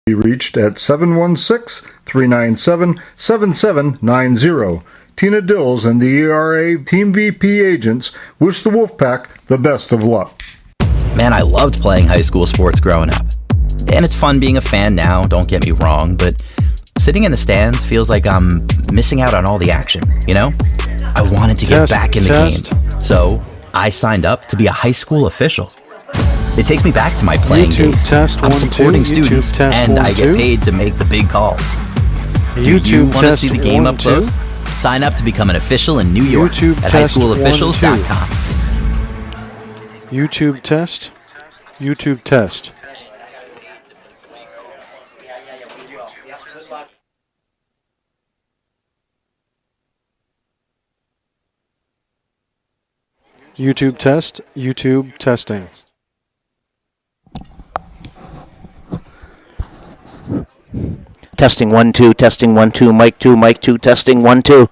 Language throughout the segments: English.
Be reached at 716-397-7790. Tina Dills and the ERA Team VP agents wish the Wolfpack the best of luck. Man, I loved playing high school sports growing up. And it's fun being a fan now, don't get me wrong, but sitting in the stands feels like I'm missing out on all the action, you know? I wanted to get back in the game, so I signed up to be a high school official. It takes me back to my playing days. I'm supporting students, and I get paid to make the big calls. Do you want to see the game up close? Sign up to become an official in New York at highschoolofficials.com. YouTube test. YouTube test. YouTube test. YouTube testing. Testing 1 2, testing 1 2, mic 2, testing 1 2.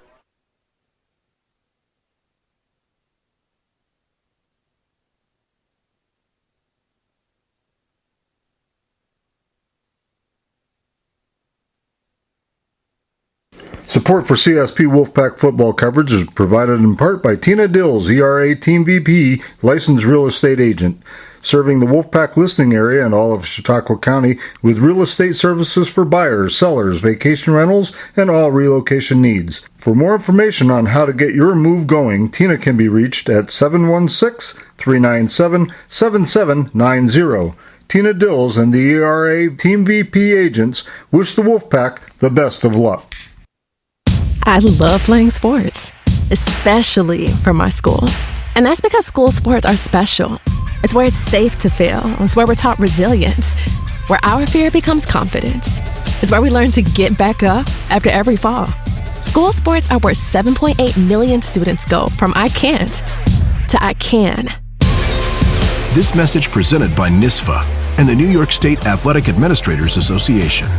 Support for CSP Wolfpack football coverage is provided in part by Tina Dills, ERA Team VP, licensed real estate agent, serving the Wolfpack listening area and all of Chautauqua County with real estate services for buyers, sellers, vacation rentals, and all relocation needs. For more information on how to get your move going, Tina can be reached at 716-397-7790. Tina Dills and the ERA Team VP agents wish the Wolfpack the best of luck. I love playing sports, especially for my school. And that's because school sports are special. It's where it's safe to fail. It's where we're taught resilience, where our fear becomes confidence. It's where we learn to get back up after every fall. School sports are where 7.8 million students go from I can't to I can. This message presented by NISFA and the New York State Athletic Administrators Association.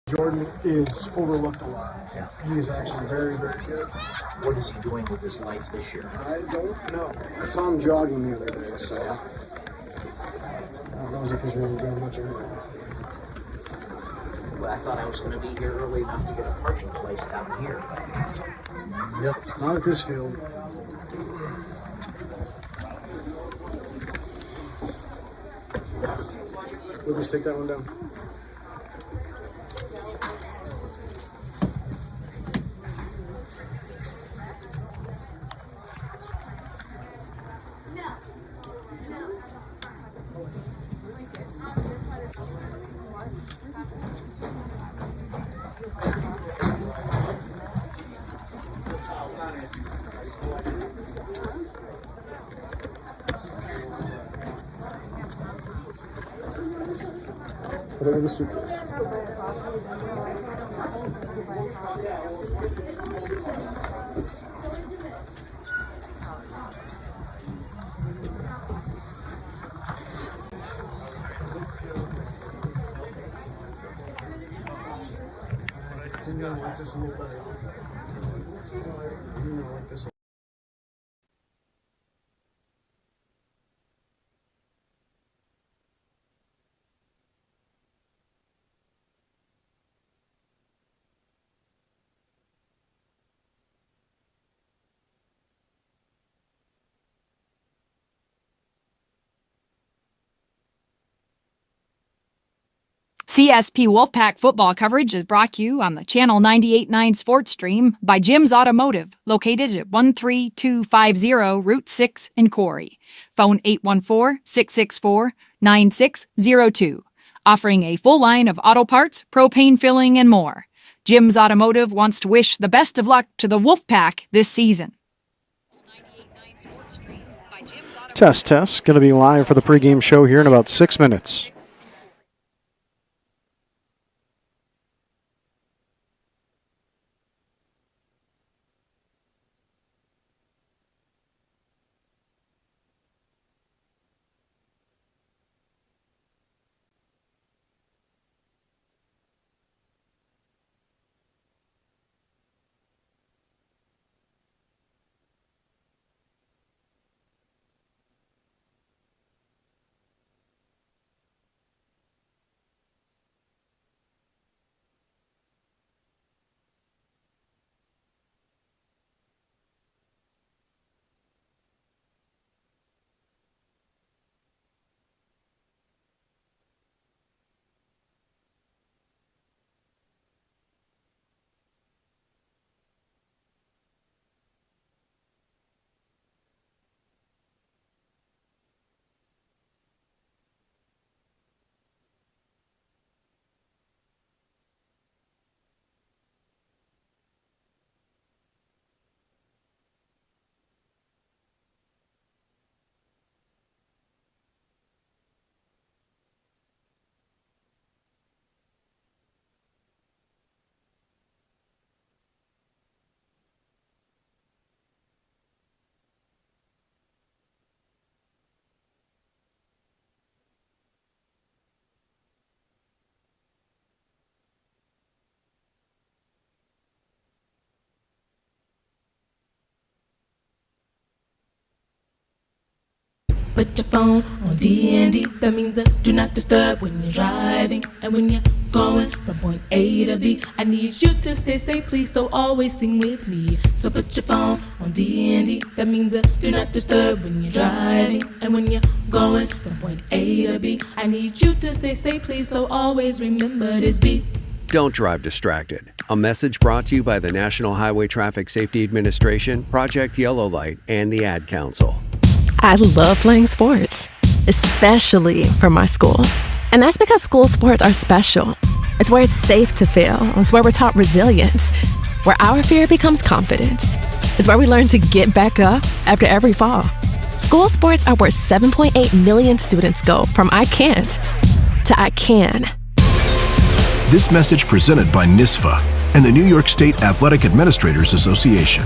Jordan is overlooked a lot. Yeah. He is actually very, very good. What is he doing with his life this year? I don't know. I saw him jogging the other day, so I don't know if he's really doing much of anything. Well, I thought I was going to be here early enough to get a parking place down here. Yep. Not at this field. We'll just take that one down. Put it in the suitcase. I like this a little better. I like this. CSP Wolfpack football coverage is brought to you on the Channel 98.9 sports stream by Jim's Automotive, located at 13250 Route 6 in Corry. Phone 814-664-9602. Offering a full line of auto parts, propane filling, and more. Jim's Automotive wants to wish the best of luck to the Wolfpack this season. Test. Going to be live for the pregame show here in about 6 minutes. Put your phone on D&D, that means do not disturb when you're driving. And when you're going from point A to B, I need you to stay safe, please, so always sing with me. So put your phone on D&D, that means do not disturb when you're driving. And when you're going from point A to B, I need you to stay safe, please, so always remember this beat. Don't drive distracted. A message brought to you by the National Highway Traffic Safety Administration, Project Yellow Light, and the Ad Council. I love playing sports, especially for my school. And that's because school sports are special. It's where it's safe to fail. It's where we're taught resilience, where our fear becomes confidence. It's where we learn to get back up after every fall. School sports are where 7.8 million students go from I can't to I can. This message presented by NISFA and the New York State Athletic Administrators Association.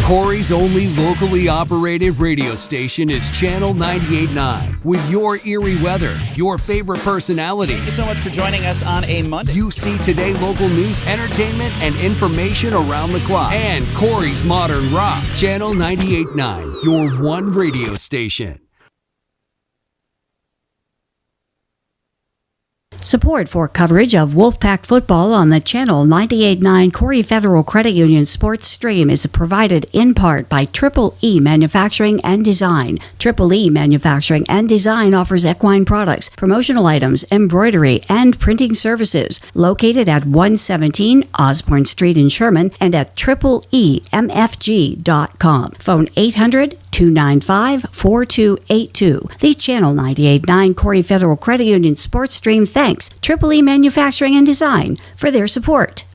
Corry's only locally operated radio station is Channel 98.9. With your eerie weather, your favorite personalities. Thank you so much for joining us on a Monday. You see today local news, entertainment, and information around the clock. And Corry's modern rock. Channel 98.9, your one radio station. Support for coverage of Wolfpack football on the Channel 98.9 Corry Federal Credit Union sports stream is provided in part by Triple E Manufacturing and Design. Triple E Manufacturing and Design offers equine products, promotional items, embroidery, and printing services. Located at 117 Osborne Street in Sherman and at tripleemfg.com. Phone 800-295-4282. The Channel 98.9 Corry Federal Credit Union sports stream thanks Triple E Manufacturing and Design for their support.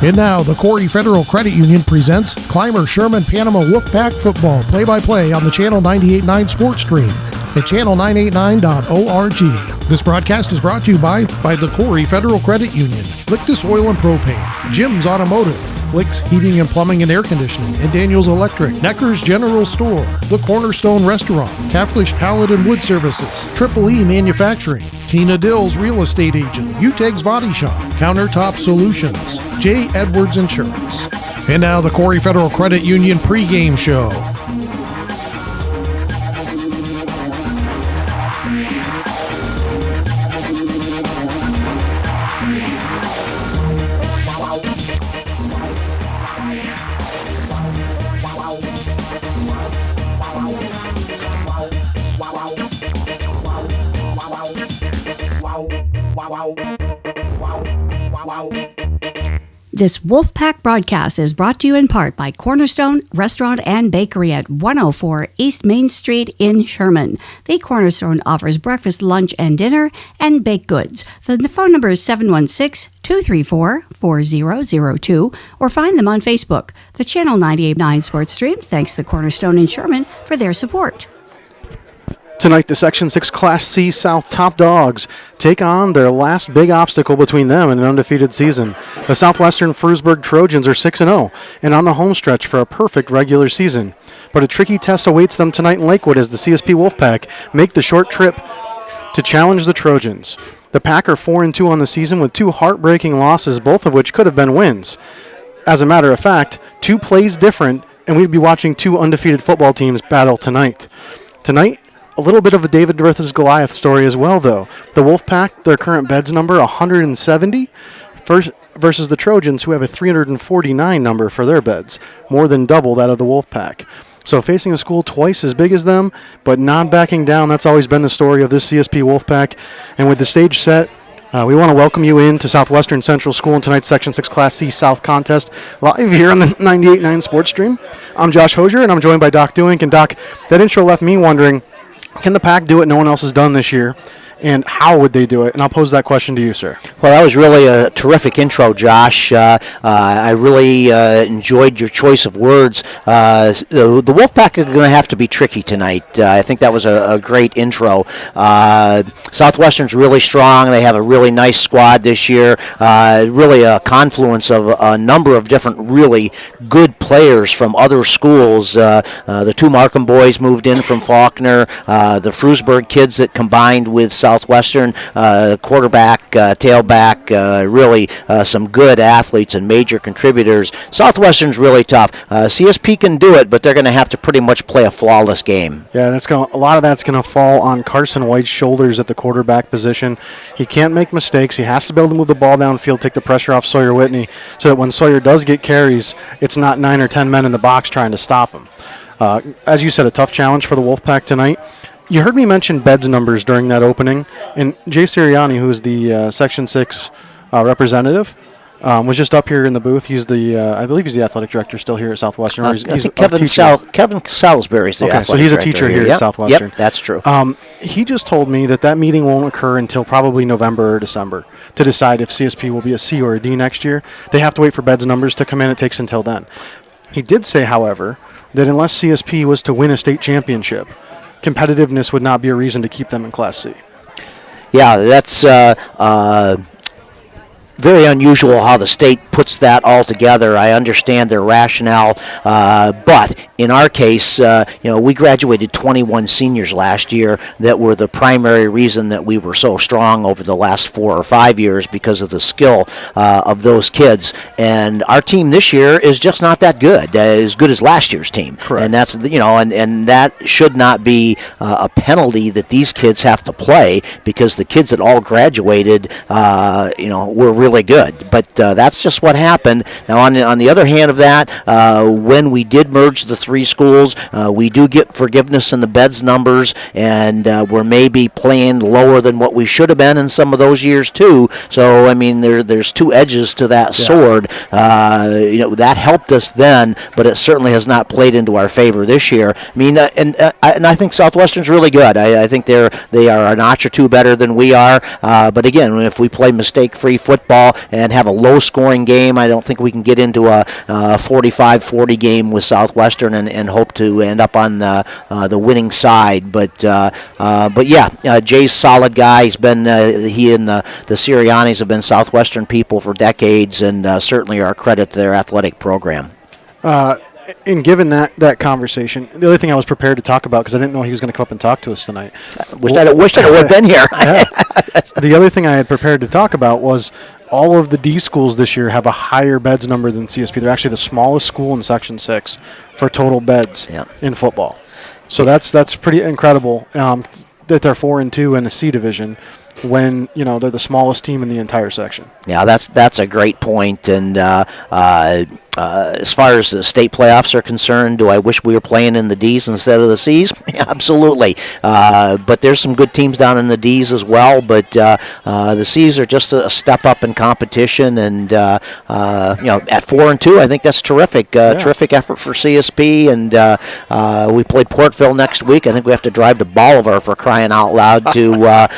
And now, the Corry Federal Credit Union presents Clymer Sherman Panama Wolfpack Football play-by-play on the Channel 98.9 sports stream at channel989.org. This broadcast is brought to you by the Corry Federal Credit Union, Lictus Oil and Propane, Jim's Automotive, Flicks Heating and Plumbing and Air Conditioning, and Daniels Electric, Necker's General Store, the Cornerstone Restaurant, Caflisch Pallet and Wood Services, Triple E Manufacturing, Tina Dill's Real Estate Agent, Utegg's Body Shop, Countertop Solutions, J. Edwards Insurance. And now the Corry Federal Credit Union pregame show. This Wolfpack broadcast is brought to you in part by Cornerstone Restaurant and Bakery at 104 East Main Street in Sherman. The Cornerstone offers breakfast, lunch, and dinner, and baked goods. The phone number is 716-234-4002, or find them on Facebook. The Channel 98.9 Sports Stream thanks the Cornerstone in Sherman for their support. Tonight, the Section 6 Class C South Top Dogs take on their last big obstacle between them and an undefeated season. The Southwestern Frewsburg Trojans are 6-0 and on the home stretch for a perfect regular season. But a tricky test awaits them tonight in Lakewood as the CSP Wolfpack make the short trip to challenge the Trojans. The Pack are 4-2 on the season with two heartbreaking losses, both of which could have been wins. As a matter of fact, two plays different, and we'd be watching two undefeated football teams battle tonight. Tonight, a little bit of a David versus Goliath story as well, though. The Wolfpack, their current beds number, 170, versus the Trojans, who have a 349 number for their beds, more than double that of the Wolfpack. So facing a school twice as big as them, but not backing down, that's always been the story of this CSP Wolfpack. And with the stage set, we want to welcome you in to Southwestern Central School in tonight's Section 6 Class C South contest, live here on the 98.9 Sports Stream. I'm Josh Hosier, and I'm joined by Doc Duink. And Doc, that intro left me wondering, can the Pack do what no one else has done this year? And how would they do it? And I'll pose that question to you, sir. Well, that was really a terrific intro, Josh. I really enjoyed your choice of words. The Wolfpack are going to have to be tricky tonight. I think that was a great intro. Southwestern's really strong. They have a really nice squad this year. Really a confluence of a number of different really good players from other schools. The two Markham boys moved in from Faulkner. The Frewsburg kids that combined with Southwestern, quarterback, tailback, really some good athletes and major contributors. Southwestern's really tough. CSP can do it, but they're going to have to pretty much play a flawless game. Yeah, a lot of that's going to fall on Carson White's shoulders at the quarterback position. He can't make mistakes. He has to be able to move the ball downfield, take the pressure off Sawyer Whitney, so that when Sawyer does get carries, it's not 9 or 10 men in the box trying to stop him. As you said, a tough challenge for the Wolfpack tonight. You heard me mention beds numbers during that opening, and Jay Sirianni, who is the Section 6 representative, was just up here in the booth. He's I believe he's the athletic director still here at Southwestern. I think Kevin Salisbury's the athletic director. So he's a teacher here at Southwestern. Yep, that's true. He just told me that meeting won't occur until probably November or December to decide if CSP will be a C or a D next year. They have to wait for beds numbers to come in. It takes until then. He did say, however, that unless CSP was to win a state championship, competitiveness would not be a reason to keep them in Class C. Yeah, that's very unusual how the state puts that all together. I understand their rationale, but in our case, we graduated 21 seniors last year that were the primary reason that we were so strong over the last 4 or 5 years because of the skill of those kids. And our team this year is just not that good as last year's team. Correct. And that's and that should not be a penalty that these kids have to play, because the kids that all graduated, were really good. But that's just what happened. Now, on the other hand of that, when we did merge the 3 schools, we do get forgiveness in the beds numbers, and we're maybe playing lower than what we should have been in some of those years too. So I mean, there's 2 edges to that sword. That helped us then, but it certainly has not played into our favor this year. I mean, and I think Southwestern's really good. I think they are a notch or 2 better than we are. But again, if we play mistake-free football and have a low-scoring game, I don't think we can get into a 45-40 game with Southwestern and hope to end up on the winning side. But yeah, Jay's a solid guy. He's been he and the Siriannis have been Southwestern people for decades, and certainly are a credit to their athletic program. And given that conversation, the other thing I was prepared to talk about, because I didn't know he was going to come up and talk to us tonight. Wish I would have been here. The other thing I had prepared to talk about was all of the D schools this year have a higher beds number than CSP. They're actually the smallest school in Section 6 for total beds in football. So that's pretty incredible that they're 4-2 in a C division when they're the smallest team in the entire section. Yeah, that's a great point. And as far as the state playoffs are concerned, do I wish we were playing in the D's instead of the C's? Yeah, absolutely. But there's some good teams down in the D's as well. But the C's are just a step up in competition. And at 4-2, I think that's terrific. Terrific effort for CSP. And we play Portville next week. I think we have to drive to Bolivar, for crying out loud, to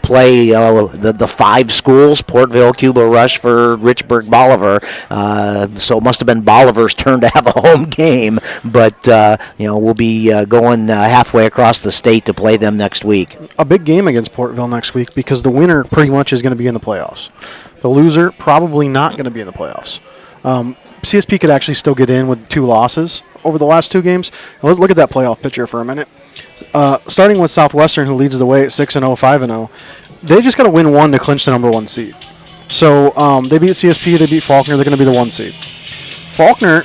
play the 5 schools: Portville, Cuba, Rushford, Richburg, Bolivar. So it must have been Bolivar's turn to have a home game, but we'll be going halfway across the state to play them next week. A big game against Portville next week, because the winner pretty much is going to be in the playoffs. The loser probably not going to be in the playoffs. CSP could actually still get in with 2 losses over the last 2 games. Now let's look at that playoff picture for a minute. Starting with Southwestern, who leads the way at 6-0, 5-0. They just got to win 1 to clinch the number 1 seed. So they beat CSP, they beat Faulkner, they're going to be the 1 seed. Faulkner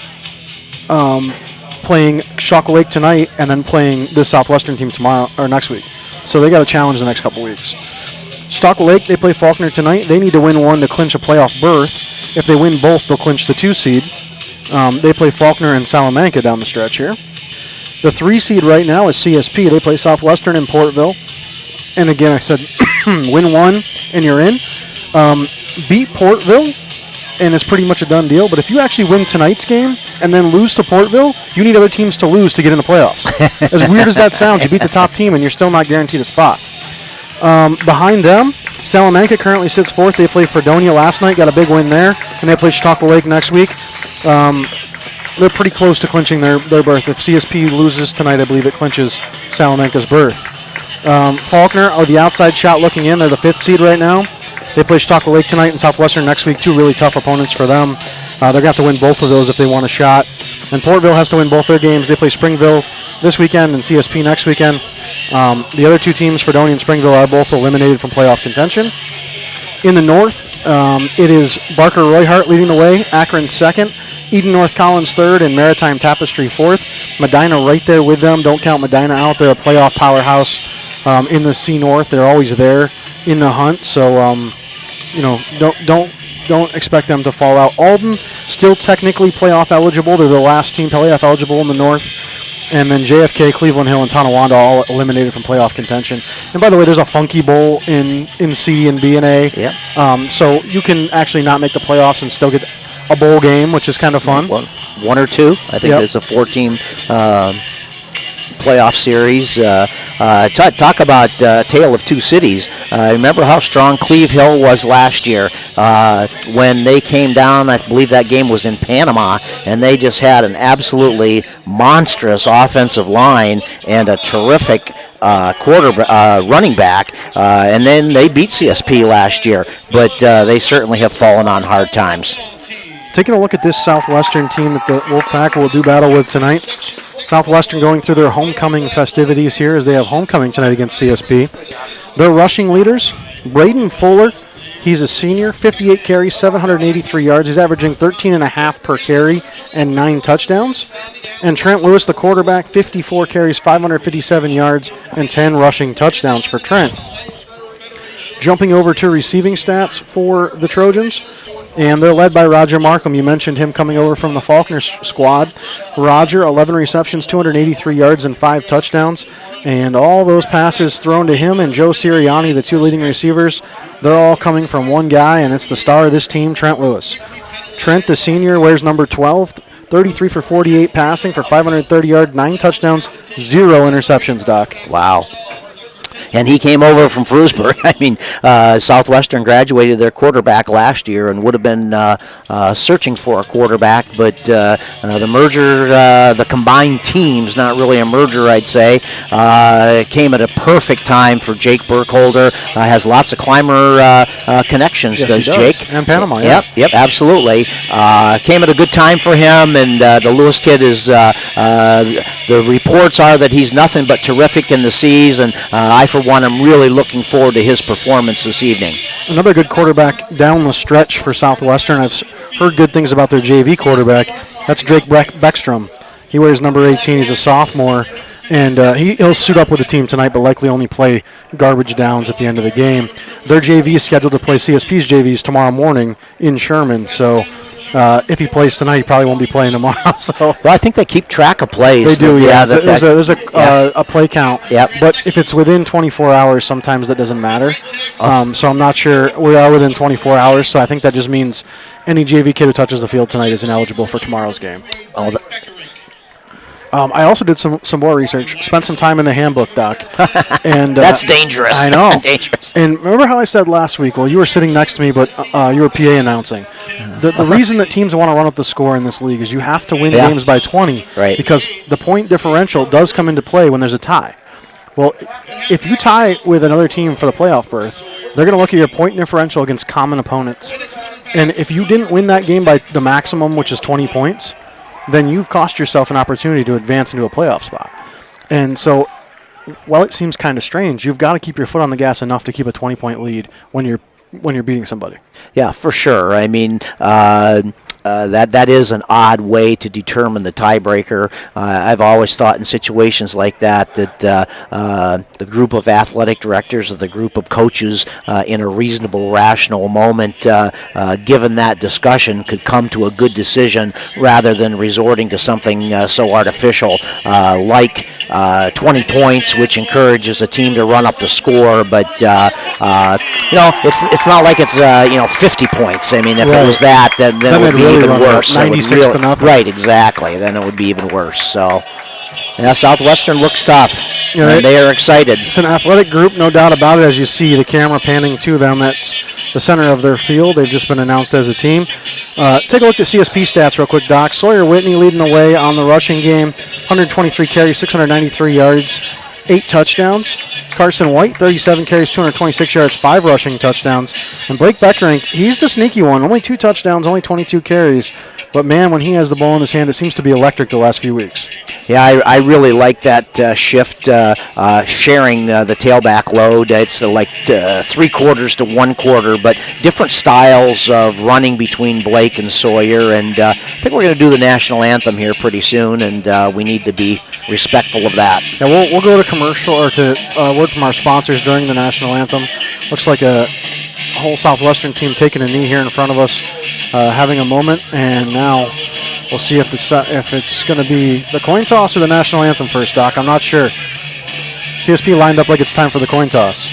playing Shockley Lake tonight, and then playing this Southwestern team tomorrow or next week. So they got a challenge the next couple weeks. Shockley Lake, they play Faulkner tonight. They need to win 1 to clinch a playoff berth. If they win both, they'll clinch the 2 seed. They play Faulkner and Salamanca down the stretch here. The 3 seed right now is CSP. They play Southwestern in Portville. And again, I said win 1 and you're in. Beat Portville, and it's pretty much a done deal. But if you actually win tonight's game and then lose to Portville, you need other teams to lose to get in the playoffs. As weird as that sounds, you beat the top team and you're still not guaranteed a spot. Behind them, Salamanca currently sits 4th. They played Fredonia last night, got a big win there, and they play Chautauqua Lake next week. They're pretty close to clinching their berth. If CSP loses tonight, I believe it clinches Salamanca's berth. Faulkner are the outside shot looking in. They're the 5th seed right now. They play Chautauqua Lake tonight and Southwestern next week, 2 really tough opponents for them. They're going to have to win both of those if they want a shot. And Portville has to win both their games. They play Springville this weekend and CSP next weekend. The other 2 teams, Fredonia and Springville, are both eliminated from playoff contention. In the north, it is Barker Royhart leading the way, Akron 2nd, Eden North Collins 3rd, and Maritime Tapestry 4th. Medina right there with them. Don't count Medina out. They're a playoff powerhouse in the C North. They're always there in the hunt. So, don't expect them to fall out. Alden still technically playoff eligible. They're the last team playoff eligible in the north. And then JFK, Cleveland Hill, and Tonawanda all eliminated from playoff contention. And by the way, there's a Funky Bowl in C and B and A. Yeah. So you can actually not make the playoffs and still get a bowl game, which is kind of fun. 1 or 2. I think it's a 4-team playoff series. Talk about tale of 2 cities. Remember how strong Cleve Hill was last year when they came down. I believe that game was in Panama, and they just had an absolutely monstrous offensive line and a terrific running back, and then they beat CSP last year, but they certainly have fallen on hard times. Taking a look at this Southwestern team that the Wolfpack will do battle with tonight. Southwestern going through their homecoming festivities here as they have homecoming tonight against CSP. Their rushing leaders, Braden Fuller. He's a senior, 58 carries, 783 yards. He's averaging 13.5 per carry and 9 touchdowns. And Trent Lewis, the quarterback, 54 carries, 557 yards, and 10 rushing touchdowns for Trent. Jumping over to receiving stats for the Trojans, and they're led by Roger Markham. You mentioned him coming over from the Faulkner squad. Roger, 11 receptions, 283 yards, and 5 touchdowns. And all those passes thrown to him and Joe Sirianni, the 2 leading receivers, they're all coming from one guy, and it's the star of this team, Trent Lewis. Trent, the senior, wears number 12, 33 for 48 passing for 530 yards, 9 touchdowns, 0 interceptions, Doc. Wow. And he came over from Frewsburg. I mean, Southwestern graduated their quarterback last year and would have been searching for a quarterback, but the merger, the combined teams, not really a merger, I'd say, came at a perfect time for Jake Burkholder. Has lots of climber connections, yes, does Jake? And Panama, yeah. Yep, absolutely. Came at a good time for him, and the Lewis kid is, the reports are that he's nothing but terrific in the C's, and I, for one, am really looking forward to his performance this evening. Another good quarterback down the stretch for Southwestern. I've heard good things about their JV quarterback. That's Drake Beckstrom. He wears number 18. He's a sophomore, and he'll suit up with the team tonight, but likely only play garbage downs at the end of the game. Their JV is scheduled to play CSP's JVs tomorrow morning in Sherman, so if he plays tonight, he probably won't be playing tomorrow. So, well, I think they keep track of plays. They do, yeah. There's yeah. A play count. Yep. But if it's within 24 hours, sometimes that doesn't matter. So I'm not sure. We are within 24 hours, so I think that just means any JV kid who touches the field tonight is ineligible for tomorrow's game. I also did some more research, spent some time in the handbook, Doc. And that's dangerous. I know. Dangerous. And remember how I said last week, well, you were sitting next to me, but you were PA announcing. The reason that teams want to run up the score in this league is you have to win games by 20. Right. Because the point differential does come into play when there's a tie. Well, if you tie with another team for the playoff berth, they're going to look at your point differential against common opponents. And if you didn't win that game by the maximum, which is 20 points, then you've cost yourself an opportunity to advance into a playoff spot. And so, while it seems kind of strange, you've got to keep your foot on the gas enough to keep a 20-point lead when you're beating somebody. Yeah, for sure. I mean, that is an odd way to determine the tiebreaker. I've always thought in situations like that the group of athletic directors or the group of coaches in a reasonable, rational moment, given that discussion, could come to a good decision rather than resorting to something so artificial like 20 points, which encourages a team to run up the score. But it's not like it's 50 points. I mean, if it was that, then it would be even worse. 96 to nothing. Right, exactly. Then it would be even worse. So, yeah, Southwestern looks tough. And they are excited. It's an athletic group, no doubt about it. As you see the camera panning to them, that's the center of their field. They've just been announced as a team. Take a look at CSP stats real quick, Doc. Sawyer Whitney leading the way on the rushing game. 123 carries, 693 yards, 8 touchdowns. Carson White, 37 carries, 226 yards, 5 rushing touchdowns. And Blake Beckerink, he's the sneaky one. Only 2 touchdowns, only 22 carries. But, man, when he has the ball in his hand, it seems to be electric the last few weeks. Yeah, I really like that shift, sharing the tailback load. It's like 3/4 to 1/4, but different styles of running between Blake and Sawyer. And I think we're going to do the national anthem here pretty soon, and we need to be respectful of that. Yeah, we'll go to commercial or to word from our sponsors during the national anthem. Looks like a whole Southwestern team taking a knee here in front of us, having a moment, and now we'll see if it's going to be the coin toss or the national anthem first, Doc. I'm not sure. CSP lined up like it's time for the coin toss.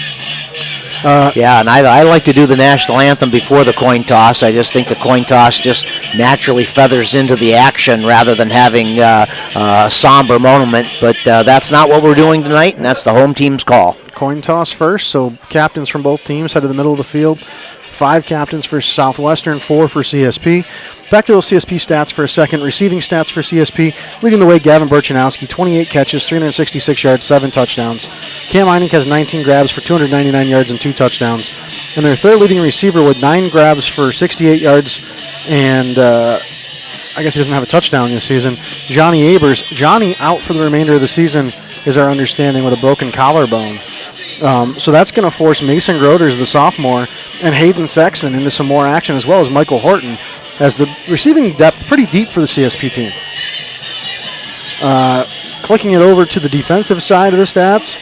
Yeah, and I like to do the national anthem before the coin toss. I just think the coin toss just naturally feathers into the action rather than having a somber moment. But that's not what we're doing tonight, and that's the home team's call. Coin toss first, so captains from both teams head to the middle of the field. 5 captains for Southwestern, 4 for CSP. Back to those CSP stats for a second. Receiving stats for CSP. Leading the way, Gavin Burchanowski, 28 catches, 366 yards, 7 touchdowns. Cam Eining has 19 grabs for 299 yards and 2 touchdowns. And their third leading receiver with 9 grabs for 68 yards And I guess he doesn't have a touchdown this season. Johnny Abers. Johnny out for the remainder of the season is our understanding, with a broken collarbone. So that's going to force Mason Groders, the sophomore, and Hayden Sexton into some more action, as well as Michael Horton, as the receiving depth pretty deep for the CSP team. Clicking it over to the defensive side of the stats,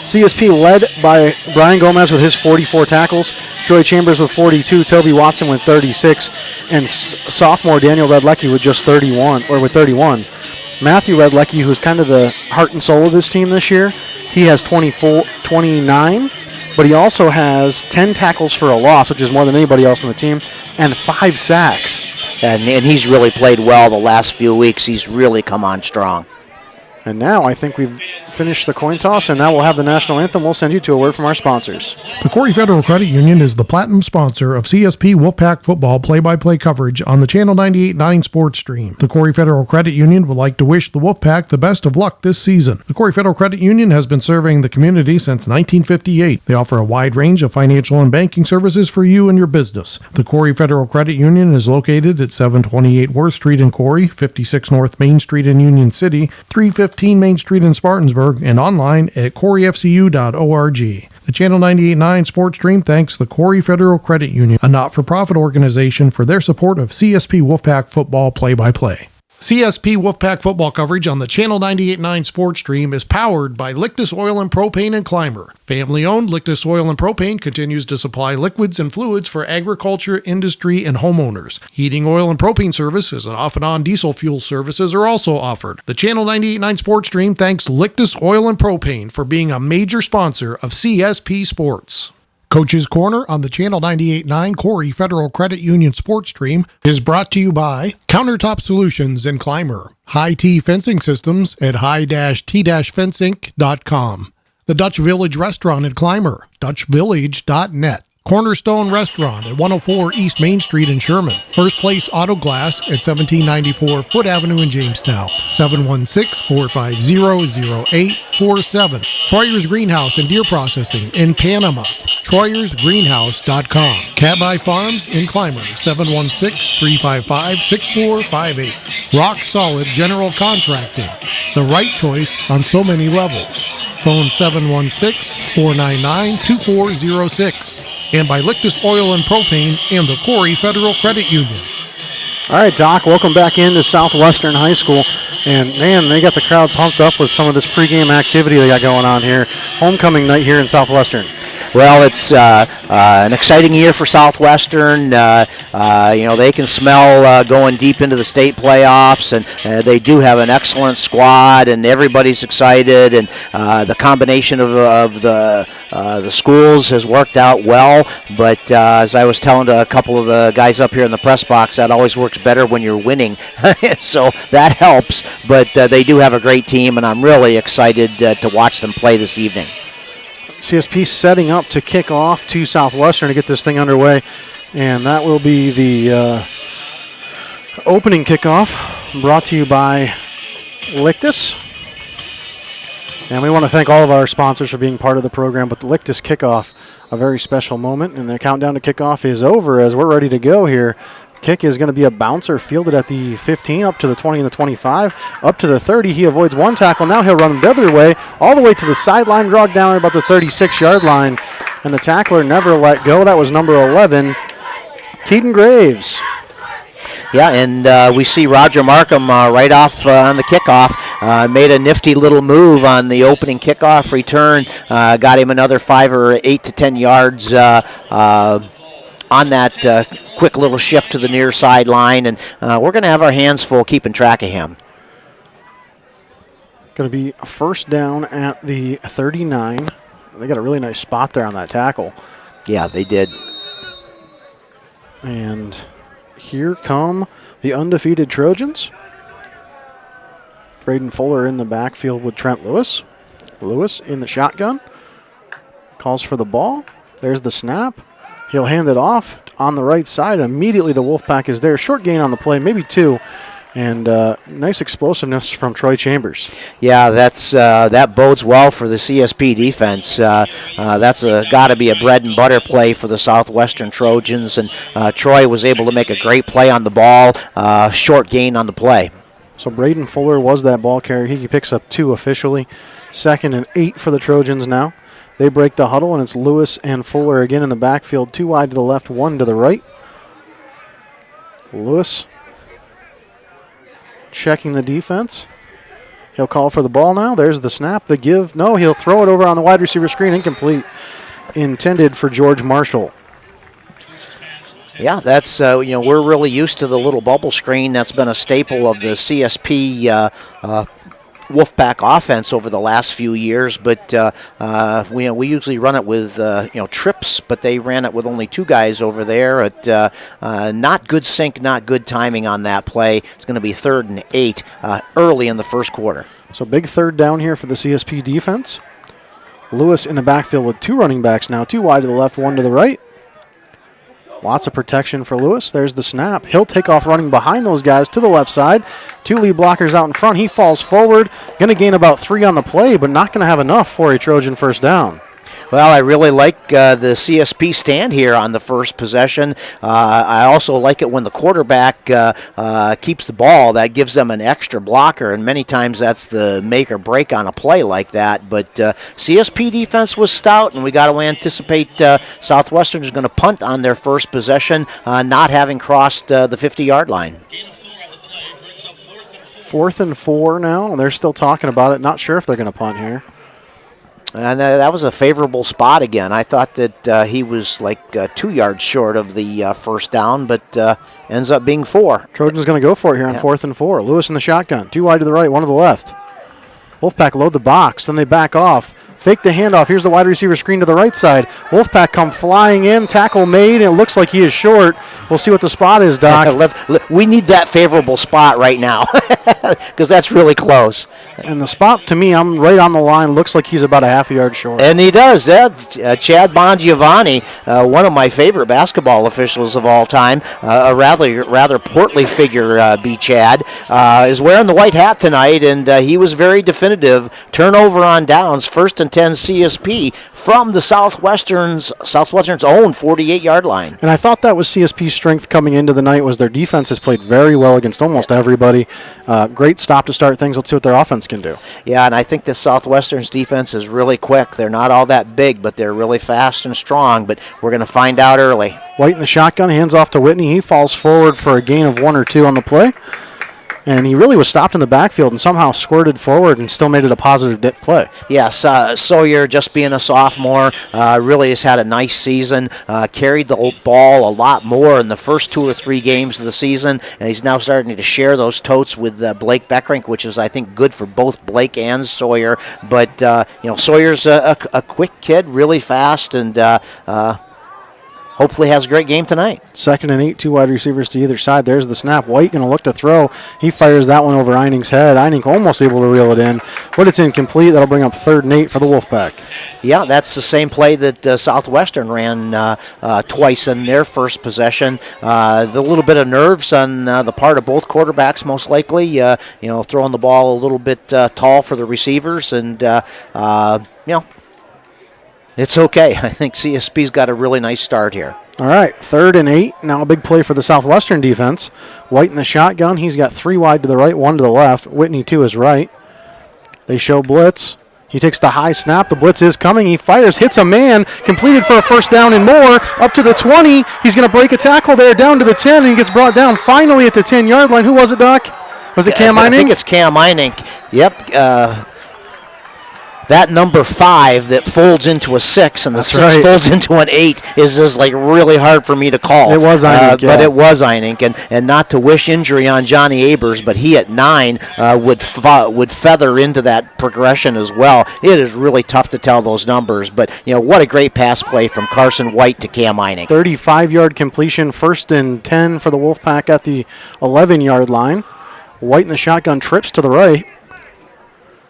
CSP led by Brian Gomez with his 44 tackles, Troy Chambers with 42, Toby Watson with 36, and sophomore Daniel Redlecki with just 31. Matthew Redlecki, who's kind of the heart and soul of this team this year, he has 29, but he also has 10 tackles for a loss, which is more than anybody else on the team, and 5 sacks. And he's really played well the last few weeks. He's really come on strong. And now I think we've finished the coin toss, and now we'll have the national anthem. We'll send you to a word from our sponsors. The Corry Federal Credit Union is the platinum sponsor of CSP Wolfpack football play-by-play coverage on the Channel 98.9 Sports Stream. The Corry Federal Credit Union would like to wish the Wolfpack the best of luck this season. The Corry Federal Credit Union has been serving the community since 1958. They offer a wide range of financial and banking services for you and your business. The Corry Federal Credit Union is located at 728 Worth Street in Corry, 56 North Main Street in Union City, 315 Main Street in Spartanburg, and online at corryfcu.org. The Channel 98.9 Sports Stream thanks the Corry Federal Credit Union, a not-for-profit organization, for their support of CSP Wolfpack football play-by-play. CSP Wolfpack football coverage on the Channel 98.9 Sports Stream is powered by Lictus Oil and Propane and Climber. Family-owned Lictus Oil and Propane continues to supply liquids and fluids for agriculture, industry, and homeowners. Heating oil and propane services and off-and-on diesel fuel services are also offered. The Channel 98.9 Sports Stream thanks Lictus Oil and Propane for being a major sponsor of CSP Sports. Coach's Corner on the Channel 98.9 Corry Federal Credit Union Sports Stream is brought to you by Countertop Solutions and Climber, High T Fencing Systems at high-t-fenceinc.com, the Dutch Village Restaurant at Climber, dutchvillage.net, Cornerstone Restaurant at 104 East Main Street in Sherman, First Place Auto Glass at 1794 Foote Avenue in Jamestown, 716-450-0847, Troyer's Greenhouse and Deer Processing in Panama, TroyersGreenhouse.com, Cabi Farms in Clymer, 716-355-6458, Rock Solid General Contracting, the right choice on so many levels. Phone 716-499-2406. And by Lictus Oil and Propane and the Corry Federal Credit Union. All right, Doc, welcome back into Southwestern High School. And, man, they got the crowd pumped up with some of this pregame activity they got going on here. Homecoming night here in Southwestern. Well, it's an exciting year for Southwestern. They can smell going deep into the state playoffs, and they do have an excellent squad, and everybody's excited. And the combination of the schools has worked out well. But as I was telling to a couple of the guys up here in the press box, that always works better when you're winning. So that helps. But they do have a great team, and I'm really excited to watch them play this evening. CSP setting up to kick off to Southwestern to get this thing underway. And that will be the opening kickoff, brought to you by Lictus. And we want to thank all of our sponsors for being part of the program. But the Lictus kickoff, a very special moment. And the countdown to kickoff is over as we're ready to go here. Kick is going to be a bouncer fielded at the 15, up to the 20 and the 25, up to the 30. He avoids one tackle. Now he'll run the other way, all the way to the sideline, dragged down at about the 36-yard line. And the tackler never let go. That was number 11, Keaton Graves. Yeah, and we see Roger Markham right off on the kickoff. Made a nifty little move on the opening kickoff return. Got him another 5 or 8 to 10 yards on that quick little shift to the near sideline, and we're going to have our hands full keeping track of him. Going to be a first down at the 39. They got a really nice spot there on that tackle. Yeah, they did. And here come the undefeated Trojans. Braden Fuller in the backfield with Trent Lewis. Lewis in the shotgun. Calls for the ball. There's the snap. He'll hand it off on the right side. Immediately the Wolfpack is there. Short gain on the play, maybe 2. And nice explosiveness from Troy Chambers. Yeah, that bodes well for the CSP defense. That's got to be a bread and butter play for the Southwestern Trojans, and Troy was able to make a great play on the ball, short gain on the play. So Braden Fuller was that ball carrier. He picks up 2 officially. 2nd and 8 for the Trojans now. They break the huddle, and it's Lewis and Fuller again in the backfield. 2 wide to the left, 1 to the right. Lewis checking the defense. He'll call for the ball now. There's the snap, the give. No, he'll throw it over on the wide receiver screen. Incomplete. Intended for George Marshall. Yeah, that's, we're really used to the little bubble screen. That's been a staple of the CSP Wolfpack offense over the last few years, but we usually run it with trips, but they ran it with only 2 guys over there. Not good sync, not good timing on that play. It's going to be 3rd and 8 early in the first quarter. So big 3rd down here for the CSP defense. Lewis in the backfield with 2 running backs now, 2 wide to the left, 1 to the right. Lots of protection for Lewis. There's the snap. He'll take off running behind those guys to the left side. 2 lead blockers out in front. He falls forward. Going to gain about 3 on the play, but not going to have enough for a Trojan first down. Well, I really like the CSP stand here on the first possession. I also like it when the quarterback keeps the ball. That gives them an extra blocker, and many times that's the make or break on a play like that. But CSP defense was stout, and we got to anticipate Southwestern is going to punt on their first possession, not having crossed the 50-yard line. 4th and 4 now, and they're still talking about it. Not sure if they're going to punt here. And that was a favorable spot again. I thought that he was like 2 yards short of the first down, but ends up being 4. Trojans going to go for it here on 4th and 4. Lewis in the shotgun. 2 wide to the right, 1 to the left. Wolfpack load the box, then they back off. Fake the handoff. Here's the wide receiver screen to the right side. Wolfpack come flying in. Tackle made, and it looks like he is short. We'll see what the spot is, Doc. We need that favorable spot right now because that's really close. And the spot, to me, I'm right on the line. Looks like he's about a half a yard short. And he does. Chad Bongiovanni, one of my favorite basketball officials of all time, a rather portly figure, be Chad, is wearing the white hat tonight, and he was very definitive. Turnover on downs, 1st and 10 CSP from the Southwestern's own 48-yard line. And I thought that was CSP's strength coming into the night was their defense has played very well against almost everybody. Great stop to start things. Let's see what their offense can do. Yeah, and I think the Southwestern's defense is really quick. They're not all that big, but they're really fast and strong, but we're going to find out early. White in the shotgun, hands off to Whitney. He falls forward for a gain of 1 or 2 on the play. And he really was stopped in the backfield and somehow squirted forward and still made it a positive play. Yes, Sawyer, just being a sophomore, really has had a nice season. Carried the ball a lot more in the first 2 or 3 games of the season, and he's now starting to share those totes with Blake Beckrink, which is, I think, good for both Blake and Sawyer. But, Sawyer's a quick kid, really fast, and hopefully has a great game tonight. 2nd and 8, 2 wide receivers to either side. There's the snap. White going to look to throw. He fires that one over Eining's head. Eining almost able to reel it in, but it's incomplete. That'll bring up 3rd and 8 for the Wolfpack. Yeah, that's the same play that Southwestern ran twice in their first possession. The little bit of nerves on the part of both quarterbacks, most likely. Throwing the ball a little bit tall for the receivers, and it's okay. I think CSP's got a really nice start here. All right, 3rd and 8. Now a big play for the Southwestern defense. White in the shotgun. He's got 3 wide to the right, 1 to the left. Whitney to his right. They show blitz. He takes the high snap. The blitz is coming. He fires, hits a man, completed for a first down and more. Up to the 20. He's going to break a tackle there, down to the 10, and he gets brought down finally at the 10-yard line. Who was it, Doc? Was it Cam Eining? I think it's Cam Eining. Yep. That number 5 that folds into a 6 and the 6 folds into an 8 is just like really hard for me to call. It was Eining, but it was Eining, and not to wish injury on Johnny Abers, but he at 9 would feather into that progression as well. It is really tough to tell those numbers, but what a great pass play from Carson White to Cam Eining. 35-yard completion, 1st and 10 for the Wolfpack at the 11-yard line. White in the shotgun trips to the right.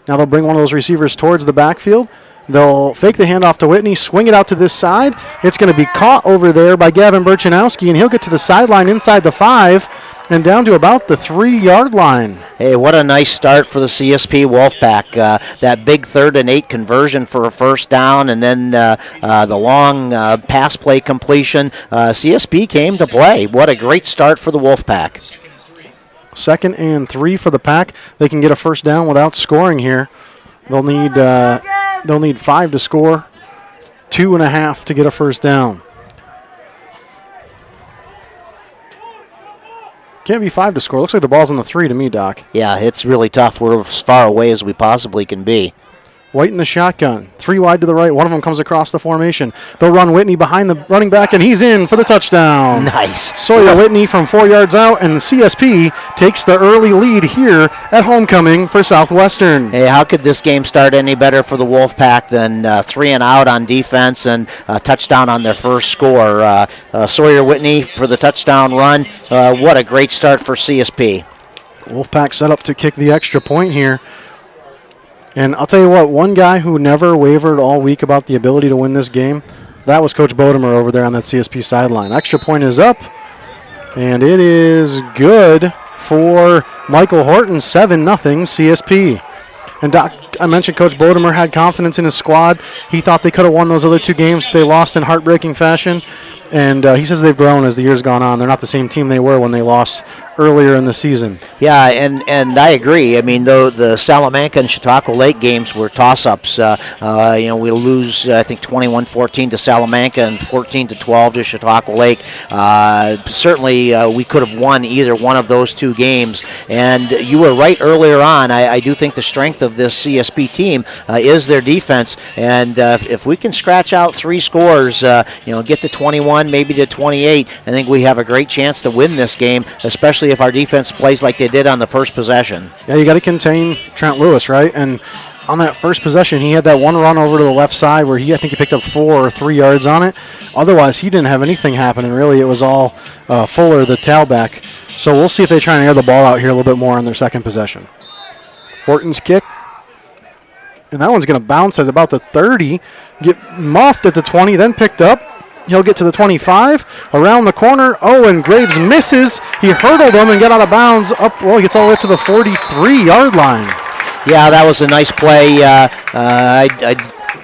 Now they'll bring one of those receivers towards the backfield. They'll fake the handoff to Whitney, swing it out to this side. It's going to be caught over there by Gavin Burchanowski, and he'll get to the sideline inside the 5. and down to about the 3-yard line. Hey, what a nice start for the CSP Wolfpack. That big 3rd and 8 conversion for a first down, and then the long pass play completion. CSP came to play. What a great start for the Wolfpack. 2nd and 3 for the Pack. They can get a first down without scoring here. They'll need 5 to score, 2.5 to get a first down. Can't be 5 to score. Looks like the ball's on the 3 to me, Doc. Yeah, it's really tough. We're as far away as we possibly can be. White in the shotgun. 3 wide to the right. One of them comes across the formation. They'll run Whitney behind the running back, and he's in for the touchdown. Nice. Sawyer Whitney from 4 yards out, and CSP takes the early lead here at homecoming for Southwestern. Hey, how could this game start any better for the Wolfpack than 3 and out on defense and a touchdown on their first score? Sawyer Whitney for the touchdown run. What a great start for CSP. Wolfpack set up to kick the extra point here. And I'll tell you what, one guy who never wavered all week about the ability to win this game, that was Coach Bodemer over there on that CSP sideline. Extra point is up, and it is good for Michael Horton, 7-0 CSP. And Doc, I mentioned Coach Bodemer had confidence in his squad. He thought they could have won those other 2 games. They lost in heartbreaking fashion. And he says they've grown as the year's gone on. They're not the same team they were when they lost earlier in the season. Yeah, and I agree. I mean, though the Salamanca and Chautauqua Lake games were toss-ups. We lose, I think, 21-14 to Salamanca and 14-12 to Chautauqua Lake. Certainly, we could have won either one of those 2 games. And you were right earlier on. I do think the strength of this CSP team is their defense. And if we can scratch out 3 scores, get to 21, maybe to 28, I think we have a great chance to win this game, especially if our defense plays like they did on the first possession. Yeah, you got to contain Trent Lewis, right? And on that first possession, he had that one run over to the left side where I think he picked up 4 or 3 yards on it. Otherwise, he didn't have anything happening, really. It was all Fuller, the tailback. So we'll see if they try and air the ball out here a little bit more on their second possession. Horton's kick. And that one's going to bounce at about the 30, get muffed at the 20, then picked up. He'll get to the 25, around the corner. Oh, and Graves misses. He hurdled him and got out of bounds. He gets all the way up to the 43-yard line. Yeah, that was a nice play.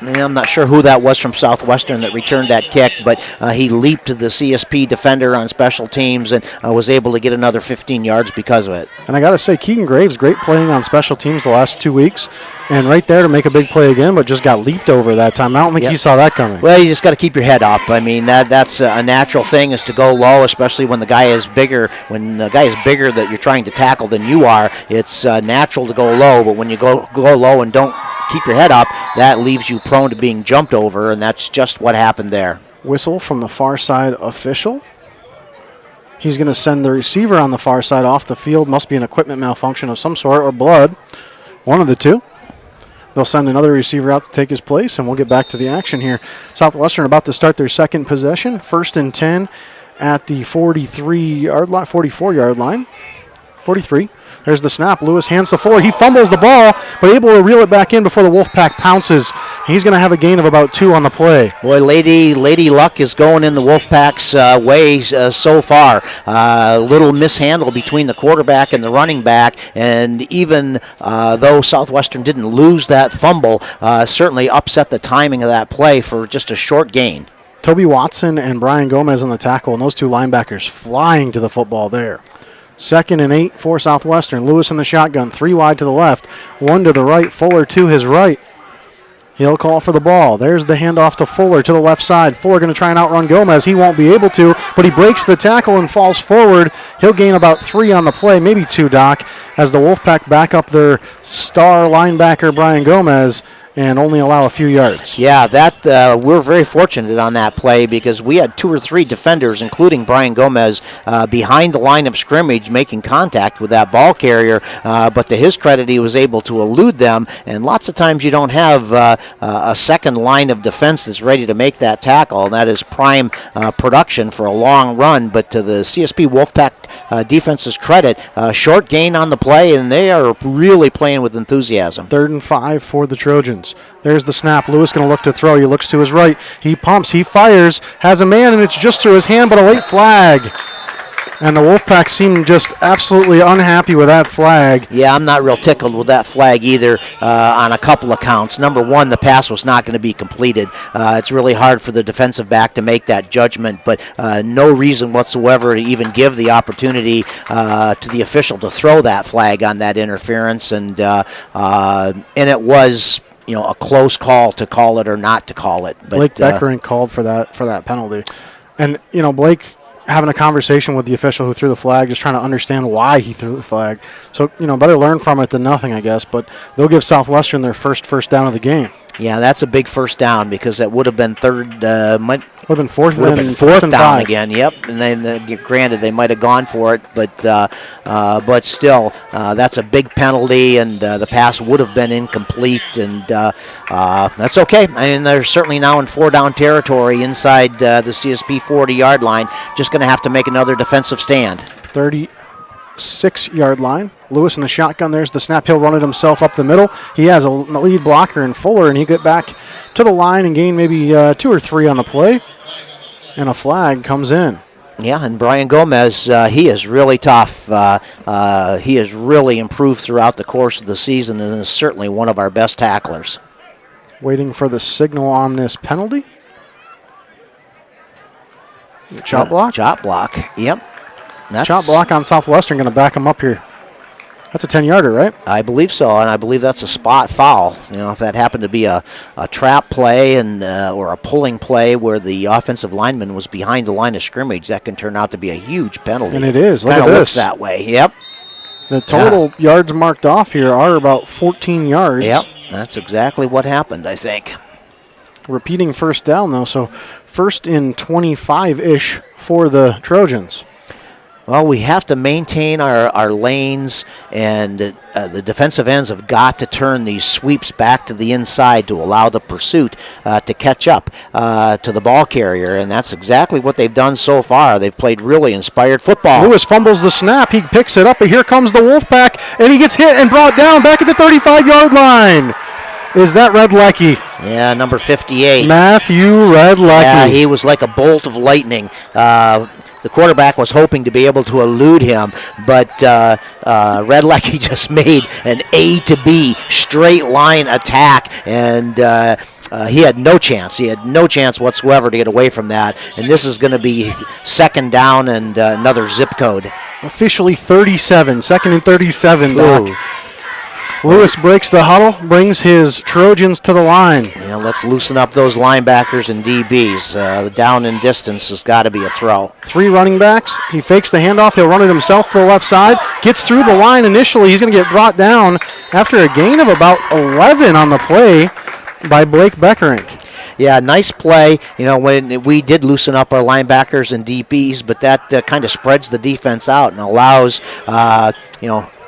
I'm not sure who that was from Southwestern that returned that kick, but he leaped to the CSP defender on special teams and was able to get another 15 yards because of it. And I got to say, Keegan Graves, great playing on special teams the last 2 weeks. And right there to make a big play again, but just got leaped over that time. I don't think he saw that coming. Well, you just got to keep your head up. I mean, that's a natural thing, is to go low, especially when the guy is bigger. When the guy is bigger that you're trying to tackle than you are, it's natural to go low. But when you go low and don't keep your head up, that leaves you prone to being jumped over, and that's just what happened there. Whistle from the far side official. He's going to send the receiver on the far side off the field. Must be an equipment malfunction of some sort, or blood. One of the two. They'll send another receiver out to take his place, and we'll get back to the action here. Southwestern about to start their second possession. 1st and 10 at the 44-yard line. 43. There's the snap. Lewis hands to Fuller. He fumbles the ball, but able to reel it back in before the Wolfpack pounces. He's going to have a gain of about 2 on the play. Boy, Lady Luck is going in the Wolfpack's ways so far. Little mishandle between the quarterback and the running back, and even though Southwestern didn't lose that fumble, certainly upset the timing of that play for just a short gain. Toby Watson and Brian Gomez on the tackle, and those 2 linebackers flying to the football there. 2nd and 8 for Southwestern. Lewis in the shotgun, 3 wide to the left, 1 to the right, Fuller to his right. He'll call for the ball. There's the handoff to Fuller to the left side. Fuller going to try and outrun Gomez. He won't be able to, but he breaks the tackle and falls forward. He'll gain about 3 on the play, maybe 2, Doc, as the Wolfpack back up their star linebacker, Brian Gomez, and only allow a few yards. Yeah, we're very fortunate on that play because we had 2 or 3 defenders, including Brian Gomez, behind the line of scrimmage making contact with that ball carrier, but to his credit, he was able to elude them, and lots of times you don't have a second line of defense that's ready to make that tackle, and that is prime production for a long run, but to the CSP Wolfpack defense's credit, short gain on the play, and they are really playing with enthusiasm. 3rd and 5 for the Trojans. There's the snap. Lewis going to look to throw. He looks to his right. He pumps. He fires. Has a man, and it's just through his hand, but a late flag. And the Wolfpack seemed just absolutely unhappy with that flag. Yeah, I'm not real tickled with that flag either on a couple of counts. Number one, the pass was not going to be completed. It's really hard for the defensive back to make that judgment, but no reason whatsoever to even give the opportunity to the official to throw that flag on that interference, and it was a close call to call it or not to call it. But Blake Beckering called for that penalty, and Blake having a conversation with the official who threw the flag, just trying to understand why he threw the flag. So, better learn from it than nothing, I guess. But they'll give Southwestern their first down of the game. Yeah, that's a big first down because that would have been would have been fourth down five. again. Yep, and then granted they might have gone for it, but still, that's a big penalty, and the pass would have been incomplete, and that's okay. I mean, they're certainly now in 4-down territory inside the CSP 40-yard line. Just going to have to make another defensive stand. 36-yard line. Lewis in the shotgun. There's the snap. He'll run it himself up the middle. He has a lead blocker in Fuller, and he get back to the line and gain maybe 2 or 3 on the play. And a flag comes in. Yeah, and Brian Gomez, he is really tough. He has really improved throughout the course of the season and is certainly one of our best tacklers. Waiting for the signal on this penalty. Chop block? Chop block, yep. Chop block on Southwestern, going to back him up here. That's a 10-yarder, right? I believe so, and I believe that's a spot foul. If that happened to be a trap play or a pulling play where the offensive lineman was behind the line of scrimmage, that can turn out to be a huge penalty. And it is. Look at this. Looks this. that way, yep. The total yards marked off here are about 14 yards. Yep, that's exactly what happened, I think. Repeating first down, though, so first in 25-ish for the Trojans. Well, we have to maintain our lanes, and the defensive ends have got to turn these sweeps back to the inside to allow the pursuit to catch up to the ball carrier, and that's exactly what they've done so far. They've played really inspired football. Lewis fumbles the snap. He picks it up, but here comes the Wolfpack, and he gets hit and brought down back at the 35-yard line. Is that Red Lecky? Yeah, number 58. Matthew Red Lecky. Yeah, he was like a bolt of lightning. The quarterback was hoping to be able to elude him, but Red Lecky just made an A to B straight line attack, and he had no chance. He had no chance whatsoever to get away from that, and this is going to be second down and another zip code. Officially 37, second and 37, Doc. Lewis breaks the huddle, brings his Trojans to the line. Let's loosen up those linebackers and DBs. The down and distance has got to be a throw. 3 running backs. He fakes the handoff. He'll run it himself to the left side. Gets through the line initially. He's going to get brought down after a gain of about 11 on the play by Blake Beckering. Yeah, nice play. When we did loosen up our linebackers and DBs, but that kind of spreads the defense out and allows,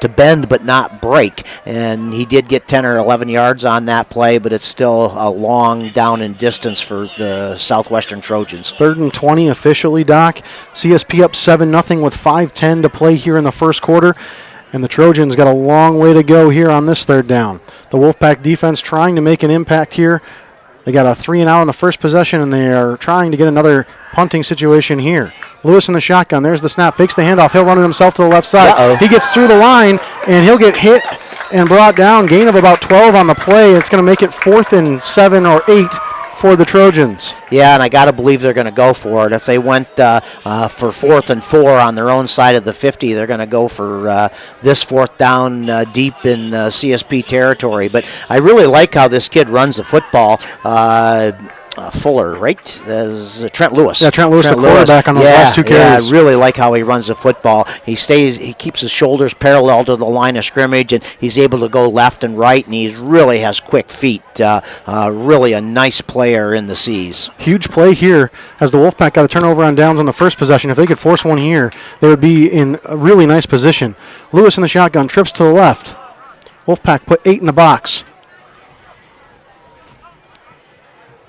to bend but not break. And he did get 10 or 11 yards on that play, but it's still a long down and distance for the Southwestern Trojans. 3rd and 20 officially, Doc. CSP up 7-0 with 5:10 to play here in the first quarter. And the Trojans got a long way to go here on this 3rd down. The Wolfpack defense trying to make an impact here. They got a 3-and-out on the first possession, and they are trying to get another punting situation here. Lewis in the shotgun. There's the snap. Fakes the handoff. He'll run it himself to the left side. Uh-oh. He gets through the line, and he'll get hit and brought down. Gain of about 12 on the play. It's going to make it 4th and 7 or 8 for the Trojans. Yeah, and I got to believe they're going to go for it. If they went for 4th and 4 on their own side of the 50, they're going to go for this 4th down deep in CSP territory. But I really like how this kid runs the football. Fuller, right? There's Trent Lewis. Yeah, Trent Lewis, the quarterback on those last 2 carries. Yeah, I really like how he runs the football. He keeps his shoulders parallel to the line of scrimmage, and he's able to go left and right, and he really has quick feet. Really a nice player in the C's. Huge play here as the Wolfpack got a turnover on downs on the first possession. If they could force one here, they would be in a really nice position. Lewis in the shotgun, trips to the left. Wolfpack put 8 in the box.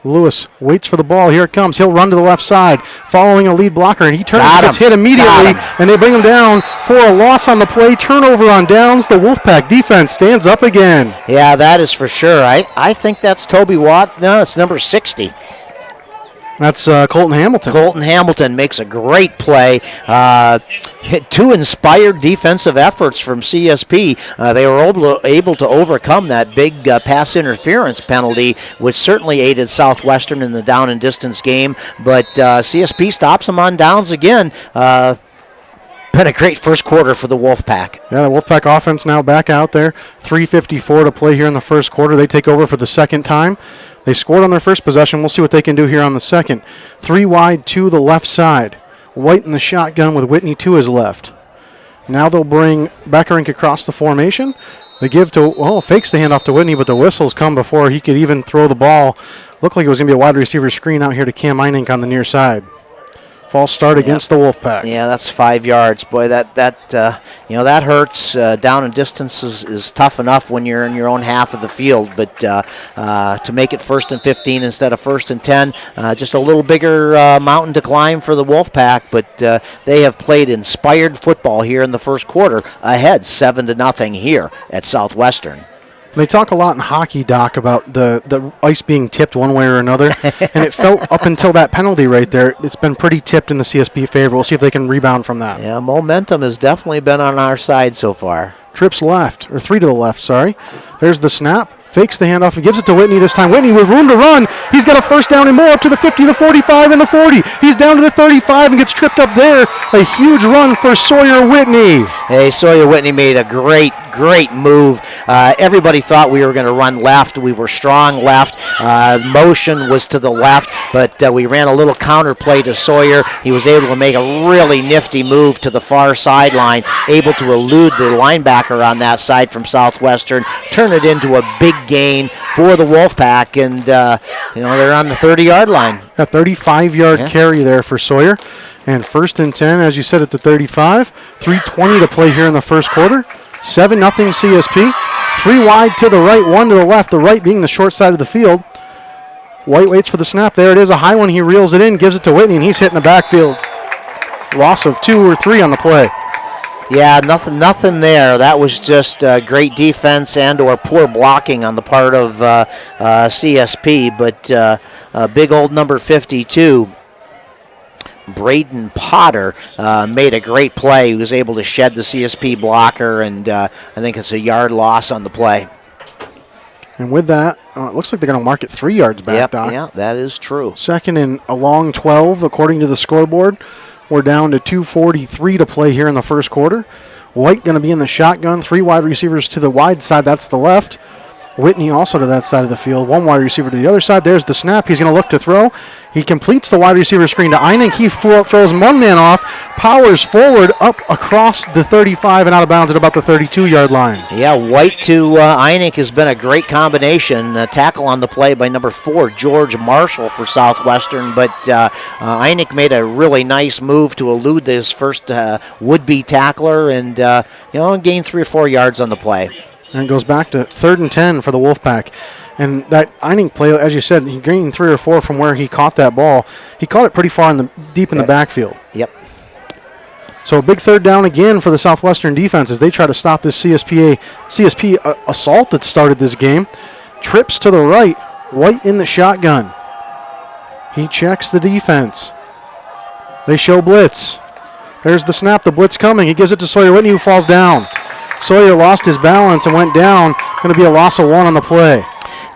Lewis waits for the ball. Here it comes. He'll run to the left side, following a lead blocker, and he turns and gets hit immediately, and they bring him down for a loss on the play. Turnover on downs. The Wolfpack defense stands up again. Yeah, that is for sure. I think that's Toby Watts. No, it's number 60. That's Colton Hamilton. Colton Hamilton makes a great play. Hit 2 inspired defensive efforts from CSP. They were able to overcome that big pass interference penalty, which certainly aided Southwestern in the down and distance game. But CSP stops them on downs again. Been a great first quarter for the Wolfpack. Yeah, the Wolfpack offense now back out there. 3:54 to play here in the first quarter. They take over for the second time. They scored on their first possession. We'll see what they can do here on the second. 3 wide to the left side. White in the shotgun with Whitney to his left. Now they'll bring Beckerink across the formation. They give to, fakes the handoff to Whitney, but the whistles come before he could even throw the ball. Looked like it was going to be a wide receiver screen out here to Cam Einink on the near side. False start against the Wolfpack. Yeah, that's 5 yards. Boy, that hurts. Down and distance is tough enough when you're in your own half of the field, but to make it 1st and 15 instead of 1st and 10, just a little bigger mountain to climb for the Wolfpack. But they have played inspired football here in the first quarter, ahead 7-0 here at Southwestern. They talk a lot in hockey, Doc, about the ice being tipped one way or another, and it felt up until that penalty right there, it's been pretty tipped in the CSP favor. We'll see if they can rebound from that. Yeah, momentum has definitely been on our side so far. Trips left, or 3 to the left, sorry. There's the snap. Fakes the handoff and gives it to Whitney this time. Whitney with room to run. He's got a first down and more up to the 50, the 45, and the 40. He's down to the 35 and gets tripped up there. A huge run for Sawyer Whitney. Hey, Sawyer Whitney made a great move. Everybody thought we were going to run left. We were strong left. Motion was to the left, but we ran a little counter play to Sawyer. He was able to make a really nifty move to the far sideline, able to elude the linebacker on that side from Southwestern, turn it into a big gain for the Wolfpack, and they're on the 30-yard line. A 35-yard carry there for Sawyer. And 1st and 10, as you said, at the 35. 3:20 to play here in the first quarter. 7-0 CSP. 3 wide to the right, 1 to the left, the right being the short side of the field. White waits for the snap. There it is, a high one. He reels it in, gives it to Whitney, and he's hitting the backfield. Loss of 2 or 3 on the play. Yeah, nothing there. That was just great defense and or poor blocking on the part of CSP, but big old number 52, Braden Potter, made a great play. He was able to shed the CSP blocker, and I think it's a yard loss on the play. And with that, it looks like they're going to mark it 3 yards back, Doc. Yeah, that is true. Second and a long 12, according to the scoreboard. We're down to 2:43 to play here in the first quarter. White going to be in the shotgun. 3 wide receivers to the wide side. That's the left. Whitney also to that side of the field. 1 wide receiver to the other side. There's the snap. He's going to look to throw. He completes the wide receiver screen to Einink. He throws 1 man off, powers forward up across the 35 and out of bounds at about the 32-yard line. Yeah, White to Einink has been a great combination. Tackle on the play by number 4, George Marshall for Southwestern, but Einink made a really nice move to elude this first would-be tackler and gained 3 or 4 yards on the play. And it goes back to 3rd and 10 for the Wolfpack. And that Einink play, as you said, he gained 3 or 4 from where he caught that ball. He caught it pretty far deep in the backfield. Yep. So a big 3rd down again for the Southwestern defense as they try to stop this CSP assault that started this game. Trips to the right, White in the shotgun. He checks the defense. They show blitz. There's the snap, the blitz coming. He gives it to Sawyer Whitney, who falls down. Sawyer lost his balance and went down. Going to be a loss of 1 on the play.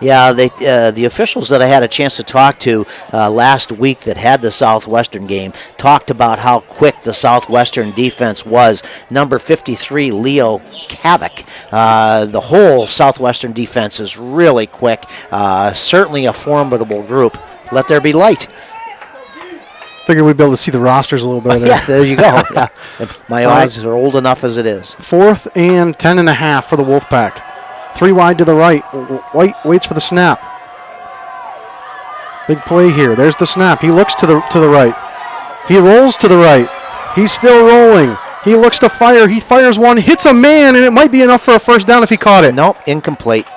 Yeah, the officials that I had a chance to talk to last week that had the Southwestern game talked about how quick the Southwestern defense was. Number 53, Leo Kavik. The whole Southwestern defense is really quick. Certainly a formidable group. Let there be light. Figured we'd be able to see the rosters a little better. Yeah, there you go. Yeah. My eyes are old enough as it is. 4th and 10.5 for the Wolfpack. 3 wide to the right. White waits for the snap. Big play here. There's the snap. He looks to the right. He rolls to the right. He's still rolling. He looks to fire. He fires 1, hits a man, and it might be enough for a first down if he caught it. Nope, incomplete.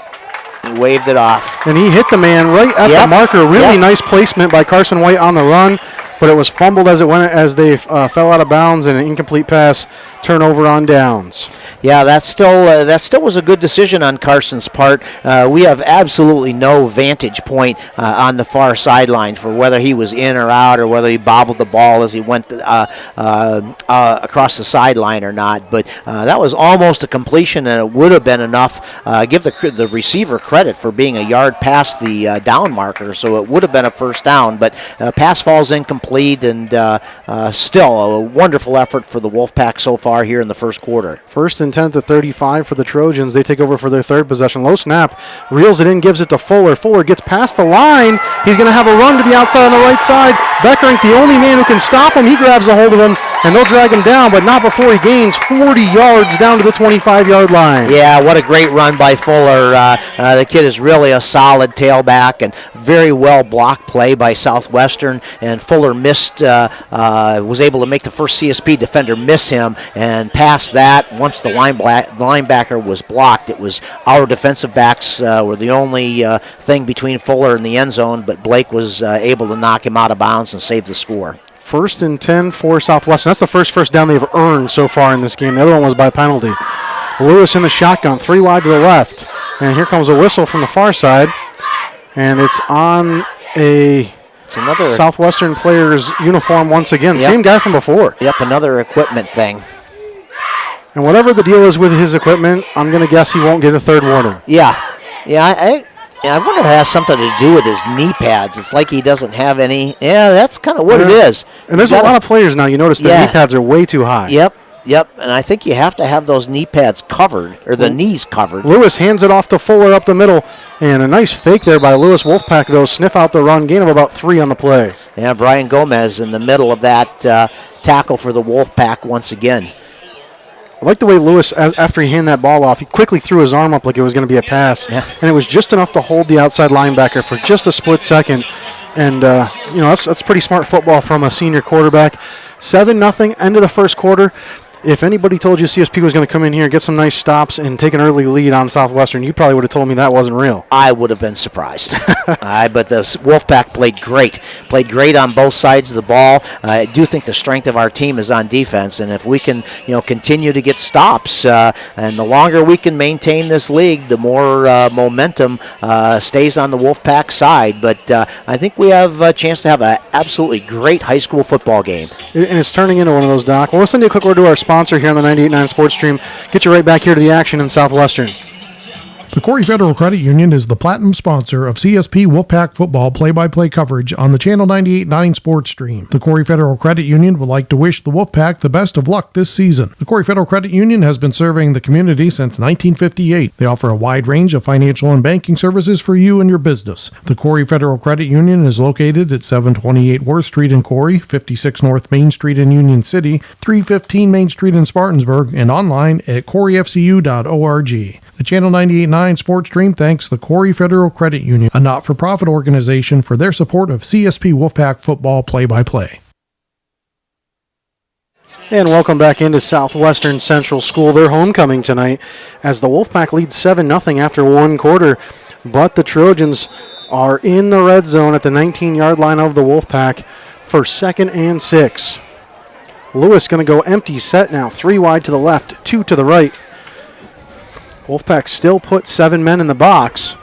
He waved it off. And he hit the man right at the marker. Really nice placement by Carson White on the run, but it was fumbled as it went as they fell out of bounds, and an incomplete pass turnover on downs. Yeah, that still was a good decision on Carson's part. We have absolutely no vantage point on the far sidelines for whether he was in or out or whether he bobbled the ball as he went across the sideline or not. But that was almost a completion, and it would have been enough. Give the receiver credit for being a yard past the down marker, so it would have been a first down. But pass falls incomplete, and still a wonderful effort for the Wolfpack so far here in the first quarter. First and 10 at the 35 for the Trojans. They take over for their third possession. Low snap, reels it in, gives it to Fuller. Fuller gets past the line. He's going to have a run to the outside on the right side. Beckerink, the only man who can stop him, he grabs a hold of him, and they'll drag him down, but not before he gains 40 yards down to the 25-yard line. Yeah, what a great run by Fuller. The kid is really a solid tailback, and very well blocked play by Southwestern, and Fuller was able to make the first CSP defender miss him, and past that, once the linebacker was blocked, it was our defensive backs were the only thing between Fuller and the end zone, but Blake was able to knock him out of bounds and save the score. First and 10 for Southwestern. That's the first down they've earned so far in this game. The other one was by penalty. Lewis in the shotgun, 3 wide to the left. And here comes a whistle from the far side. And it's on another Southwestern player's uniform once again. Yep. Same guy from before. Yep, another equipment thing. And whatever the deal is with his equipment, I'm going to guess he won't get a third warning. Yeah, I wonder if it has something to do with his knee pads. It's like he doesn't have any. Yeah, that's kind of what it is. And there's a lot of players now. You notice their knee pads are way too high. Yep. And I think you have to have those knee pads covered, or the knees covered. Lewis hands it off to Fuller up the middle. And a nice fake there by Lewis. Wolfpack, though, sniff out the run. Gain of about 3 on the play. Yeah, Brian Gomez in the middle of that tackle for the Wolfpack once again. I like the way Lewis, after he handed that ball off, he quickly threw his arm up like it was going to be a pass. Yeah. And it was just enough to hold the outside linebacker for just a split second. And, that's pretty smart football from a senior quarterback. 7-0, end of the first quarter. If anybody told you CSP was going to come in here and get some nice stops and take an early lead on Southwestern, you probably would have told me that wasn't real. I would have been surprised. But the Wolfpack played great on both sides of the ball. I do think the strength of our team is on defense, and if we can, continue to get stops, and the longer we can maintain this league, the more momentum stays on the Wolfpack side. But I think we have a chance to have an absolutely great high school football game. And it's turning into one of those, Doc. Well, we'll send you a quick word to our sponsor here on the 98.9 Sports Stream. Get you right back here to the action in Southwestern. The Corry Federal Credit Union is the platinum sponsor of CSP Wolfpack football play-by-play coverage on the Channel 98.9 Sports Stream. The Corry Federal Credit Union would like to wish the Wolfpack the best of luck this season. The Corry Federal Credit Union has been serving the community since 1958. They offer a wide range of financial and banking services for you and your business. The Corry Federal Credit Union is located at 728 Worth Street in Corry, 56 North Main Street in Union City, 315 Main Street in Spartansburg, and online at corryfcu.org. The Channel 98.9 Sports Stream thanks the Corry Federal Credit Union, a not-for-profit organization, for their support of CSP Wolfpack football play-by-play. And welcome back into Southwestern Central School. Their homecoming tonight as the Wolfpack leads 7-0 after one quarter. But the Trojans are in the red zone at the 19-yard line of the Wolfpack for 2nd and 6. Lewis going to go empty set now. 3 wide to the left, 2 to the right. Wolfpack still put 7 men in the box.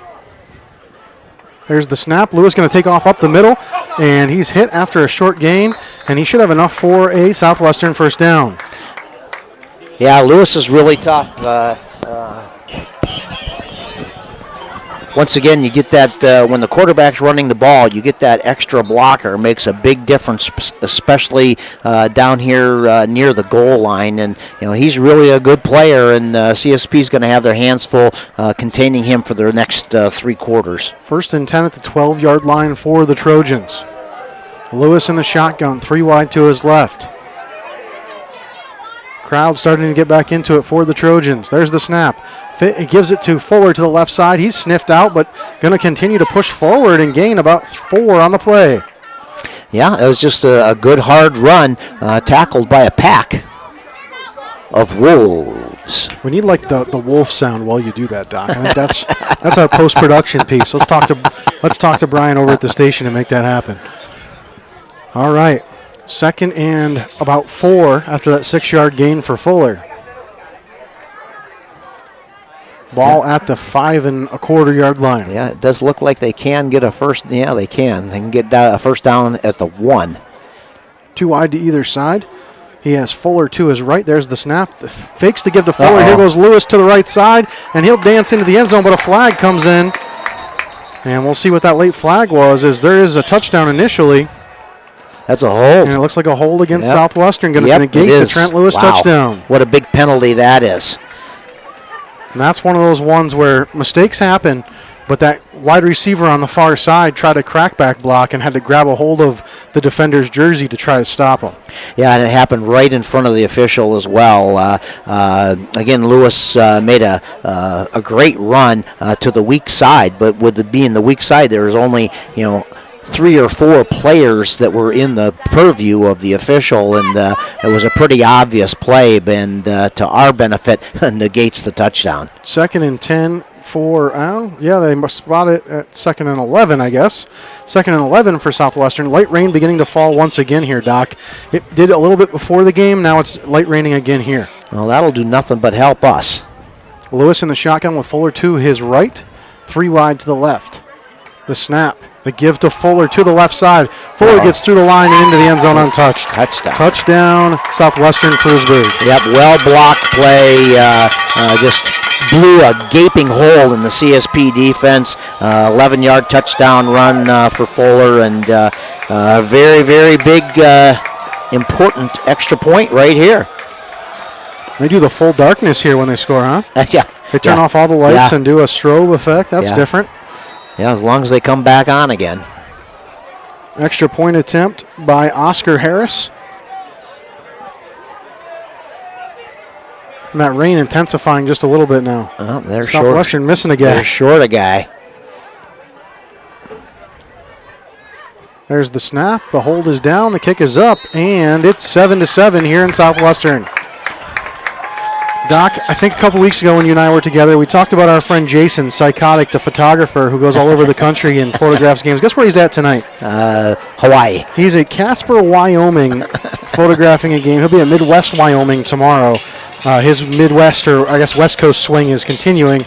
There's the snap. Lewis going to take off up the middle, and he's hit after a short gain, and he should have enough for a Southwestern first down. Yeah, Lewis is really tough. Once again, you get that when the quarterback's running the ball, you get that extra blocker. It makes a big difference, especially down here near the goal line. And he's really a good player, and CSP's going to have their hands full containing him for their next 3 quarters. 1st and 10 at the 12-yard line for the Trojans. Lewis in the shotgun, 3 wide to his left. Crowd starting to get back into it for the Trojans. There's the snap. It gives it to Fuller to the left side. He's sniffed out, but going to continue to push forward and gain about 4 on the play. Yeah, it was just a good hard run, tackled by a pack of wolves. We need like the wolf sound while you do that, Doc. I think that's our post-production piece. Let's talk to Brian over at the station and make that happen. All right. 2nd and about 4 after that 6-yard gain for Fuller. Ball at the 5.25-yard line. Yeah, it does look like they can get a first. Yeah, they can. They can get a first down at the 1. 2 wide to either side. He has Fuller to his right. There's the snap. Fakes the give to Fuller. Here goes Lewis to the right side, and he'll dance into the end zone, but a flag comes in. And we'll see what that late flag was, as there is a touchdown initially. That's a hold. And it looks like a hold against Southwestern. Going to negate the Trent Lewis touchdown. What a big penalty that is. And that's one of those ones where mistakes happen, but that wide receiver on the far side tried a crackback block and had to grab a hold of the defender's jersey to try to stop him. Yeah, and it happened right in front of the official as well. Again, Lewis made a great run to the weak side, but with it being the weak side, there was only 3 or 4 players that were in the purview of the official, and it was a pretty obvious play, and to our benefit, negates the touchdown. 2nd and 10 for, they must spot it at 2nd and 11, I guess. 2nd and 11 for Southwestern. Light rain beginning to fall once again here, Doc. It did a little bit before the game. Now it's light raining again here. Well, that'll do nothing but help us. Lewis in the shotgun with Fuller to his right. 3 wide to the left. The snap. The give to Fuller to the left side. Fuller gets through the line and into the end zone untouched. Touchdown, Southwestern Frewsburg. Yep, well-blocked play. Just blew a gaping hole in the CSP defense. 11-yard touchdown run for Fuller, and very, very big, important extra point right here. They do the full darkness here when they score, huh? Yeah. They turn off all the lights and do a strobe effect. That's different. Yeah, as long as they come back on again. Extra point attempt by Oscar Harris. And that rain intensifying just a little bit now. They're Southwestern missing a guy. They're short a guy. There's the snap. The hold is down. The kick is up. And it's 7-7 here in Southwestern. Doc, I think a couple weeks ago when you and I were together, we talked about our friend Jason, Psychotic, the photographer who goes all over the country and photographs games. Guess where he's at tonight? Hawaii. He's at Casper, Wyoming, photographing a game. He'll be at Midwest Wyoming tomorrow. His Midwest, or I guess West Coast swing is continuing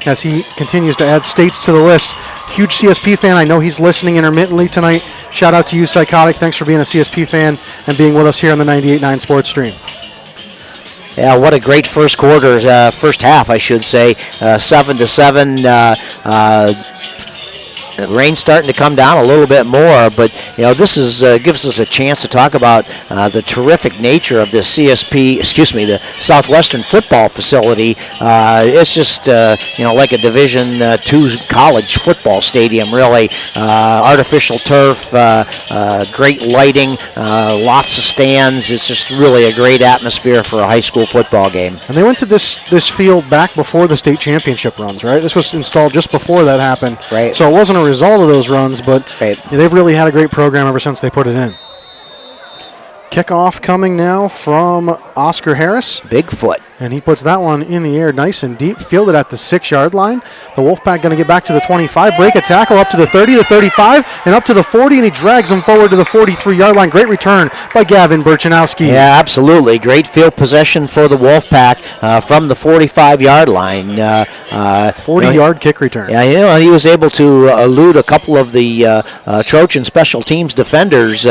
as he continues to add states to the list. Huge CSP fan. I know he's listening intermittently tonight. Shout out to you, Psychotic. Thanks for being a CSP fan and being with us here on the 98.9 Sports Stream. Yeah, what a great first half, I should say. 7-7. The rain's starting to come down a little bit more, but this gives us a chance to talk about the terrific nature of this the Southwestern football facility. It's just like a Division II college football stadium, really. Artificial turf, great lighting, lots of stands. It's just really a great atmosphere for a high school football game. And they went to this field back before the state championship runs, right? This was installed just before that happened. Right. So it wasn't a result of those runs, but they've really had a great program ever since they put it in. Kickoff coming now from Oscar Harris. Bigfoot. And he puts that one in the air nice and deep, fielded at the 6-yard line. The Wolfpack going to get back to the 25, break a tackle up to the 30, the 35, and up to the 40, and he drags them forward to the 43-yard line. Great return by Gavin Burchanowski. Yeah, absolutely. Great field possession for the Wolfpack from the 45-yard line. 40-yard kick return. Yeah, he was able to elude a couple of the Trojan special teams defenders,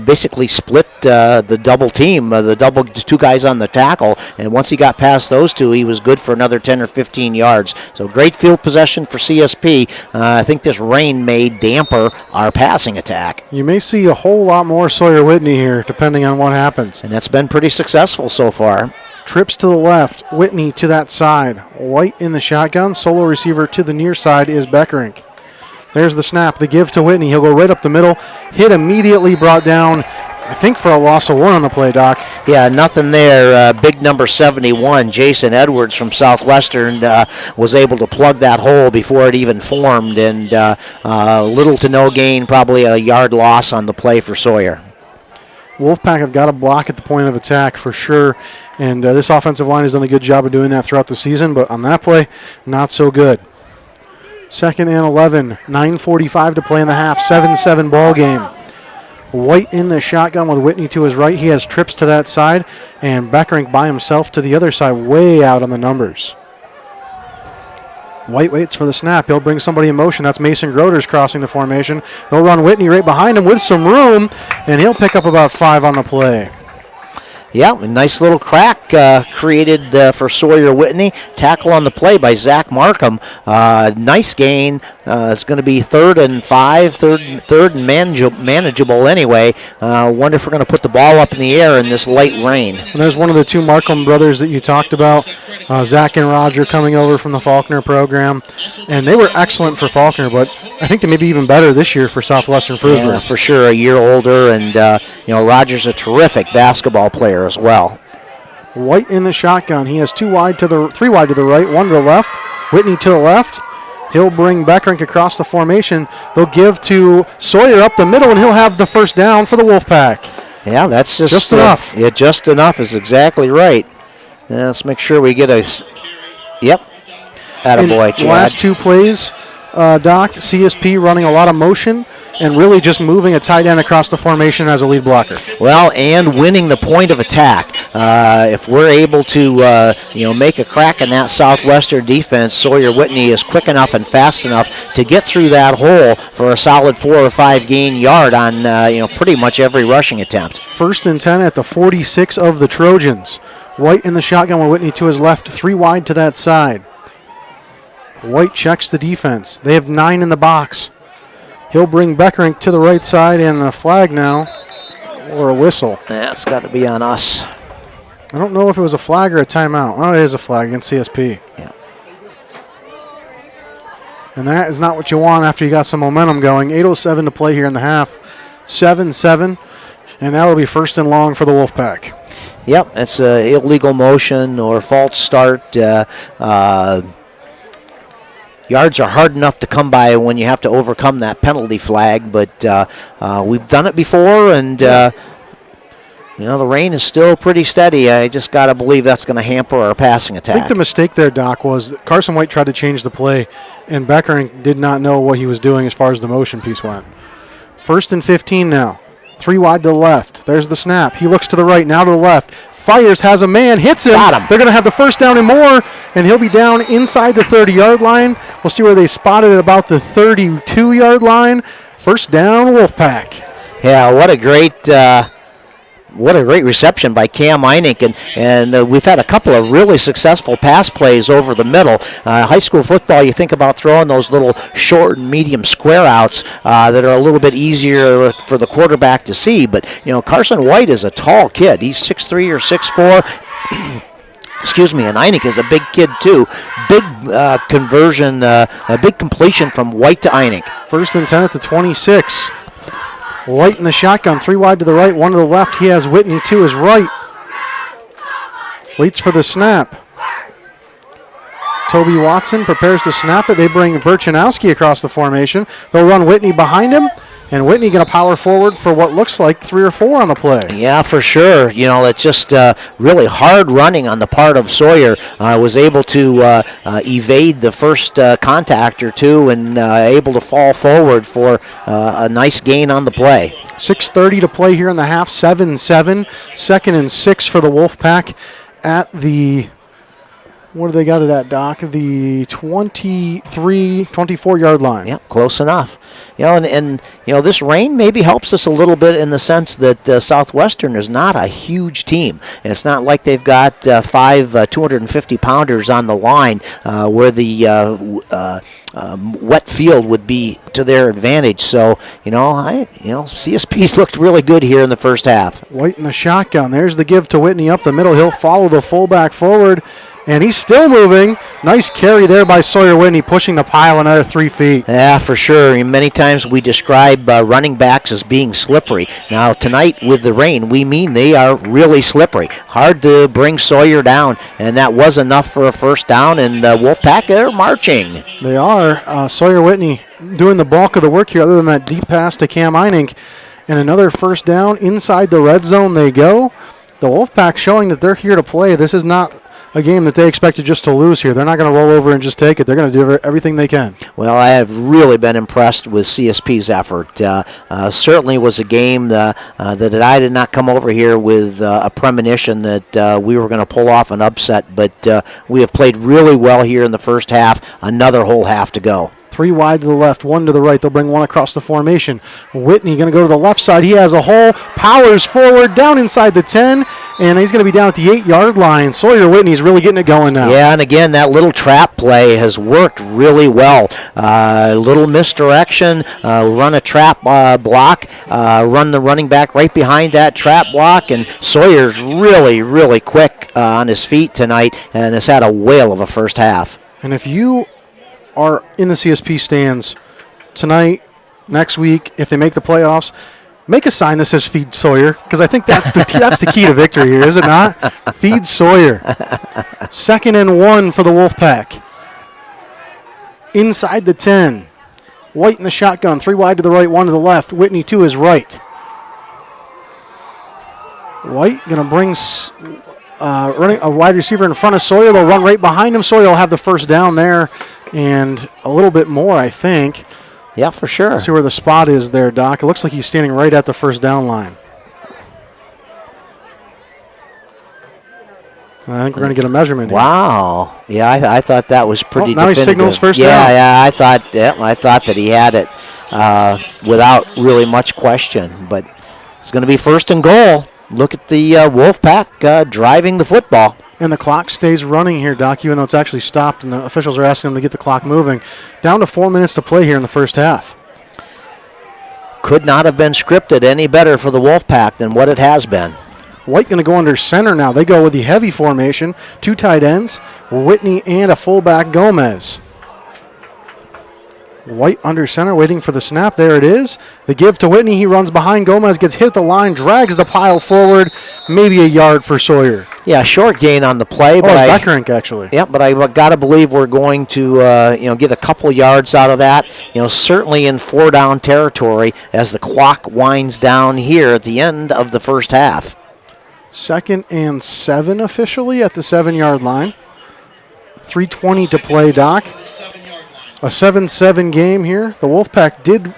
basically split the double team, the two guys on the tackle, and once he got past those two, he was good for another 10 or 15 yards. So great field possession for CSP. I think this rain may damper our passing attack. You may see a whole lot more Sawyer Whitney here, depending on what happens. And that's been pretty successful so far. Trips to the left, Whitney to that side. White in the shotgun, solo receiver to the near side is Beckerink. There's the snap, the give to Whitney. He'll go right up the middle. Hit immediately, brought down, I think, for a loss of 1 on the play, Doc. Yeah, nothing there. Big number 71, Jason Edwards from Southwestern, was able to plug that hole before it even formed, and little to no gain, probably a yard loss on the play for Sawyer. Wolfpack have got a block at the point of attack for sure, and this offensive line has done a good job of doing that throughout the season, but on that play, not so good. 2nd and 11, 9:45 to play in the half, 7-7 ball game. White in the shotgun with Whitney to his right. He has trips to that side, and Beckerink by himself to the other side, way out on the numbers. White waits for the snap. He'll bring somebody in motion. That's Mason Groders crossing the formation. They'll run Whitney right behind him with some room, and he'll pick up about 5 on the play. Yeah, a nice little crack created for Sawyer Whitney. Tackle on the play by Zach Markham. Nice gain. It's going to be 3rd and 5, third and manageable anyway. Wonder if we're going to put the ball up in the air in this light rain. And there's one of the 2 Markham brothers that you talked about, Zach and Roger, coming over from the Faulkner program. And they were excellent for Faulkner, but I think they may be even better this year for Southwestern Frewsburg. Yeah, for sure, a year older, and Roger's a terrific basketball player as well. White in the shotgun. He has 3 wide to the right, 1 to the left. Whitney to the left. He'll bring Beckerink across the formation. They'll give to Sawyer up the middle, and he'll have the first down for the Wolfpack. Yeah, that's just enough. Yeah, just enough is exactly right. Let's make sure we get a. Yep. Attaboy, Chad. Last 2 plays, Doc, CSP running a lot of motion and really just moving a tight end across the formation as a lead blocker. Well, and winning the point of attack. If we're able to, make a crack in that Southwestern defense, Sawyer Whitney is quick enough and fast enough to get through that hole for a solid 4 or 5 gain yard on, pretty much every rushing attempt. 1st and 10 at the 46 of the Trojans. White in the shotgun with Whitney to his left, 3 wide to that side. White checks the defense. They have 9 in the box. He'll bring Beckerink to the right side, and a flag now, or a whistle. That's got to be on us. I don't know if it was a flag or a timeout. Oh, it is a flag against CSP. Yeah. And that is not what you want after you got some momentum going. 8:07 to play here in the half. 7-7, and that'll be 1st and long for the Wolfpack. Yep, it's an illegal motion or false start. Yards are hard enough to come by when you have to overcome that penalty flag, but we've done it before, and the rain is still pretty steady. I just got to believe that's going to hamper our passing attack. I think the mistake there, Doc, was that Carson White tried to change the play, and Beckerink did not know what he was doing as far as the motion piece went. 1st and 15 now. 3 wide to the left. There's the snap. He looks to the right, now to the left. Fires, has a man, hits him. Got him. They're going to have the first down and more, and he'll be down inside the 30-yard line. We'll see where they spotted it about the 32-yard line. First down, Wolfpack. Yeah, what a great reception by Cam Einink, and we've had a couple of really successful pass plays over the middle. High school football, you think about throwing those little short and medium square outs that are a little bit easier for the quarterback to see, but Carson White is a tall kid. He's 6'3" or 6'4". Excuse me, and Einink is a big kid too. Big conversion, a big completion from White to Einink. 1st and 10 at the 26. White in the shotgun, 3 wide to the right, 1 to the left. He has Whitney to his right. Waits for the snap. Toby Watson prepares to snap it. They bring Burchanowski across the formation. They'll run Whitney behind him, and Whitney going to power forward for what looks like 3 or 4 on the play. Yeah, for sure. It's just really hard running on the part of Sawyer. Was able to evade the first contact or 2 and able to fall forward for a nice gain on the play. 6:30 to play here in the half, 7-7. 2nd and 6 for the Wolfpack at the, what do they got it at, Doc? The 24-yard line. Yep, close enough. And this rain maybe helps us a little bit in the sense that Southwestern is not a huge team. And it's not like they've got 5 250-pounders on the line where the wet field would be to their advantage. So, CSP's looked really good here in the first half. White in the shotgun. There's the give to Whitney up the middle. He'll follow the fullback forward. And he's still moving. Nice carry there by Sawyer Whitney, pushing the pile another 3 feet. Yeah, for sure. Many times we describe running backs as being slippery. Now, tonight with the rain, we mean they are really slippery. Hard to bring Sawyer down, and that was enough for a first down, and Wolfpack are marching. They are. Sawyer Whitney doing the bulk of the work here, other than that deep pass to Cam Einink. And another first down inside the red zone they go. The Wolfpack showing that they're here to play. This is not a game that they expected just to lose here. They're not going to roll over and just take it. They're going to do everything they can. Well, I have really been impressed with CSP's effort. Certainly was a game that I did not come over here with a premonition that we were going to pull off an upset, but we have played really well here in the first half. Another whole half to go. 3 wide to the left, 1 to the right. They'll bring 1 across the formation. Whitney going to go to the left side. He has a hole, powers forward, down inside the 10, and he's going to be down at the 8-yard line. Sawyer Whitney's really getting it going now. Yeah, and again, that little trap play has worked really well. Little misdirection, run a trap block, run the running back right behind that trap block, and Sawyer's really, really quick on his feet tonight and has had a whale of a first half. And if you are in the CSP stands tonight, next week, if they make the playoffs, make a sign that says Feed Sawyer, because I think that's the key to victory here, is it not? Feed Sawyer. 2nd and 1 for the Wolfpack. Inside the 10. White in the shotgun, 3 wide to the right, 1 to the left. Whitney to his right. White going to bring running a wide receiver in front of Sawyer. They'll run right behind him. Sawyer will have the first down there and a little bit more, I think. Yeah, for sure. Let's see where the spot is there, Doc. It looks like he's standing right at the first down line. I think we're going to get a measurement here. Wow. Yeah, I thought that was pretty now definitive. He signals first down. Yeah, I thought that he had it without really much question. But it's going to be 1st and goal. Look at the Wolfpack driving the football. And the clock stays running here, Doc, even though it's actually stopped, and the officials are asking them to get the clock moving. Down to 4 minutes to play here in the first half. Could not have been scripted any better for the Wolfpack than what it has been. White going to go under center now. They go with the heavy formation. 2 tight ends, Whitney and a fullback, Gomez. White under center, waiting for the snap. There it is. The give to Whitney. He runs behind Gomez, gets hit at the line, drags the pile forward. Maybe a yard for Sawyer. Yeah, short gain on the play. But it's Beckerink, actually. Yeah, but I got to believe we're going to get a couple yards out of that. Certainly in 4-down territory as the clock winds down here at the end of the first half. 2nd and 7 officially at the 7-yard line. 3:20 to play, Doc. A 7-7 game here. The Wolfpack did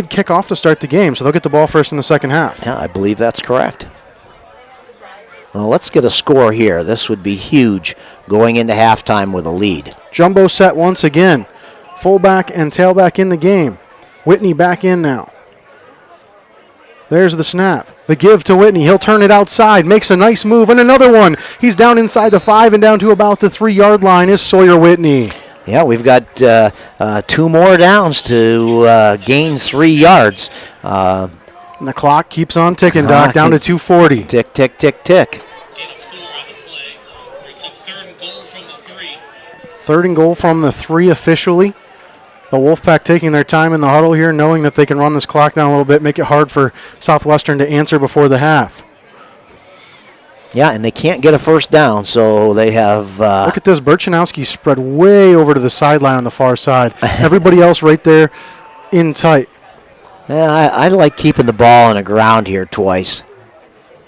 kick off to start the game, so they'll get the ball first in the second half. Yeah, I believe that's correct. Well, let's get a score here. This would be huge going into halftime with a lead. Jumbo set once again. Fullback and tailback in the game. Whitney back in now. There's the snap. The give to Whitney. He'll turn it outside. Makes a nice move. And another one. He's down inside the 5 and down to about the 3-yard line is Sawyer Whitney. Yeah, we've got 2 more downs to gain 3 yards. And the clock keeps on ticking, Doc, down to 2:40. Tick, tick, tick, tick. 3rd and goal from the 3 officially. The Wolfpack taking their time in the huddle here, knowing that they can run this clock down a little bit, make it hard for Southwestern to answer before the half. Yeah, and they can't get a first down, so they have... Look at this. Burchanowski spread way over to the sideline on the far side. Everybody else right there in tight. Yeah, I like keeping the ball on the ground here twice.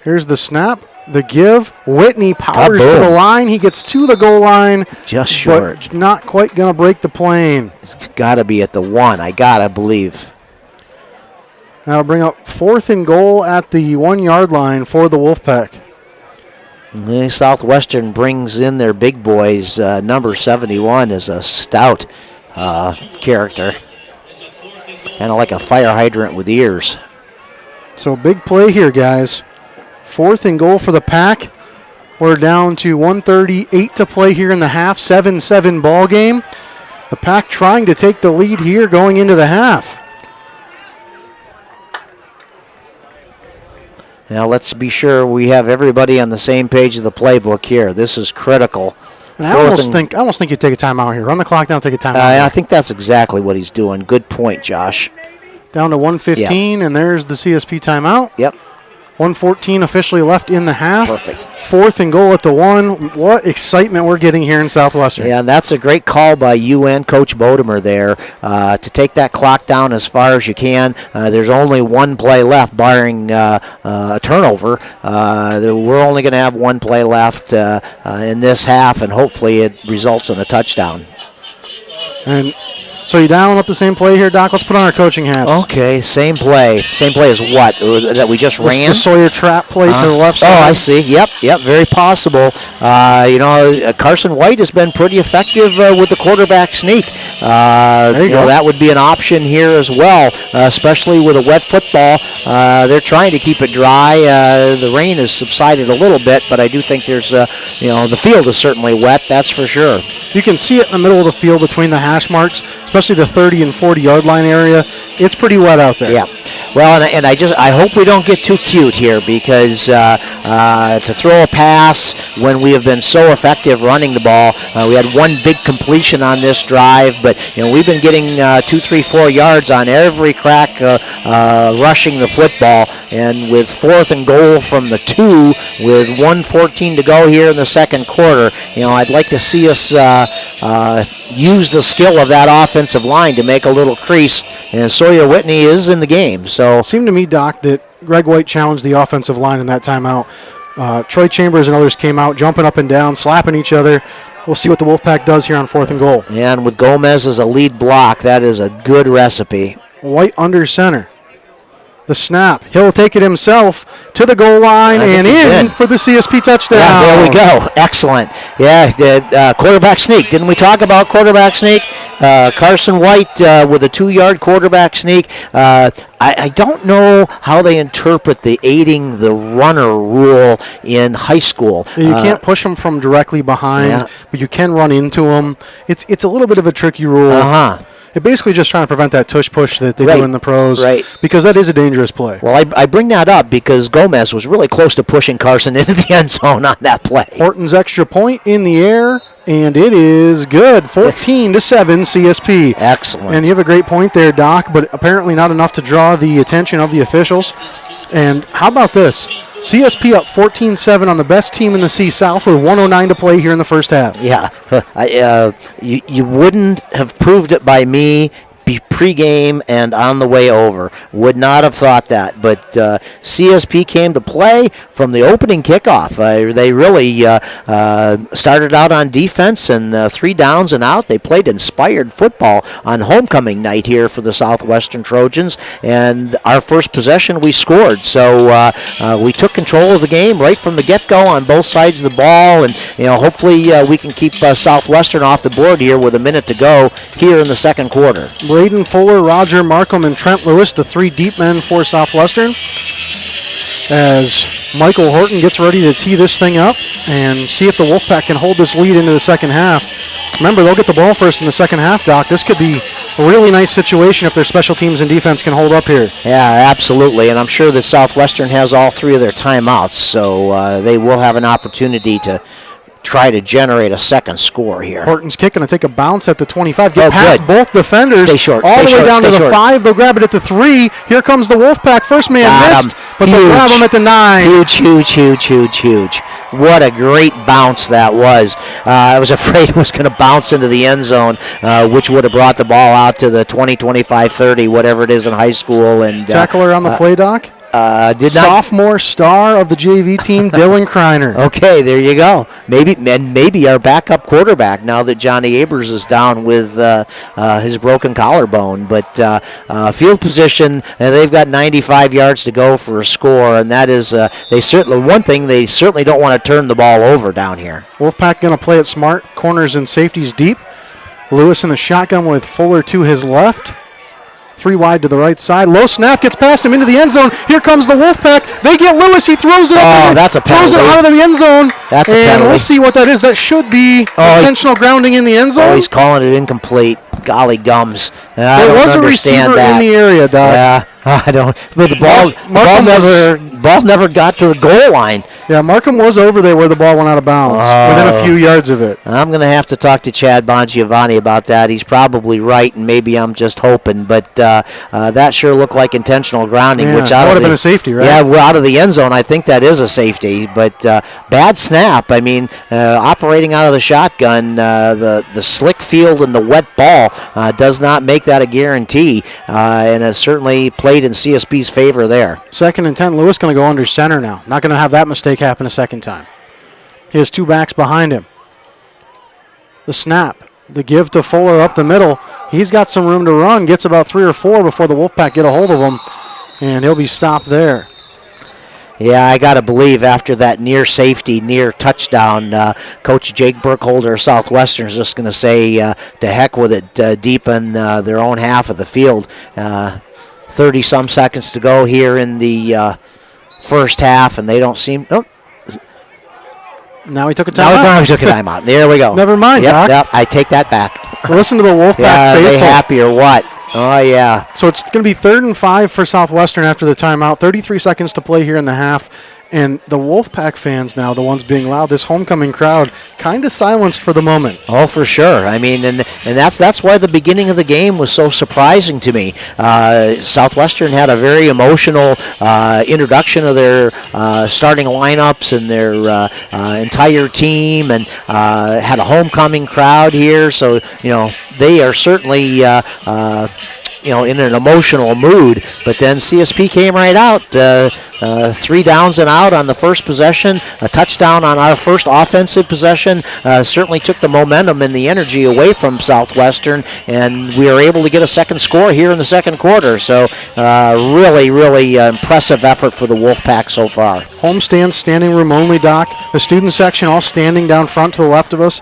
Here's the snap. The give. Whitney powers to the line. He gets to the goal line. Just short. But not quite going to break the plane. It's got to be at the 1, I got to believe. That'll bring up 4th and goal at the 1-yard line for the Wolfpack. Southwestern brings in their big boys. Number 71 is a stout character. Kind of like a fire hydrant with ears. So big play here, guys. 4th and goal for the Pack. We're down to 1:38 to play here in the half. 7-7 ball game. The Pack trying to take the lead here going into the half. Now let's be sure we have everybody on the same page of the playbook here. This is critical. And I almost think you take a timeout here. Run the clock down, take a timeout. I think that's exactly what he's doing. Good point, Josh. Down to 1:15, and there's the CSP timeout. Yep. 1:14 officially left in the half. Perfect. 4th and goal at the 1. What excitement we're getting here in Southwestern. Yeah, and that's a great call by you and Coach Bodemer there to take that clock down as far as you can. There's only one play left, barring a turnover. We're only going to have one play left in this half, and hopefully it results in a touchdown. And so you dialing up the same play here, Doc? Let's put on our coaching hats. Okay, same play. Same play as what? That we just ran? The Sawyer trap play to the left side. Oh, I see. Yep, very possible. Carson White has been pretty effective with the quarterback sneak. There you go. That would be an option here as well, especially with a wet football. They're trying to keep it dry. The rain has subsided a little bit, but I do think there's, the field is certainly wet, that's for sure. You can see it in the middle of the field between the hash marks, especially the 30 and 40 yard line area. It's pretty wet out there. Yeah. Well, and I hope we don't get too cute here, because to throw a pass when we have been so effective running the ball, we had one big completion on this drive, but we've been getting 2, 3, 4 yards on every crack rushing the football, and with 4th and goal from the 2, with 1:14 to go here in the second quarter, I'd like to see us use the skill of that offensive line to make a little crease, and Sawyer Whitney is in the game. So it seemed to me, Doc, that Greg White challenged the offensive line in that timeout. Troy Chambers and others came out, jumping up and down, slapping each other. We'll see what the Wolfpack does here on 4th and goal. And with Gomez as a lead block, that is a good recipe. White under center. The snap. He'll take it himself to the goal line and in for the CSP touchdown. Yeah, there we go. Excellent. Yeah, quarterback sneak. Didn't we talk about quarterback sneak? Carson White with a 2-yard quarterback sneak. I don't know how they interpret the aiding the runner rule in high school. You can't push them from directly behind, but you can run into them. It's a little bit of a tricky rule. They're basically just trying to prevent that tush push that they do in the pros, because that is a dangerous play. Well, I bring that up because Gomez was really close to pushing Carson into the end zone on that play. Horton's extra point in the air, and it is good. 14-7 CSP. Excellent. And you have a great point there, Doc, but apparently not enough to draw the attention of the officials. And how about this? CSP up 14-7 on the best team in the C-South with 1:09 to play here in the first half. Yeah, you wouldn't have proved it by me pregame and on the way over. Would not have thought that, but CSP came to play from the opening kickoff. They really started out on defense, and 3 downs and out. They played inspired football on homecoming night here for the Southwestern Trojans, and our first possession we scored. So we took control of the game right from the get-go on both sides of the ball, and hopefully we can keep Southwestern off the board here with a minute to go here in the second quarter. Braden Fuller, Roger Markham, and Trent Lewis, the 3 deep men for Southwestern, as Michael Horton gets ready to tee this thing up and see if the Wolfpack can hold this lead into the second half. Remember, they'll get the ball first in the second half, Doc. This could be a really nice situation if their special teams and defense can hold up here. Yeah, absolutely, and I'm sure that Southwestern has all 3 of their timeouts, so they will have an opportunity to try to generate a second score here. Horton's kick going to take a bounce at the 25. Get past both defenders. Stay short. All the way down to the 5. They'll grab it at the 3. Here comes the Wolfpack. First man missed, but they'll grab him at the 9. Huge. What a great bounce that was. I was afraid it was going to bounce into the end zone, which would have brought the ball out to the 20, 25, 30, whatever it is in high school. And tackler on the play, Doc? Sophomore star of the JV team, Dylan Kreiner. Okay, there you go. Maybe our backup quarterback now that Johnny Abers is down with his broken collarbone. But field position, and they've got 95 yards to go for a score, and that is they certainly don't want to turn the ball over down here. Wolfpack going to play it smart. Corners and safeties deep. Lewis in the shotgun with Fuller to his left. 3 wide to the right side. Low snap gets past him into the end zone. Here comes the Wolfpack. They get Lewis. He throws it up. That's a penalty. Throws it out of the end zone. That's a penalty. And we'll see what that is. That should be intentional grounding in the end zone. Oh, he's calling it incomplete. Golly gums. There was a receiver in the area, Doc. Yeah, I don't. But the ball never got to the goal line. Yeah, Markham was over there where the ball went out of bounds, within a few yards of it. I'm going to have to talk to Chad Bongiovanni about that. He's probably right, and maybe I'm just hoping. But that sure looked like intentional grounding. Yeah, which that would have been a safety, right? Yeah, well, out of the end zone, I think that is a safety. But bad snap. I mean, operating out of the shotgun, the slick field and the wet ball does not make that a guarantee, and it certainly played in CSP's favor there. 2nd and 10. Lewis going to go under center now. Not going to have that mistake happen a second time. He has 2 backs behind him. The snap, the give to Fuller up the middle. He's got some room to run. Gets about 3 or 4 before the Wolfpack get a hold of him, and he'll be stopped there. Yeah, I got to believe after that near safety, near touchdown, Coach Jake Burkholder of Southwestern is just going to say to heck with it, deep in their own half of the field. 30-some seconds to go here in the first half, and they don't seem... Oh. Now he took a timeout. Now he took a timeout. There we go. Never mind, Doc. Doc. Yep, I take that back. Listen to the Wolfpack faithful. Are they happy or what? Oh, yeah. So it's going to be 3rd and 5 for Southwestern after the timeout. 33 seconds to play here in the half. And the Wolfpack fans now, the ones being loud, this homecoming crowd, kind of silenced for the moment. Oh, for sure. I mean, and that's why the beginning of the game was so surprising to me. Southwestern had a very emotional introduction of their starting lineups and their entire team, and had a homecoming crowd here. So, they are certainly in an emotional mood, but then CSP came right out. 3 downs and out on the first possession, a touchdown on our first offensive possession, certainly took the momentum and the energy away from Southwestern, and we were able to get a second score here in the second quarter. So really, really impressive effort for the Wolfpack so far. Homestand, standing room only, Doc. The student section all standing down front to the left of us.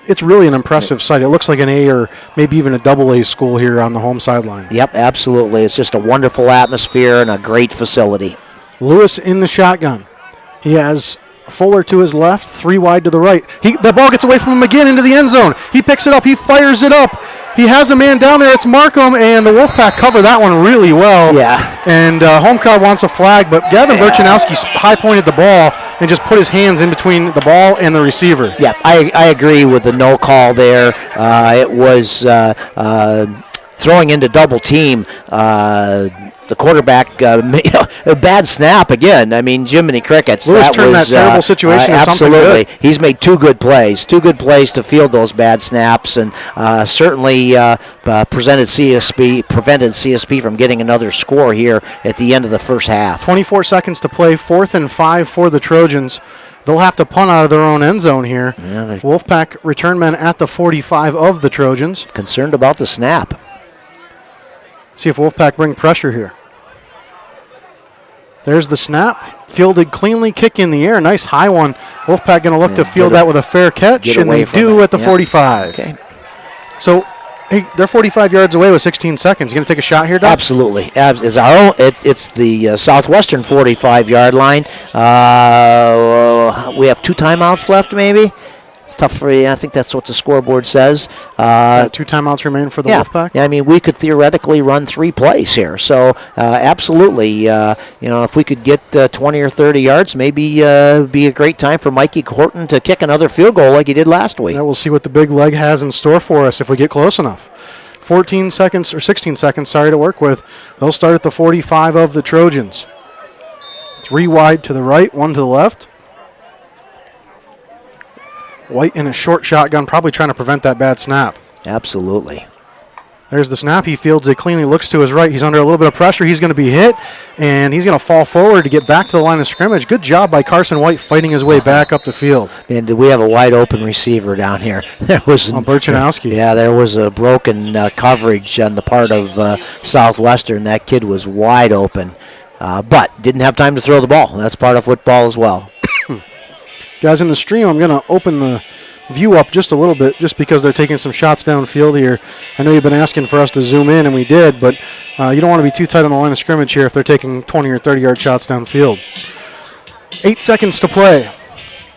It's really an impressive sight. It looks like an A or maybe even a AA school here on the home sideline. Yep, absolutely. It's just a wonderful atmosphere and a great facility. Lewis in the shotgun. He has Fuller to his left, 3 wide to the right. The ball gets away from him again into the end zone. He picks it up. He fires it up. He has a man down there. It's Markham, and the Wolfpack cover that one really well. Yeah. And home crowd wants a flag, but Gavin Burchanowski high-pointed the ball and just put his hands in between the ball and the receiver. Yeah, I agree with the no call there. It was throwing into double team. The quarterback, a bad snap again. I mean, Jiminy Crickets. Lewis turned that terrible situation into something absolutely. good. He's made 2 good plays to field those bad snaps, and certainly prevented CSP from getting another score here at the end of the first half. 24 seconds to play, 4th and 5 for the Trojans. They'll have to punt out of their own end zone here. Yeah, Wolfpack return men at the 45 of the Trojans. Concerned about the snap. See if Wolfpack bring pressure here. There's the snap. Fielded cleanly, kick in the air. Nice high one. Wolfpack going to look to field that with a fair catch, and they do at the 45. Okay. So, hey, they're 45 yards away with 16 seconds. You going to take a shot here, Doc? Absolutely. It's our own. It's the Southwestern 45-yard line. We have 2 timeouts left, maybe. It's tough for you. I think that's what the scoreboard says. 2 timeouts remain for the Wolfpack? Yeah, I mean, we could theoretically run 3 plays here. So, absolutely, if we could get 20 or 30 yards, maybe be a great time for Mikey Horton to kick another field goal like he did last week. Yeah, we'll see what the big leg has in store for us if we get close enough. 16 seconds, to work with. They'll start at the 45 of the Trojans. 3 wide to the right, 1 to the left. White in a short shotgun, probably trying to prevent that bad snap. Absolutely. There's the snap. He fields it cleanly, looks to his right. He's under a little bit of pressure. He's going to be hit, and he's going to fall forward to get back to the line of scrimmage. Good job by Carson White fighting his way back up the field. And we have a wide open receiver down here. There was Burchanowski. Yeah, there was a broken coverage on the part of Southwestern. That kid was wide open, but didn't have time to throw the ball. That's part of football as well. Guys, in the stream, I'm going to open the view up just a little bit just because they're taking some shots downfield here. I know you've been asking for us to zoom in, and we did, but you don't want to be too tight on the line of scrimmage here if they're taking 20 or 30-yard shots downfield. 8 seconds to play.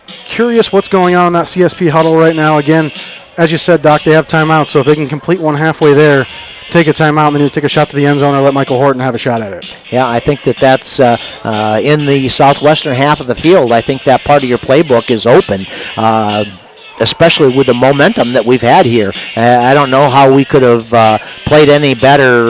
Curious what's going on in that CSP huddle right now. Again, as you said, Doc, they have timeout, so if they can complete one halfway there, take a timeout and then you take a shot to the end zone or let Michael Horton have a shot at it. Yeah, I think that's in the southwestern half of the field. I think that part of your playbook is open. Especially with the momentum that we've had here. I don't know how we could have played any better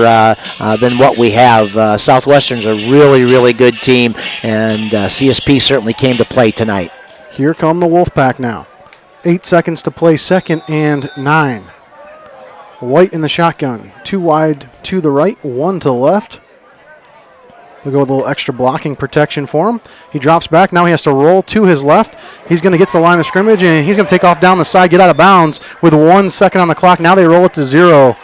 than what we have. Southwestern's a really, really good team, and CSP certainly came to play tonight. Here come the Wolfpack now. 8 seconds to play, 2nd and 9. White in the shotgun. 2 wide to the right, 1 to the left. They'll go with a little extra blocking protection for him. He drops back. Now he has to roll to his left. He's going to get to the line of scrimmage, and he's going to take off down the side, get out of bounds with 1 second on the clock. Now they roll it to 0,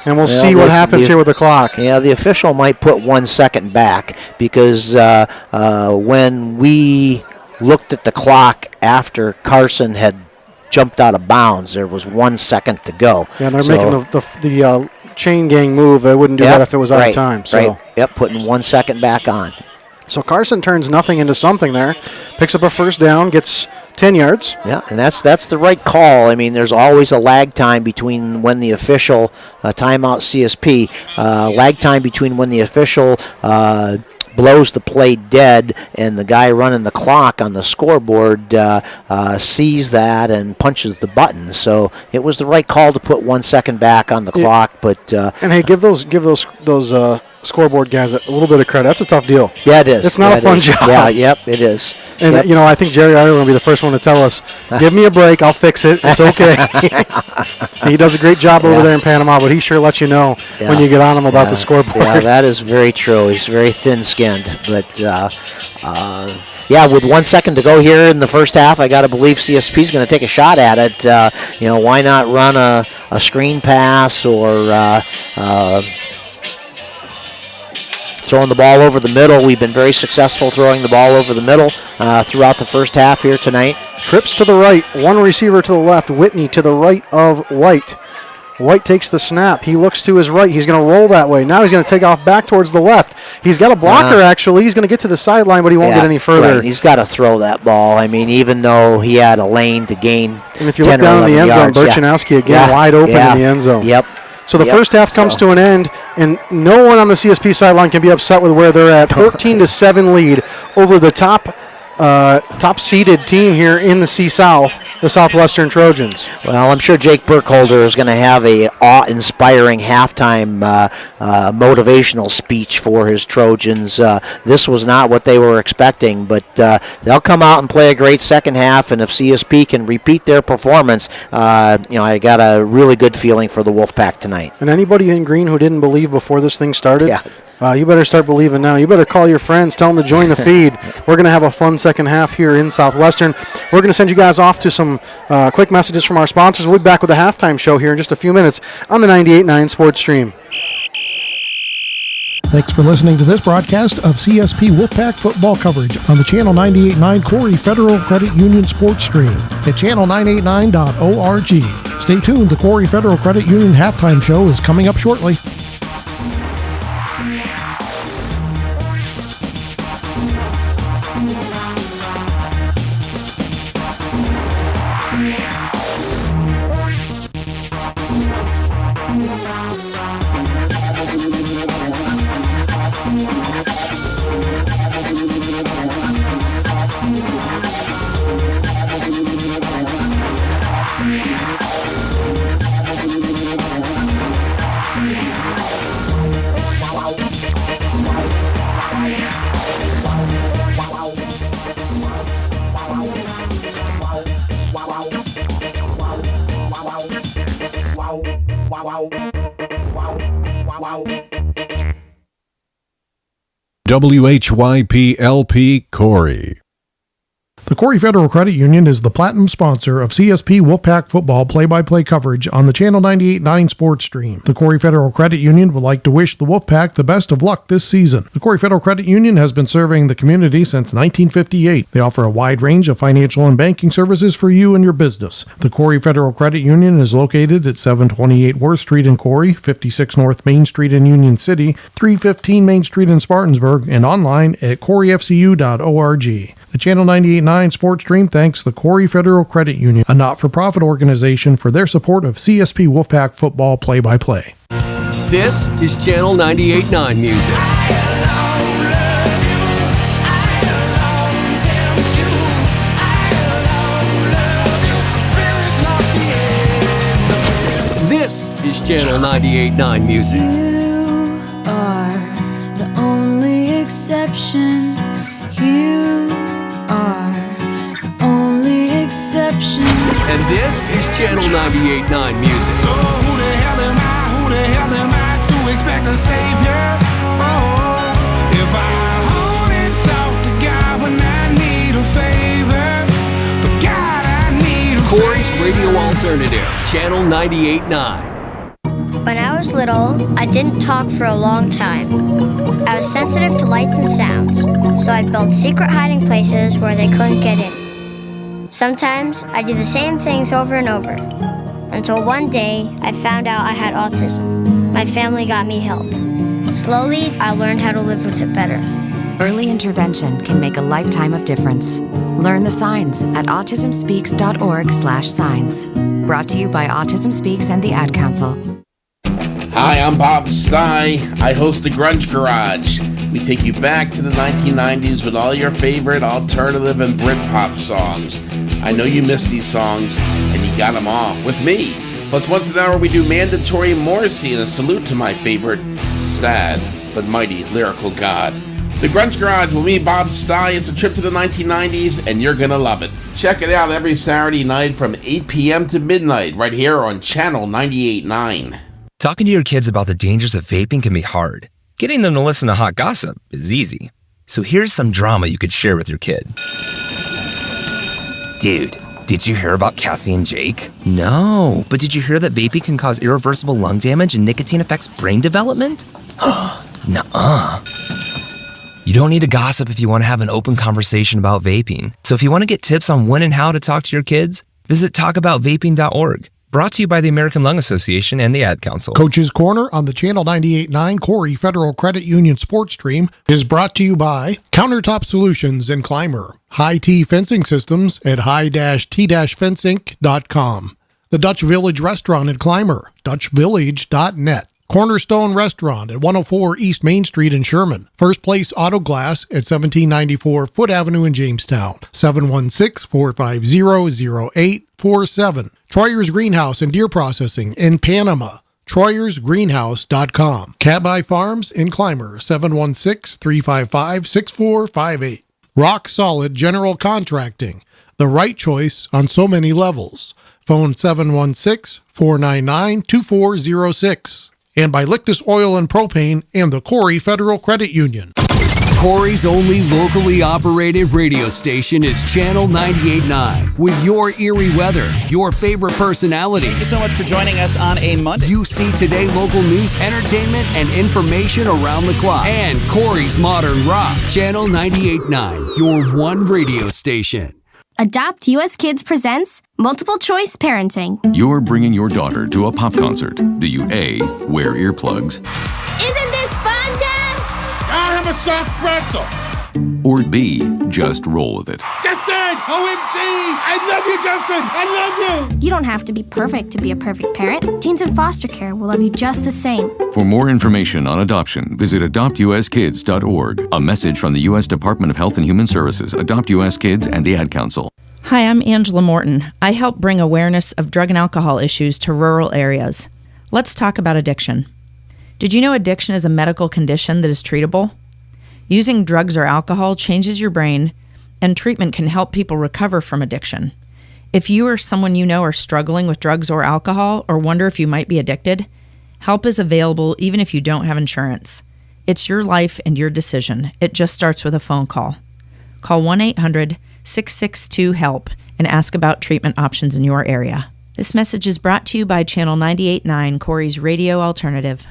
and we'll see what happens here with the clock. Yeah, the official might put 1 second back because when we looked at the clock after Carson had jumped out of bounds, there was 1 second to go. Yeah, and they're making the chain gang move. They wouldn't do that if it was out of time. So. Right. Yep, putting 1 second back on. So Carson turns nothing into something there. Picks up a first down, gets 10 yards. Yeah, and that's the right call. I mean, there's always a lag time between when the official timeout CSP, lag time between when the official blows the play dead and the guy running the clock on the scoreboard sees that and punches the button. So it was the right call to put 1 second back on the clock. But and hey, give those scoreboard guys a little bit of credit. That's a tough deal. Yeah, it is. It's not a fun job. Yeah, yep, it is. And I think Jerry Ireland will be the first one to tell us, give me a break, I'll fix it. It's okay. He does a great job over there in Panama, but he sure lets you know when you get on him about the scoreboard. Yeah, that is very true. He's very thin-skinned. But, with 1 second to go here in the first half, I got to believe CSP is going to take a shot at it. Why not run a screen pass or throwing the ball over the middle. We've been very successful throwing the ball over the middle throughout the first half here tonight. Trips to the right, one receiver to the left, Whitney to the right of White. White takes the snap. He looks to his right. He's going to roll that way. Now he's going to take off back towards the left. He's got a blocker, actually. He's going to get to the sideline, but he won't get any further. Right. He's got to throw that ball. I mean, even though he had a lane to gain 10 and if you look down in the end zone, Burchanowski again wide open in the end zone. Yep. So the first half comes to an end, and no one on the CSP sideline can be upset with where they're at. 14-7 lead over the top-seeded team here in the C-South, the Southwestern Trojans. Well, I'm sure Jake Burkholder is going to have a awe-inspiring halftime motivational speech for his Trojans. This was not what they were expecting, but they'll come out and play a great second half, and if CSP can repeat their performance, I got a really good feeling for the Wolfpack tonight. And anybody in green who didn't believe before this thing started, you better start believing now. You better call your friends, tell them to join the feed. We're going to have a fun second half here in Southwestern. We're going to send you guys off to some quick messages from our sponsors. We'll be back with the halftime show here in just a few minutes on the 98.9 Sports Stream. Thanks for listening to this broadcast of CSP Wolfpack football coverage on the Channel 98.9 Corry Federal Credit Union Sports Stream at channel989.org. Stay tuned. The Corry Federal Credit Union halftime show is coming up shortly. WHYP-LP Corry. The Corry Federal Credit Union is the platinum sponsor of CSP Wolfpack football play-by-play coverage on the Channel 98.9 Sports Stream. The Corry Federal Credit Union would like to wish the Wolfpack the best of luck this season. The Corry Federal Credit Union has been serving the community since 1958. They offer a wide range of financial and banking services for you and your business. The Corry Federal Credit Union is located at 728 Worth Street in Corry, 56 North Main Street in Union City, 315 Main Street in Spartanburg, and online at corryfcu.org. The Channel 98.9 Sports Stream thanks the Corry Federal Credit Union, a not-for-profit organization, for their support of CSP Wolfpack football play-by-play. This is Channel 98.9 Music. This is Channel 98.9 Music. You are the only exception. You are the only exception. And this is Channel 98.9 Music. So who the hell am I to expect a savior? Oh, if I only talk to God when I need a favor. But God, I need a Corry's Radio Alternative, Channel 98.9. When I was little, I didn't talk for a long time. I was sensitive to lights and sounds, so I'd build secret hiding places where they couldn't get in. Sometimes I'd do the same things over and over, until one day I found out I had autism. My family got me help. Slowly, I learned how to live with it better. Early intervention can make a lifetime of difference. Learn the signs at autismspeaks.org/signs. Brought to you by Autism Speaks and the Ad Council. Hi, I'm Bob Stye. I host the Grunge Garage. We take you back to the 1990s with all your favorite alternative and Britpop songs. I know you missed these songs, and you got them all with me. Plus, once an hour, we do mandatory Morrissey and a salute to my favorite, sad but mighty lyrical god. The Grunge Garage with me, Bob Stye. It's a trip to the 1990s, and you're gonna love it. Check it out every Saturday night from 8 p.m. to midnight, right here on Channel 98.9. Talking to your kids about the dangers of vaping can be hard. Getting them to listen to hot gossip is easy. So here's some drama you could share with your kid. Dude, did you hear about Cassie and Jake? No, but did you hear that vaping can cause irreversible lung damage and nicotine affects brain development? Nuh-uh. You don't need to gossip if you want to have an open conversation about vaping. So if you want to get tips on when and how to talk to your kids, visit talkaboutvaping.org. Brought to you by the American Lung Association and the Ad Council. Coach's Corner on the Channel 98.9 Corry Federal Credit Union Sports Stream is brought to you by Countertop Solutions in Clymer, High T Fencing Systems at high-t-fenceinc.com, the Dutch Village Restaurant in Clymer, dutchvillage.net, Cornerstone Restaurant at 104 East Main Street in Sherman, First Place Auto Glass at 1794 Foote Avenue in Jamestown, 716-450-0847. Troyer's Greenhouse and Deer Processing in Panama, TroyersGreenhouse.com. Cabeye Farms in Clymer, 716-355-6458. Rock Solid General Contracting, the right choice on so many levels. Phone 716-499-2406. And by Lictus Oil and Propane and the Corry Federal Credit Union. Corry's only locally operated radio station is Channel 98.9. With your eerie weather, your favorite personalities. Thank you so much for joining us on a Monday. You see today local news, entertainment, and information around the clock. And Corry's Modern Rock. Channel 98.9, your one radio station. Adopt US Kids presents Multiple Choice Parenting. You're bringing your daughter to a pop concert. Do you A, wear earplugs? Isn't this fun, Dad? I'll have a soft pretzel. Or B, just roll with it? Justin! OMG! I love you, Justin! I love you! You don't have to be perfect to be a perfect parent. Teens in foster care will love you just the same. For more information on adoption, visit adoptuskids.org. A message from the U.S. Department of Health and Human Services, Adopt U.S. Kids, and the Ad Council. Hi, I'm Angela Morton. I help bring awareness of drug and alcohol issues to rural areas. Let's talk about addiction. Did you know addiction is a medical condition that is treatable? Using drugs or alcohol changes your brain, and treatment can help people recover from addiction. If you or someone you know are struggling with drugs or alcohol or wonder if you might be addicted, help is available even if you don't have insurance. It's your life and your decision. It just starts with a phone call. Call 1-800-662-HELP and ask about treatment options in your area. This message is brought to you by Channel 98.9, Corry's Radio Alternative.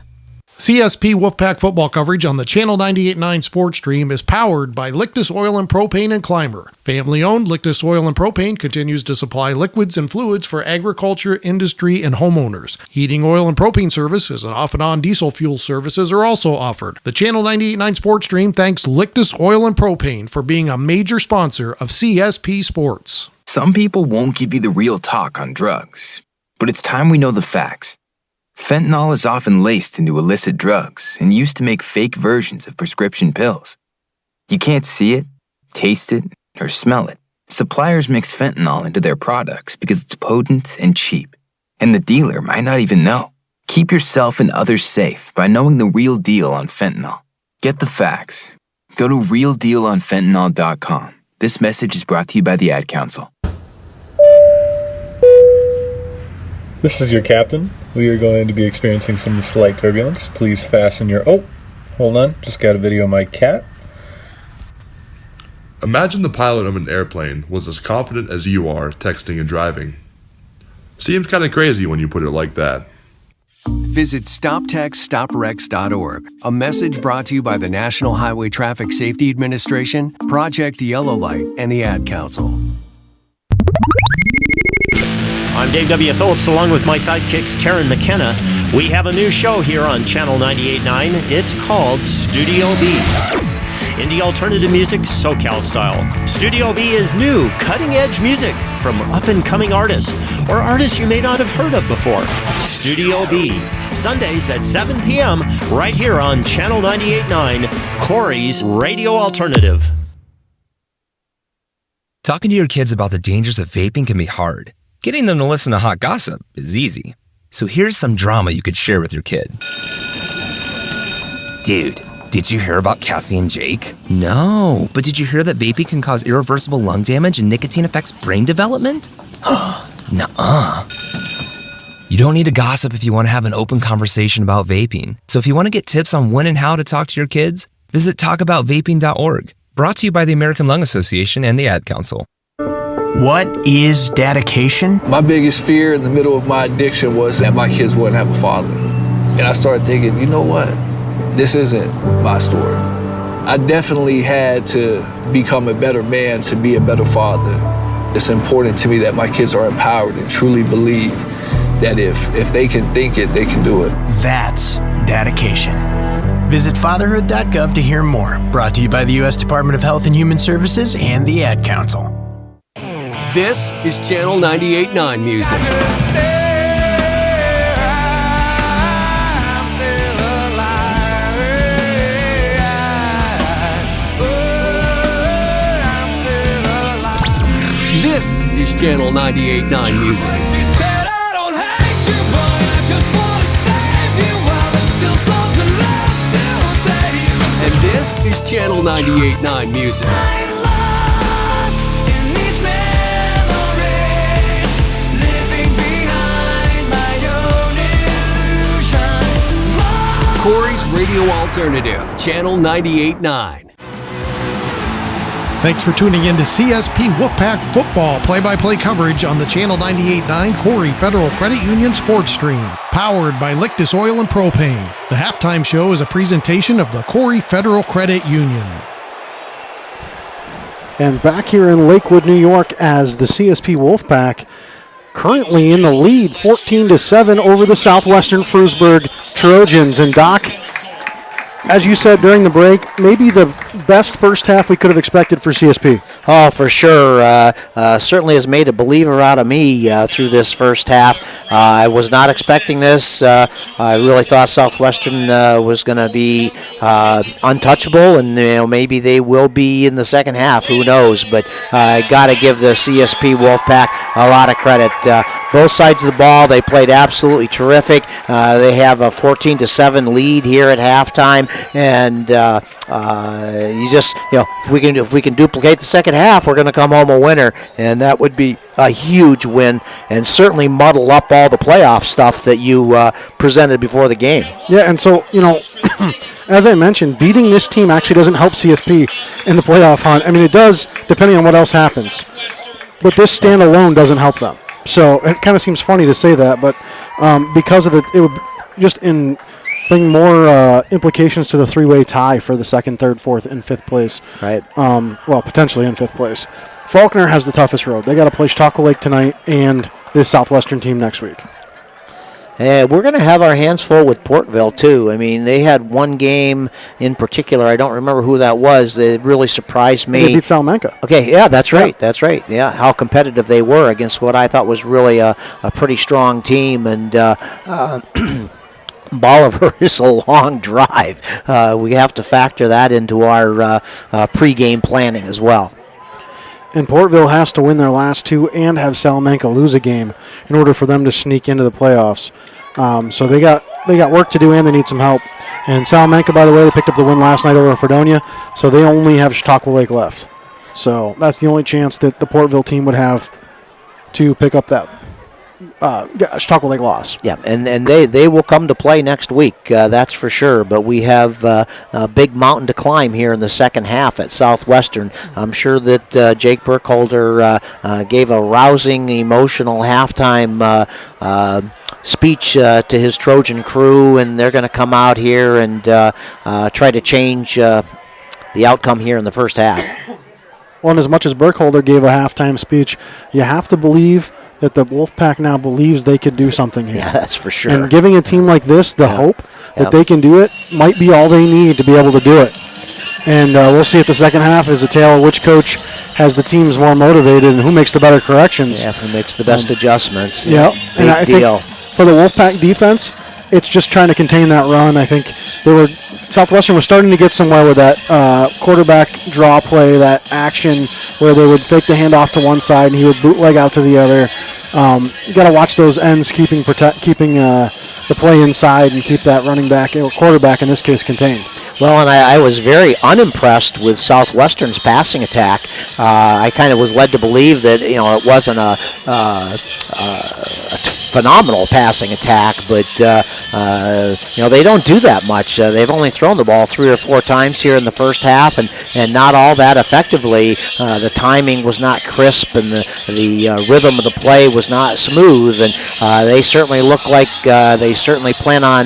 CSP Wolfpack football coverage on the Channel 98.9 Sports Stream is powered by Lictus Oil and Propane in Clymer. Family-owned Lictus Oil and Propane continues to supply liquids and fluids for agriculture, industry, and homeowners. Heating oil and propane services and off-and-on diesel fuel services are also offered. The Channel 98.9 Sports Stream thanks Lictus Oil and Propane for being a major sponsor of CSP Sports. Some people won't give you the real talk on drugs, but it's time we know the facts. Fentanyl is often laced into illicit drugs and used to make fake versions of prescription pills. You can't see it, taste it, or smell it. Suppliers mix fentanyl into their products because it's potent and cheap, and the dealer might not even know. Keep yourself and others safe by knowing the real deal on fentanyl. Get the facts. Go to realdealonfentanyl.com. This message is brought to you by the Ad Council. This is your captain. We are going to be experiencing some slight turbulence. Please fasten your... Oh, hold on. Just got a video of my cat. Imagine the pilot of an airplane was as confident as you are texting and driving. Seems kind of crazy when you put it like that. Visit StopTextStopWrecks.org. A message brought to you by the National Highway Traffic Safety Administration, Project Yellow Light, and the Ad Council. I'm Dave W. Phillips, along with my sidekicks, Taryn McKenna. We have a new show here on Channel 98.9. It's called Studio B. Indie alternative music, SoCal style. Studio B is new, cutting-edge music from up-and-coming artists, or artists you may not have heard of before. Studio B, Sundays at 7 p.m., right here on Channel 98.9, Corry's Radio Alternative. Talking to your kids about the dangers of vaping can be hard. Getting them to listen to hot gossip is easy. So here's some drama you could share with your kid. Dude, did you hear about Cassie and Jake? No, but did you hear that vaping can cause irreversible lung damage and nicotine affects brain development? Nuh-uh. You don't need to gossip if you want to have an open conversation about vaping. So if you want to get tips on when and how to talk to your kids, visit talkaboutvaping.org. Brought to you by the American Lung Association and the Ad Council. What is dedication? My biggest fear in the middle of my addiction was that my kids wouldn't have a father. And I started thinking, you know what? This isn't my story. I definitely had to become a better man to be a better father. It's important to me that my kids are empowered and truly believe that if they can think it, they can do it. That's dedication. Visit fatherhood.gov to hear more. Brought to you by the U.S. Department of Health and Human Services and the Ad Council. This is Channel 98.9 Music. This is Channel 98.9 Music. And this is Channel 98.9 Music. Corry's Radio Alternative, Channel 98.9. Thanks for tuning in to CSP Wolfpack Football play-by-play coverage on the Channel 98.9 Corry Federal Credit Union Sports Stream, powered by Lictus Oil and Propane. The halftime show is a presentation of the Corry Federal Credit Union. And back here in Lakewood, New York, as the CSP Wolfpack currently in the lead, 14-7 over the Southwestern Frewsburg Trojans. And Doc, as you said during the break, maybe the best first half we could have expected for CSP. Oh, for sure. Certainly has made a believer out of me through this first half. I was not expecting this. I really thought Southwestern was going to be untouchable, and maybe they will be in the second half. Who knows? But I got to give the CSP Wolfpack a lot of credit. Both sides of the ball, they played absolutely terrific. They have a 14-7 lead here at halftime, and if we can duplicate the second half, we're going to come home a winner, and that would be a huge win, and certainly muddle up all the playoff stuff that you presented before the game. Yeah, and so as I mentioned, beating this team actually doesn't help CSP in the playoff hunt. I mean, it does depending on what else happens, but this standalone doesn't help them. So it kind of seems funny to say that, but because of it would just bring more implications to the three-way tie for the second, third, fourth, and fifth place. Right. Potentially in fifth place. Faulkner has the toughest road. They got to play Chautauqua Lake tonight and this Southwestern team next week. we're going to have our hands full with Portville, too. I mean, they had one game in particular. I don't remember who that was. That really surprised me. They beat Salamanca. Okay, yeah, that's right. That's right. Yeah, how competitive they were against what I thought was really a pretty strong team. And Bolivar is a long drive. We have to factor that into our pregame planning as well. And Portville has to win their last two and have Salamanca lose a game in order for them to sneak into the playoffs. So they got work to do and they need some help. And Salamanca, by the way, they picked up the win last night over Fredonia, so they only have Chautauqua Lake left. So that's the only chance that the Portville team would have to pick up that Chautauqua Lake loss. Yeah, and they will come to play next week, that's for sure. But we have a big mountain to climb here in the second half at Southwestern. I'm sure that Jake Burkholder gave a rousing, emotional halftime speech to his Trojan crew, and they're going to come out here and try to change the outcome here in the first half. Well, and as much as Burkholder gave a halftime speech, you have to believe that the Wolfpack now believes they could do something here. Yeah, that's for sure. And giving a team like this the hope that they can do it might be all they need to be able to do it. And we'll see if the second half is a tale of which coach has the teams more motivated and who makes the better corrections. Yeah, who makes the best adjustments. Yeah, big and I deal. think for the Wolfpack defense, it's just trying to contain that run. I think Southwestern was starting to get somewhere with that quarterback draw play, that action where they would fake the handoff to one side and he would bootleg out to the other. You got to watch those ends, keeping the play inside and keep that running back or quarterback in this case contained. Well, and I was very unimpressed with Southwestern's passing attack. I kind of was led to believe that it wasn't a phenomenal passing attack, but they don't do that much. They've only thrown the ball 3 or 4 times here in the first half, and not all that effectively. The timing was not crisp, and the rhythm of the play was not smooth, and they certainly look like they certainly plan on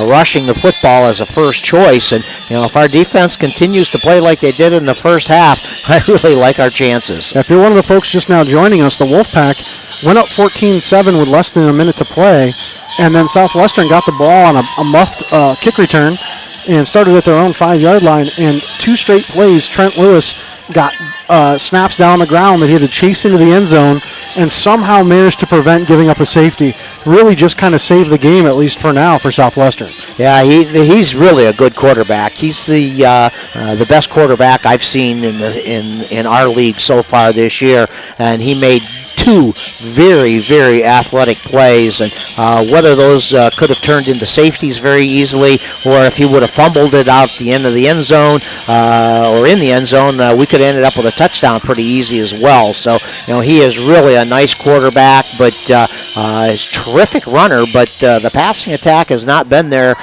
rushing the football as a first choice. And if our defense continues to play like they did in the first half, I really like our chances. If you're one of the folks just now joining us, the Wolfpack went up 14-7 with less than a minute to play, and then Southwestern got the ball on a muffed kick return and started at their own 5-yard line. And 2 straight plays, Trent Lewis got snaps down on the ground that he had to chase into the end zone and somehow managed to prevent giving up a safety. Really just kind of saved the game, at least for now, for Southwestern. Yeah, he's really a good quarterback. He's the best quarterback I've seen in our league so far this year, and he made 2 very, very athletic plays, and whether those could have turned into safeties very easily, or if he would have fumbled it out the end of the end zone or in the end zone, we could have ended up with a touchdown pretty easy as well. So, he is really a nice quarterback, but he's a terrific runner, but the passing attack has not been there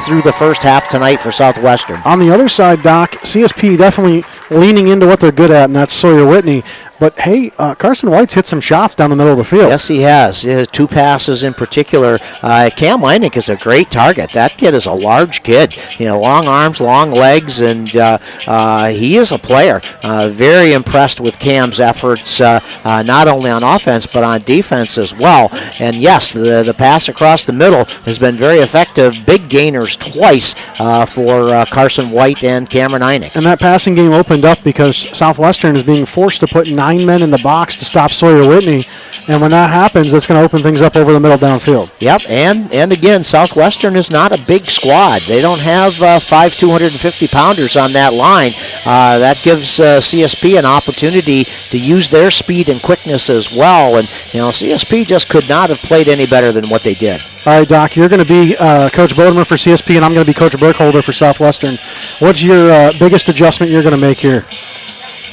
through the first half tonight for Southwestern. On the other side, Doc, CSP definitely leaning into what they're good at, and that's Sawyer Whitney. But, hey, Carson White's hit some shots down the middle of the field. Yes, he has. 2 passes in particular. Cam Leineck is a great target. That kid is a large kid. Long arms, long legs, and he is a player. Very impressed with Cam's efforts, not only on offense but on defense as well. And, yes, the pass across the middle has been very effective. Big gainers twice for Carson White and Cameron Leineck. And that passing game opened up because Southwestern is being forced to put 9 men in the box to stop Sawyer Whitney, and when that happens, that's going to open things up over the middle downfield. Yep, and again, Southwestern is not a big squad. They don't have 5 250-pounders on that line. That gives CSP an opportunity to use their speed and quickness as well, and CSP just could not have played any better than what they did. All right, Doc, you're going to be Coach Bodemer for CSP, and I'm going to be Coach Burkholder for Southwestern. What's your biggest adjustment you're going to make here?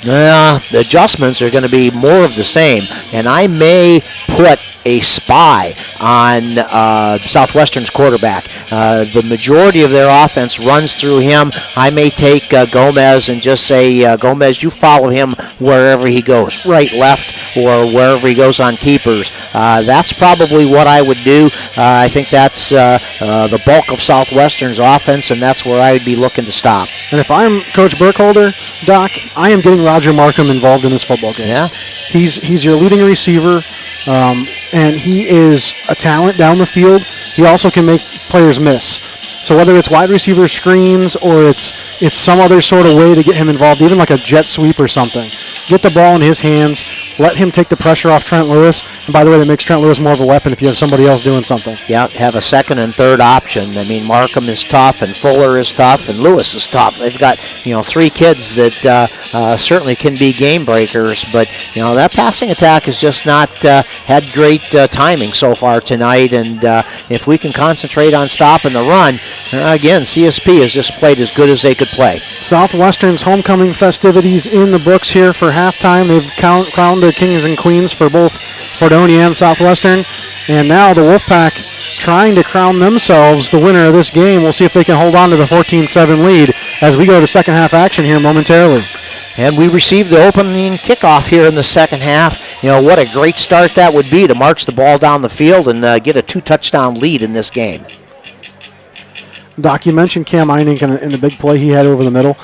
The adjustments are going to be more of the same, and I may put a spy on Southwestern's quarterback. The majority of their offense runs through him. I may take Gomez and just say, Gomez, you follow him wherever he goes, right, left, or wherever he goes on keepers. That's probably what I would do. I think that's the bulk of Southwestern's offense, and that's where I would be looking to stop. And if I'm Coach Burkholder, Doc, I am getting Roger Markham involved in this football game. Yeah. He's your leading receiver. and he is a talent down the field. He also can make players miss. So whether it's wide receiver screens or it's some other sort of way to get him involved, even like a jet sweep or something, get the ball in his hands, let him take the pressure off Trent Lewis. And by the way, that makes Trent Lewis more of a weapon if you have somebody else doing something. Yeah, have a second and third option. I mean, Markham is tough, and Fuller is tough, and Lewis is tough. They've got, three kids that certainly can be game breakers, but, that passing attack has just not had great timing so far tonight, and if we can concentrate on stopping the run, again, CSP has just played as good as they could play. Southwestern's homecoming festivities in the books here for halftime. They've crowned the kings and queens for both Fredonia and Southwestern, and now the Wolfpack trying to crown themselves the winner of this game. We'll see if they can hold on to the 14-7 lead as we go to second half action here momentarily. And we received the opening kickoff here in the second half. What a great start that would be to march the ball down the field and get a 2-touchdown lead in this game. Doc, you mentioned Cam Eining in the big play he had over the middle.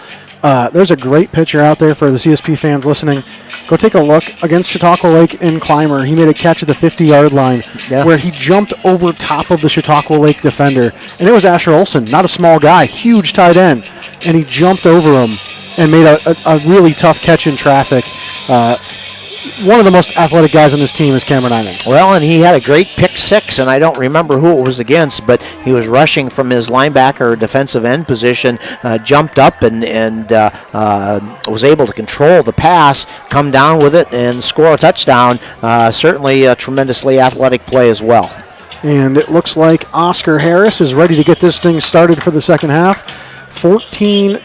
There's a great picture out there for the CSP fans listening. Go take a look against Chautauqua Lake in Clymer. He made a catch at the 50-yard line where he jumped over top of the Chautauqua Lake defender. And it was Asher Olson, not a small guy, huge tight end. And he jumped over him and made a really tough catch in traffic. One of the most athletic guys on this team is Cameron Eining. Well, and he had a great pick six, and I don't remember who it was against, but he was rushing from his linebacker or defensive end position, jumped up and was able to control the pass, come down with it, and score a touchdown. Certainly a tremendously athletic play as well. And it looks like Oscar Harris is ready to get this thing started for the second half. 14-7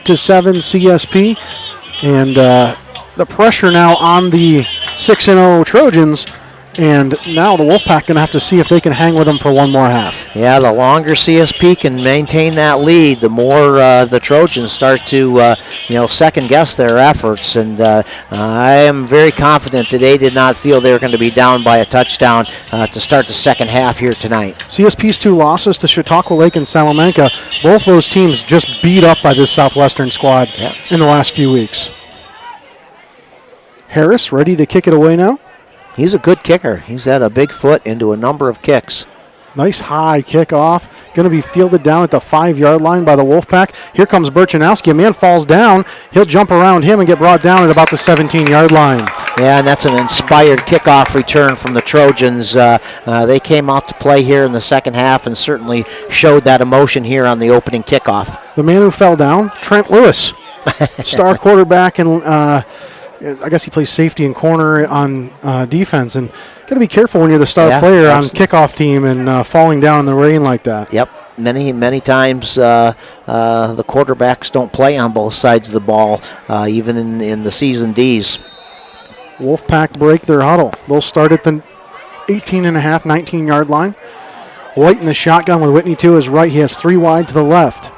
CSP, and the pressure now on the 6-0 Trojans, and now the Wolfpack going to have to see if they can hang with them for one more half. Yeah, the longer CSP can maintain that lead, the more the Trojans start to second-guess their efforts, and I am very confident that they did not feel they were going to be down by a touchdown to start the second half here tonight. CSP's two losses to Chautauqua Lake and Salamanca, both those teams just beat up by this Southwestern squad in the last few weeks. Harris ready to kick it away now. He's a good kicker. He's had a big foot into a number of kicks. Nice high kickoff. Going to be fielded down at the 5-yard line by the Wolfpack. Here comes Burchanowski. A man falls down. He'll jump around him and get brought down at about the 17-yard line. Yeah, and that's an inspired kickoff return from the Trojans. They came out to play here in the second half and certainly showed that emotion here on the opening kickoff. The man who fell down, Trent Lewis, star quarterback, and I guess he plays safety and corner on defense. And got to be careful when you're the star player on kickoff team and falling down in the rain like that. Yep. Many times the quarterbacks don't play on both sides of the ball, even in the season Ds. Wolfpack break their huddle. They'll start at the 18.5, 19-yard line. White in the shotgun with Whitney to his right. He has 3 wide to the left.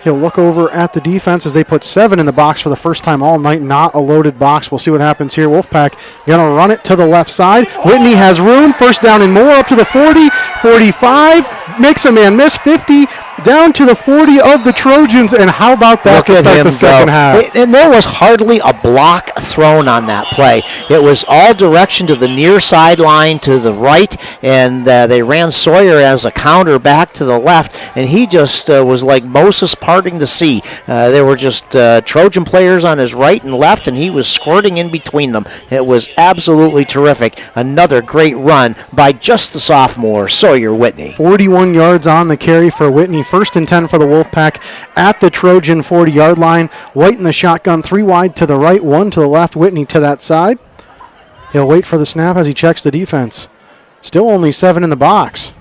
He'll look over at the defense as they put 7 in the box for the first time all night. Not a loaded box. We'll see what happens here. Wolfpack going to run it to the left side. Whitney has room. First down and more up to the 40, 45. Makes a man miss. 50. Down to the 40 of the Trojans, and how about that to start the second half? And there was hardly a block thrown on that play. It was all direction to the near sideline to the right, and they ran Sawyer as a counter back to the left, and he just was like Moses parting the sea. There were just Trojan players on his right and left, and he was squirting in between them. It was absolutely terrific. Another great run by just the sophomore, Sawyer Whitney. 41 yards on the carry for Whitney. First and 10 for the Wolfpack at the Trojan 40-yard line. White in the shotgun, 3 wide to the right, 1 to the left. Whitney to that side. He'll wait for the snap as he checks the defense. Still only 7 in the box.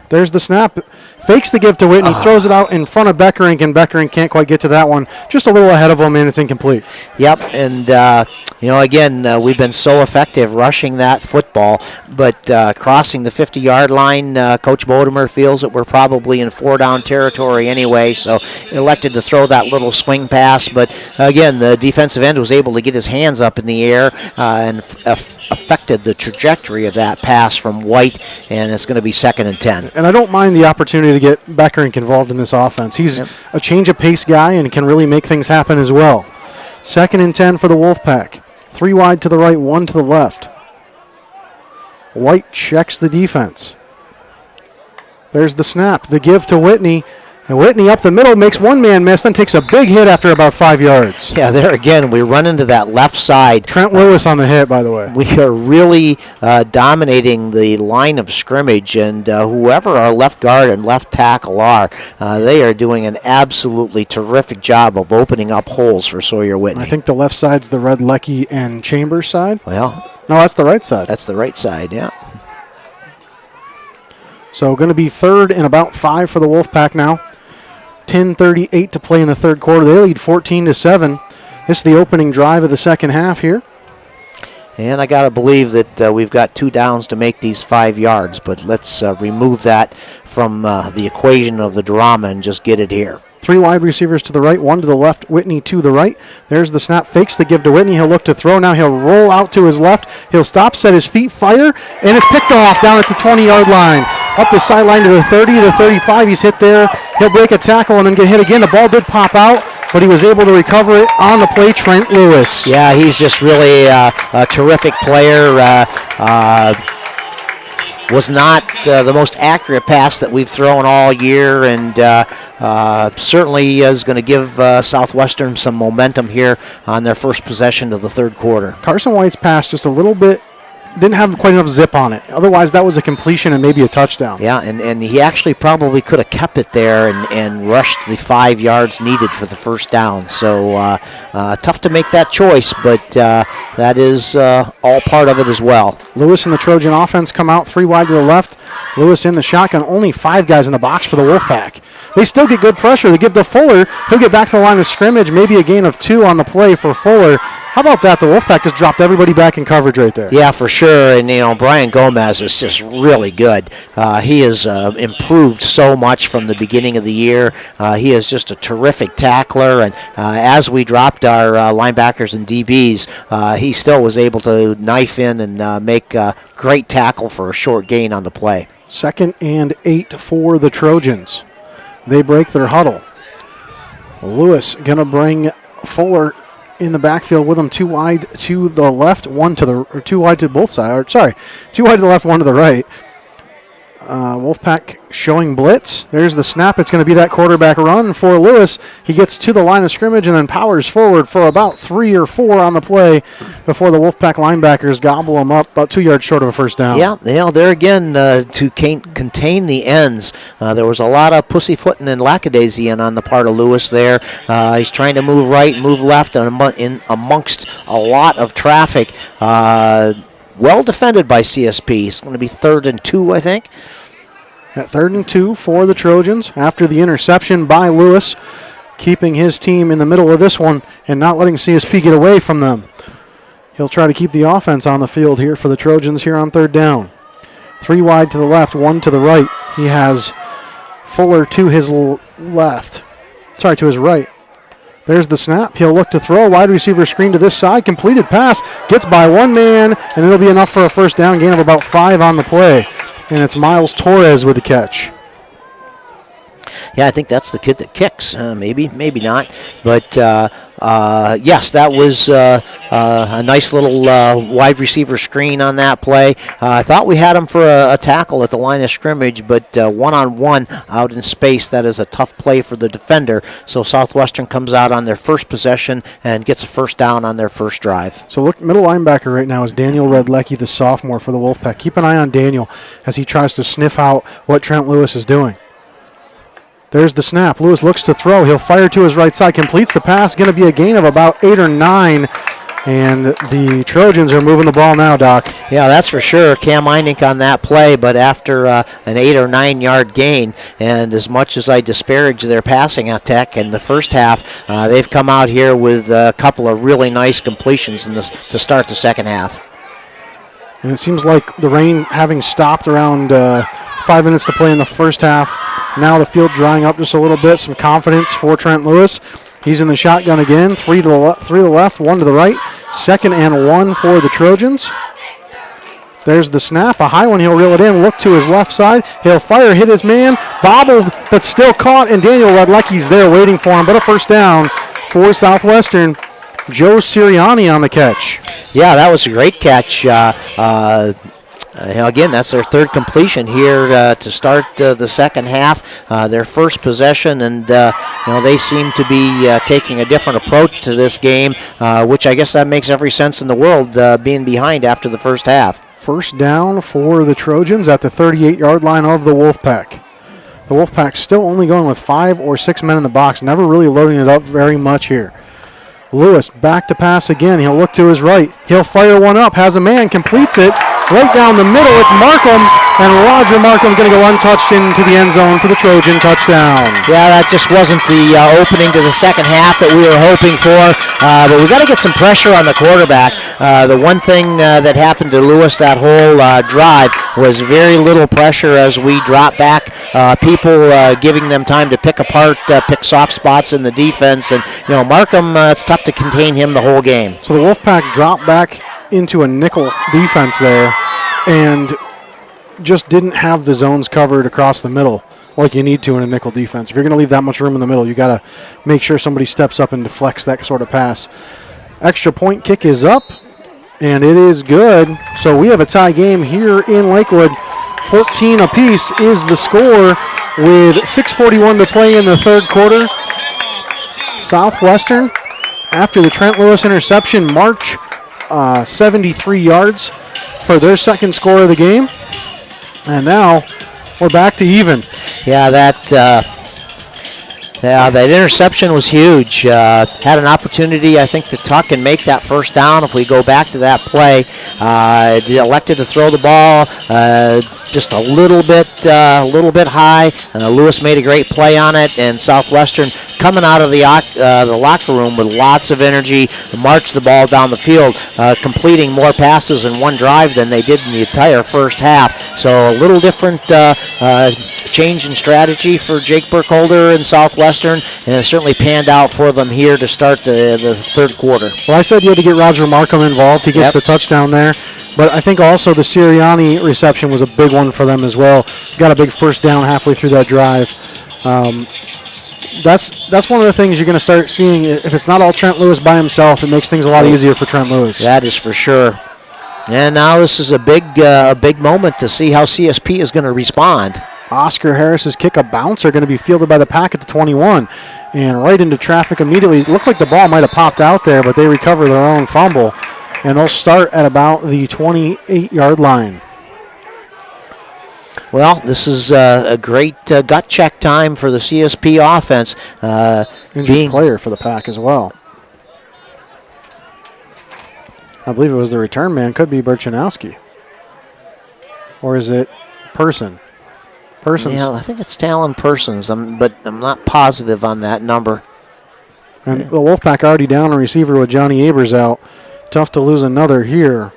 There's the snap. Fakes the give to Whitney, throws it out in front of Beckerink, and Beckerink can't quite get to that one. Just a little ahead of him, and it's incomplete. Yep, and again, we've been so effective rushing that football, but crossing the 50-yard line, Coach Bodemer feels that we're probably in 4-down territory anyway, so elected to throw that little swing pass. But again, the defensive end was able to get his hands up in the air and affected the trajectory of that pass from White, and it's going to be 2nd and 10. And I don't mind the opportunity to get Beckerink involved in this offense. He's a change of pace guy and can really make things happen as well. 2nd and 10 for the Wolfpack. 3 wide to the right, 1 to the left. White checks the defense. There's the snap, the give to Whitney. And Whitney up the middle makes one man miss, then takes a big hit after about 5 yards. Yeah, there again, we run into that left side. Trent Lewis on the hit, by the way. We are really dominating the line of scrimmage, and whoever our left guard and left tackle are, they are doing an absolutely terrific job of opening up holes for Sawyer Whitney. I think the left side's the Red Lecky and Chambers side. Well, no, that's the right side. That's the right side, yeah. So going to be 3rd and about 5 for the Wolfpack now. 10:38 to play in the third quarter. They lead 14-7. This is the opening drive of the second half here. And I got to believe that we've got 2 downs to make these 5 yards, but let's remove that from the equation of the drama and just get it here. 3 wide receivers to the right, 1 to the left, Whitney to the right. There's the snap, fakes the give to Whitney. He'll look to throw. Now he'll roll out to his left. He'll stop, set his feet, fire, and it's picked off down at the 20-yard line. Up the sideline to the 30 to 35. He's hit there. He'll break a tackle and then get hit again. The ball did pop out, but he was able to recover it on the play. Trent Lewis. Yeah, he's just really a terrific player. Was not the most accurate pass that we've thrown all year, and certainly is going to give Southwestern some momentum here on their first possession of the third quarter. Carson White's pass just a little bit, didn't have quite enough zip on it. Otherwise, that was a completion and maybe a touchdown. Yeah, and he actually probably could have kept it there and rushed the 5 yards needed for the first down. So tough to make that choice, but that is all part of it as well. Lewis and the Trojan offense come out 3 wide to the left. Lewis in the shotgun, only 5 guys in the box for the Wolfpack. They still get good pressure. They give to Fuller. He'll get back to the line of scrimmage, maybe a gain of 2 on the play for Fuller. How about that? The Wolfpack just dropped everybody back in coverage right there. Yeah, for sure. And, Brian Gomez is just really good. He has improved so much from the beginning of the year. He is just a terrific tackler. And as we dropped our linebackers and DBs, he still was able to knife in and make a great tackle for a short gain on the play. 2nd and 8 for the Trojans. They break their huddle. Lewis going to bring Fuller in the backfield with him, 2 wide to the left, 1 to the, or 2 wide to both sides. 2 wide to the left, 1 to the right. Wolfpack showing blitz. There's the snap. It's going to be that quarterback run for Lewis. He gets to the line of scrimmage and then powers forward for about 3 or 4 on the play before the Wolfpack linebackers gobble him up about 2 yards short of a first down. Yeah, there again to contain the ends. There was a lot of pussyfooting and lackadaisy on the part of Lewis there. He's trying to move right, move left, and amongst a lot of traffic. Well defended by CSP. It's going to be 3rd and 2, I think. At 3rd and 2 for the Trojans after the interception by Lewis, keeping his team in the middle of this one and not letting CSP get away from them. He'll try to keep the offense on the field here for the Trojans here on 3rd down. 3 wide to the left, 1 to the right. He has Fuller to his left. Sorry, to his right. There's the snap. He'll look to throw. Wide receiver screen to this side. Completed pass. Gets by 1 man, and it'll be enough for a first down. Gain of about 5 on the play. And it's Miles Torres with the catch. Yeah, I think that's the kid that kicks. Maybe not. But, yes, that was a nice little wide receiver screen on that play. I thought we had him for a tackle at the line of scrimmage, but one-on-one out in space, that is a tough play for the defender. So Southwestern comes out on their first possession and gets a first down on their first drive. So look, middle linebacker right now is Daniel Redlecki, the sophomore for the Wolfpack. Keep an eye on Daniel as he tries to sniff out what Trent Lewis is doing. There's the snap. Lewis looks to throw. He'll fire to his right side. Completes the pass. Going to be a gain of about 8 or 9. And the Trojans are moving the ball now, Doc. Yeah, that's for sure. Cam Einink on that play, but after an 8 or 9 yard gain, and as much as I disparage their passing attack in the first half, they've come out here with a couple of really nice completions to start the second half. And it seems like the rain having stopped around 5 minutes to play in the first half. Now the field drying up just a little bit. Some confidence for Trent Lewis. He's in the shotgun again. 3 to the left, 1 to the right. 2nd and 1 for the Trojans. There's the snap. A high one. He'll reel it in. Look to his left side. He'll fire, hit his man. Bobbled, but still caught. And Daniel Redlecki's there waiting for him. But a first down for Southwestern. Joe Sirianni on the catch. Yeah, that was a great catch. Again, that's their third completion here to start the second half. Their first possession, and they seem to be taking a different approach to this game, which I guess that makes every sense in the world, being behind after the first half. First down for the Trojans at the 38-yard line of the Wolfpack. The Wolfpack still only going with 5 or 6 men in the box, never really loading it up very much here. Lewis back to pass again. He'll look to his right. He'll fire one up, has a man, completes it. Right down the middle, it's Markham, and Roger Markham going to go untouched into the end zone for the Trojan touchdown. Yeah, that just wasn't the opening to the second half that we were hoping for, but we got to get some pressure on the quarterback. The one thing that happened to Lewis that whole drive was very little pressure as we dropped back, people giving them time to pick apart, pick soft spots in the defense, and Markham, it's tough to contain him the whole game. So the Wolfpack dropped back into a nickel defense there and just didn't have the zones covered across the middle like you need to in a nickel defense. If you're going to leave that much room in the middle, you got to make sure somebody steps up and deflects that sort of pass. Extra point kick is up, and it is good. So we have a tie game here in Lakewood. 14 apiece is the score with 6:41 to play in the third quarter. Southwestern, after the Trent Lewis interception, march 73 yards for their second score of the game. And now we're back to even. Yeah, that interception was huge. Had an opportunity, I think, to tuck and make that first down. If we go back to that play, elected to throw the ball just a little bit high. Lewis made a great play on it, and Southwestern coming out of the locker room with lots of energy, marched the ball down the field, completing more passes in one drive than they did in the entire first half. So a little different change in strategy for Jake Burkholder and Southwestern, and it certainly panned out for them here to start the third quarter. Well, I said you had to get Roger Markham involved. He gets the touchdown there. But I think also the Sirianni reception was a big one for them as well. Got a big first down halfway through that drive. That's one of the things you're going to start seeing. If it's not all Trent Lewis by himself, it makes things a lot easier for Trent Lewis. That is for sure. And now this is a big moment to see how CSP is going to respond. Oscar Harris's kick, a bouncer, going to be fielded by the Pack at the 21. And right into traffic immediately. It looked like the ball might have popped out there, but they recover their own fumble. And they'll start at about the 28-yard line. Well, this is a great gut check time for the CSP offense. Injured player for the Pack as well. I believe it was the return man. Could be Burchanowski. Or is it Persons? Yeah, I think it's Talon Persons, but I'm not positive on that number. And the Wolfpack already down a receiver with Johnny Abers out. Tough to lose another here.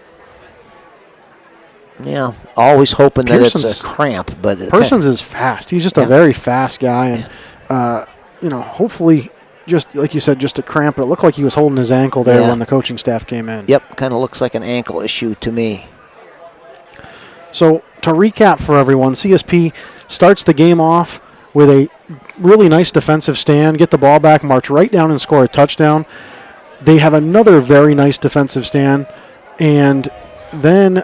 Yeah, always hoping Pearson's, that it's a cramp. But Persons is fast. He's just a very fast guy. And, hopefully, just like you said, just a cramp. But it looked like he was holding his ankle there when the coaching staff came in. Yep, kind of looks like an ankle issue to me. So to recap for everyone, CSP starts the game off with a really nice defensive stand, get the ball back, march right down and score a touchdown. They have another very nice defensive stand, and then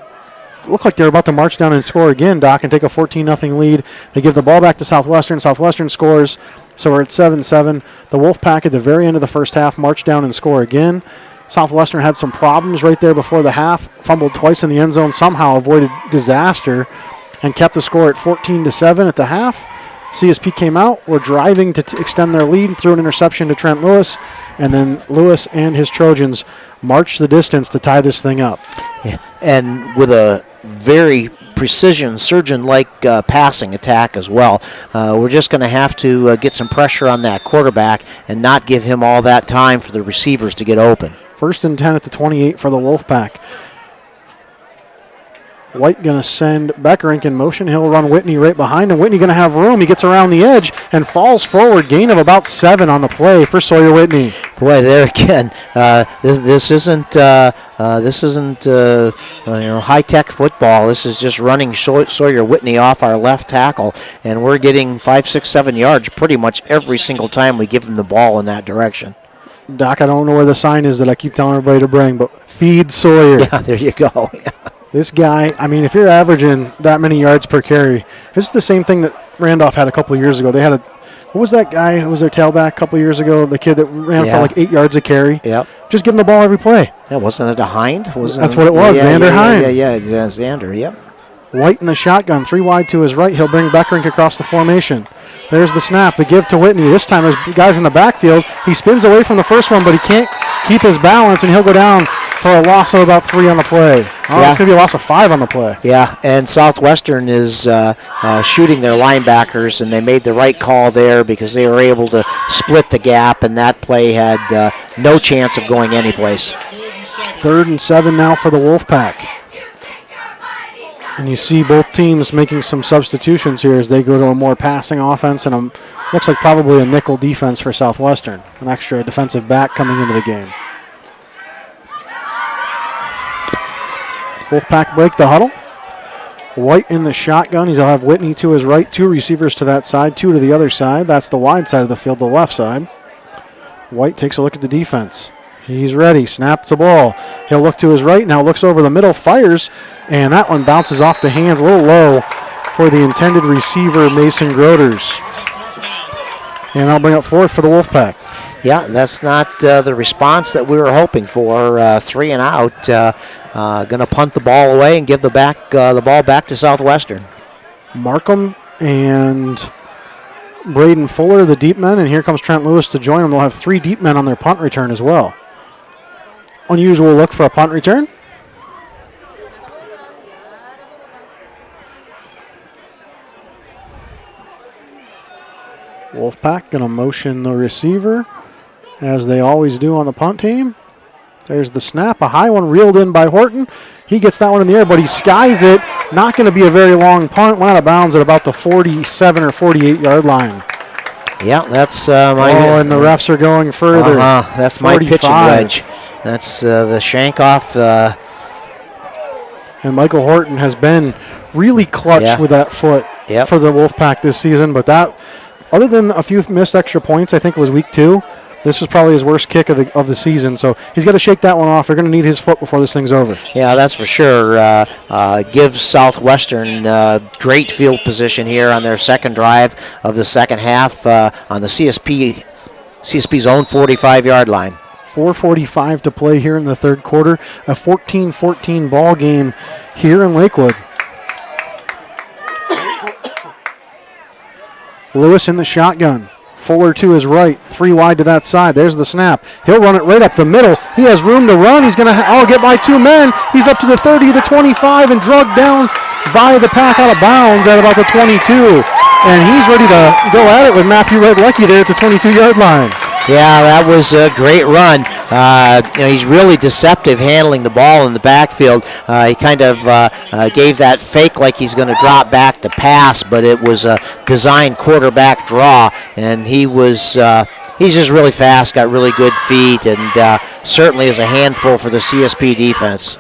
look like they're about to march down and score again, Doc, and take a 14-0 lead. They give the ball back to Southwestern. Southwestern scores, so we're at 7-7. The Wolfpack at the very end of the first half march down and score again. Southwestern had some problems right there before the half, fumbled twice in the end zone, somehow avoided disaster, and kept the score at 14-7 at the half. CSP came out, were driving to extend their lead, threw an interception to Trent Lewis, and then Lewis and his Trojans marched the distance to tie this thing up. Yeah, and with a very precision, surgeon-like passing attack as well. We're just going to have to get some pressure on that quarterback and not give him all that time for the receivers to get open. 1st and 10 at the 28 for the Wolfpack. White going to send Beckerink in motion. He'll run Whitney right behind him. Whitney going to have room. He gets around the edge and falls forward. Gain of about 7 on the play for Sawyer Whitney. Boy, there again, this isn't high-tech football. This is just running Sawyer Whitney off our left tackle, and we're getting 5, 6, 7 yards pretty much every single time we give him the ball in that direction. Doc, I don't know where the sign is that I keep telling everybody to bring, but feed Sawyer. Yeah, there you go. This guy, I mean, if you're averaging that many yards per carry, this is the same thing that Randolph had a couple of years ago. They had what was that guy who was their tailback a couple of years ago? The kid that ran for like 8 yards a carry. Yep. Just give him the ball every play. Yeah, wasn't it a Hind? That's what it was, Xander Hind. Yeah, Xander, yep. White in the shotgun, 3 wide to his right. He'll bring Beckerink across the formation. There's the snap, the give to Whitney. This time there's guys in the backfield. He spins away from the first one, but he can't keep his balance, and he'll go down for a loss of about 3 on the play. It's going to be a loss of 5 on the play. Yeah, and Southwestern is shooting their linebackers, and they made the right call there because they were able to split the gap, and that play had no chance of going anyplace. 3rd and 7 now for the Wolfpack. And you see both teams making some substitutions here as they go to a more passing offense and looks like probably a nickel defense for Southwestern. An extra defensive back coming into the game. Wolfpack break the huddle. White in the shotgun. He'll have Whitney to his right, 2 receivers to that side, 2 to the other side. That's the wide side of the field, the left side. White takes a look at the defense. He's ready. Snaps the ball. He'll look to his right. Now looks over the middle. Fires. And that one bounces off the hands a little low for the intended receiver, Mason Groders. And that'll bring up 4th for the Wolfpack. Yeah, that's not the response that we were hoping for. 3 and out. Going to punt the ball away and give the ball back to Southwestern. Markham and Braden Fuller, the deep men, and here comes Trent Lewis to join them. They'll have 3 deep men on their punt return as well. Unusual look for a punt return. Wolfpack going to motion the receiver, as they always do on the punt team. There's the snap, a high one reeled in by Horton. He gets that one in the air, but he skies it. Not going to be a very long punt. Went out of bounds at about the 47 or 48-yard line. Yeah, that's and the refs are going further. That's 45. My pitching wedge. That's the shank off. And Michael Horton has been really clutch with that foot for the Wolfpack this season. But that, other than a few missed extra points, I think it was week 2. This was probably his worst kick of the season, so he's got to shake that one off. They're going to need his foot before this thing's over. Yeah, that's for sure. Gives Southwestern great field position here on their second drive of the second half on the CSP's own 45-yard line. 4:45 to play here in the third quarter. A 14-14 ball game here in Lakewood. Lewis in the shotgun. Fuller to his right, 3 wide to that side. There's the snap. He'll run it right up the middle. He has room to run. He's going to get by 2 men. He's up to the 30, the 25, and drugged down by the pack out of bounds at about the 22. And he's ready to go at it with Matthew Redlecki there at the 22-yard line. Yeah, that was a great run. He's really deceptive handling the ball in the backfield. He kind of gave that fake like he's going to drop back to pass, but it was a designed quarterback draw, and he's just really fast, got really good feet, and certainly is a handful for the CSP defense.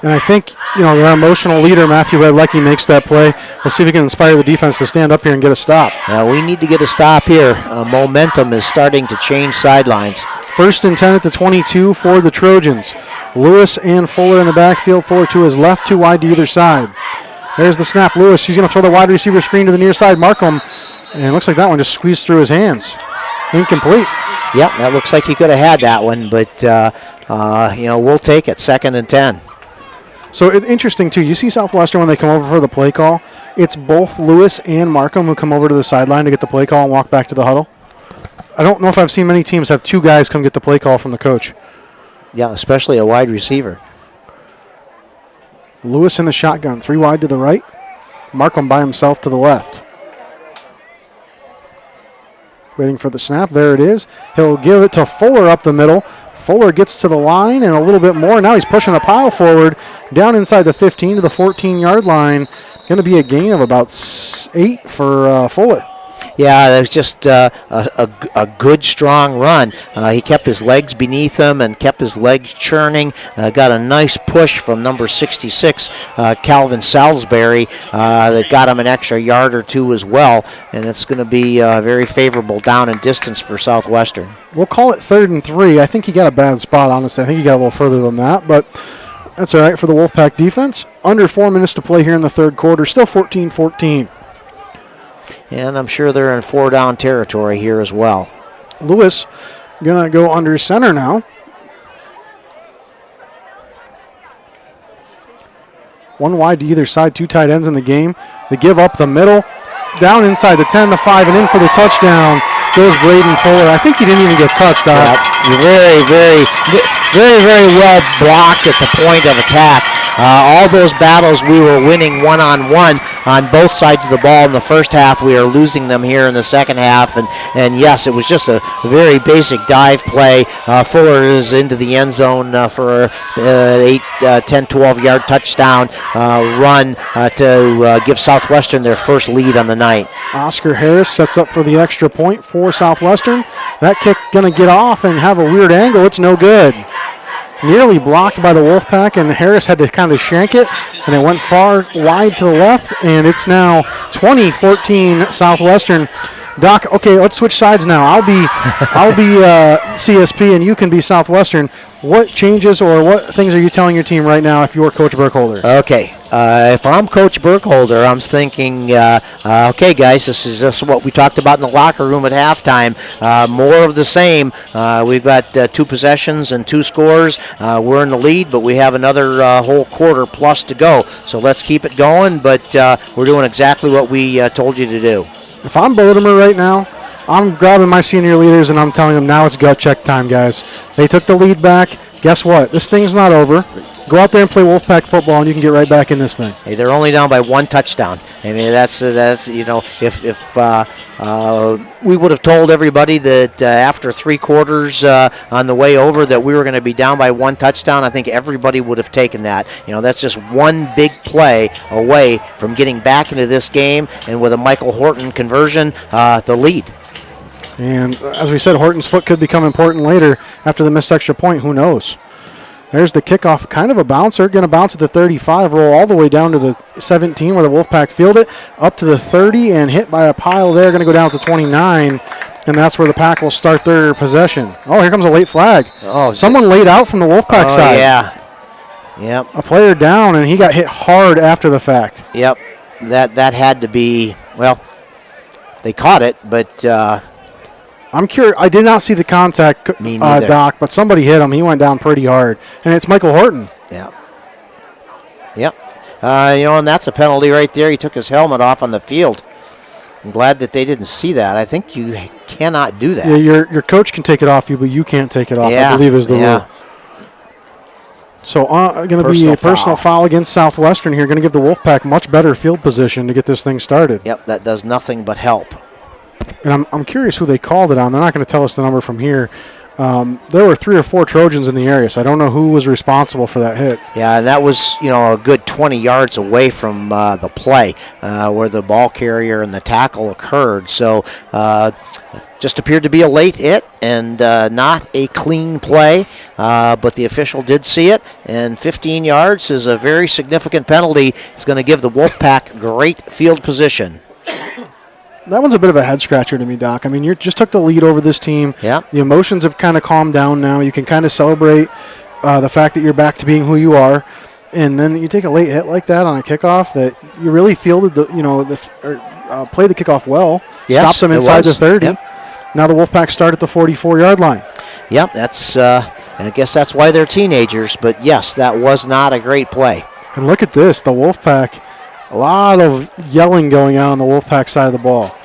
And I think, their emotional leader, Matthew Redlecki, makes that play. We'll see if he can inspire the defense to stand up here and get a stop. We need to get a stop here. Momentum is starting to change sidelines. 1st and 10 at the 22 for the Trojans. Lewis and Fuller in the backfield. Fuller to his left, 2 wide to either side. There's the snap. Lewis, he's going to throw the wide receiver screen to the near side. Markham, and it looks like that one just squeezed through his hands. Incomplete. Yep, that looks like he could have had that one, but we'll take it. 2nd and 10. So interesting, too. You see Southwestern when they come over for the play call, it's both Lewis and Markham who come over to the sideline to get the play call and walk back to the huddle. I don't know if I've seen many teams have 2 guys come get the play call from the coach. Yeah, especially a wide receiver. Lewis in the shotgun, 3 wide to the right. Markham by himself to the left. Waiting for the snap. There it is. He'll give it to Fuller up the middle. Fuller gets to the line and a little bit more. Now he's pushing a pile forward down inside the 15 to the 14-yard line. Going to be a gain of about 8 for Fuller. Yeah, it was just a good, strong run. He kept his legs beneath him and kept his legs churning. Got a nice push from number 66, Calvin Salisbury, that got him an extra yard or 2 as well. And it's going to be very favorable down and distance for Southwestern. We'll call it 3rd and 3. I think he got a bad spot, honestly. I think he got a little further than that. But That's all right for the Wolfpack defense. Under 4 minutes to play here in the third quarter. Still 14-14. And I'm sure they're in 4-down territory here as well. Lewis going to go under center now. One wide to either side, 2 tight ends in the game. They give up the middle. Down inside the 10, the 5, and in for the touchdown goes Braden Fuller. I think he didn't even get touched, Doc. Very, very, very, very well blocked at the point of attack. All those battles we were winning one-on-one on both sides of the ball in the first half. We are losing them here in the second half. And yes, it was just a very basic dive play. Fuller is into the end zone for an 8, 10, 12-yard touchdown run to give Southwestern their first lead on the night. Oscar Harris sets up for the extra point for Southwestern. That kick going to get off and have a weird angle. It's no good. Nearly blocked by the Wolfpack, and Harris had to kind of shank it, and it went far wide to the left, and it's now 20-14 Southwestern. Doc, okay, let's switch sides now. I'll be CSP, and you can be Southwestern. What changes or what things are you telling your team right now if you're Coach Burkholder? Okay, if I'm Coach Burkholder, I'm thinking, okay, guys, this is just what we talked about in the locker room at halftime. More of the same. We've got 2 possessions and 2 scores. We're in the lead, but we have another whole quarter plus to go. So let's keep it going, but we're doing exactly what we told you to do. If I'm Bodemer right now, I'm grabbing my senior leaders and I'm telling them now it's gut check time, guys. They took the lead back. Guess what? This thing's not over. Go out there and play Wolfpack football, and you can get right back in this thing. Hey, they're only down by 1 touchdown. I mean, that's you know, if we would have told everybody that after 3 quarters on the way over that we were going to be down by 1 touchdown, I think everybody would have taken that. You know, that's just one big play away from getting back into this game, and with a Michael Horton conversion, the lead. And as we said, Horton's foot could become important later after the missed extra point. Who knows? There's the kickoff, kind of a bouncer, going to bounce at the 35, roll all the way down to the 17 where the Wolfpack field it, up to the 30, and hit by a pile there, going to go down to the 29, and that's where the Pack will start their possession. Oh, here comes a late flag. Oh, someone laid out from the Wolfpack side. Yeah. Yep. A player down, and he got hit hard after the fact. Yep. That had to be, well, they caught it, but... I'm curious. I did not see the contact, Doc, but somebody hit him. He went down pretty hard, and it's Michael Horton. Yeah. Yep. You know, and that's a penalty right there. He took his helmet off on the field. I'm glad that they didn't see that. I think you cannot do that. Yeah, your coach can take it off you, but you can't take it off, I believe is the rule. So going to be a personal foul against Southwestern here. Going to give the Wolfpack much better field position to get this thing started. Yep, that does nothing but help. And I'm curious who they called it on. They're not going to tell us the number from here. There were 3 or 4 Trojans in the area, so I don't know who was responsible for that hit. Yeah, and that was, you know, a good 20 yards away from the play where the ball carrier and the tackle occurred. So just appeared to be a late hit and not a clean play, but the official did see it, and 15 yards is a very significant penalty. It's going to give the Wolfpack great field position. That one's a bit of a head scratcher to me, Doc. I mean, you just took the lead over this team. Yeah. The emotions have kind of calmed down now. You can kind of celebrate the fact that you're back to being who you are, and then you take a late hit like that on a kickoff that you really fielded played the kickoff well. Yes, stopped them inside the 30. Yep. Now the Wolfpack start at the 44-yard line. Yep, that's. I guess that's why they're teenagers. But yes, that was not a great play. And look at this, the Wolfpack. A lot of yelling going on the Wolfpack side of the ball.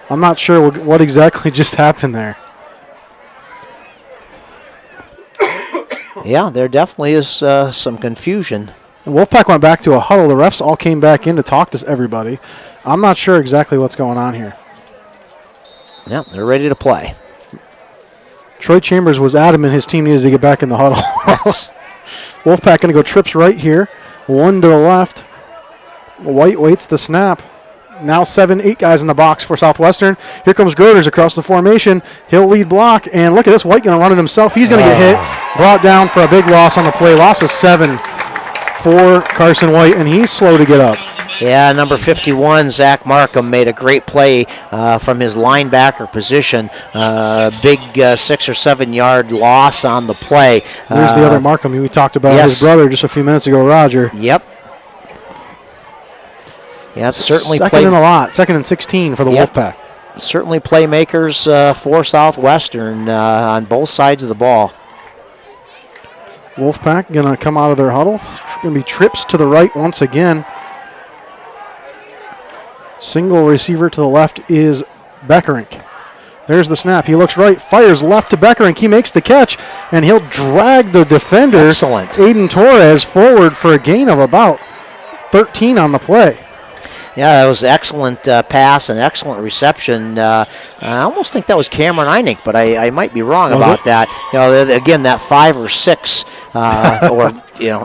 I'm not sure what exactly just happened there. Yeah, there definitely is some confusion. The Wolfpack went back to a huddle. The refs all came back in to talk to everybody. I'm not sure exactly what's going on here. Yeah, they're ready to play. Troy Chambers was adamant his team needed to get back in the huddle. Wolfpack going to go trips right here. 1 to the left. White waits the snap. Now 7, 8 guys in the box for Southwestern. Here comes Groders across the formation. He'll lead block, and look at this. White going to run it himself. He's going to get hit. Brought down for a big loss on the play. Loss of 7 for Carson White, and he's slow to get up. Yeah, number 51, Zach Markham, made a great play from his linebacker position. Big 6 or 7 yard loss on the play. There's the other Markham we talked about, his brother, just a few minutes ago, Roger. Yep. Yeah, certainly second and a lot. 2nd and 16 for the Wolfpack. Certainly playmakers for Southwestern on both sides of the ball. Wolfpack going to come out of their huddle. Going to be trips to the right once again. Single receiver to the left is Beckerink. There's the snap. He looks right, fires left to Beckerink. He makes the catch, and he'll drag the defender, Excellent. Aiden Torres, forward for a gain of about 13 on the play. Yeah, that was excellent pass and excellent reception. I almost think that was Cameron Einig, but I might be wrong about that. You know, again, that 5 or 6 or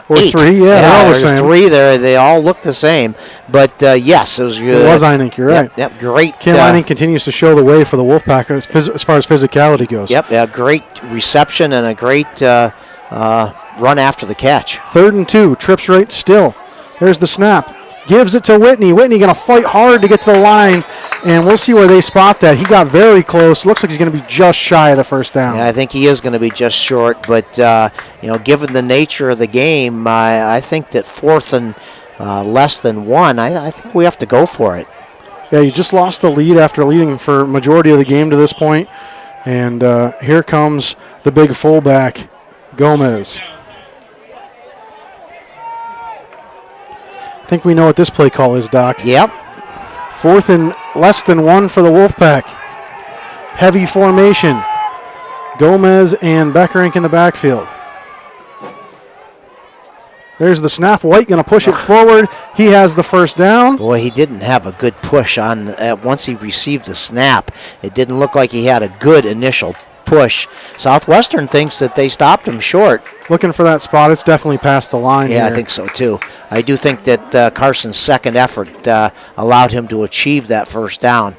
or 8. 3. Yeah, they're all the same. 3 there. They all look the same. But yes, it was good. It was Einig. You're right. Yep. Great. Cam Einig continues to show the way for the Wolfpack as far as physicality goes. Yep. Yeah, great reception and a great run after the catch. 3rd and 2. Trips right still. There's the snap. Gives it to Whitney. Whitney going to fight hard to get to the line, and we'll see where they spot that. He got very close. Looks like he's going to be just shy of the first down. Yeah, I think he is going to be just short, but given the nature of the game, I think that 4th and less than 1, I think we have to go for it. Yeah, you just lost the lead after leading for majority of the game to this point, and here comes the big fullback, Gomez. I think we know what this play call is, Doc. Yep. 4th and less than 1 for the Wolfpack. Heavy formation. Gomez and Beckerink in the backfield. There's the snap. White going to push it forward. He has the first down. Boy, he didn't have a good push on once he received the snap. It didn't look like he had a good initial push. Southwestern thinks that they stopped him short. Looking for that spot. It's definitely past the line. Yeah, here. I think so too. I do think that Carson's second effort allowed him to achieve that first down.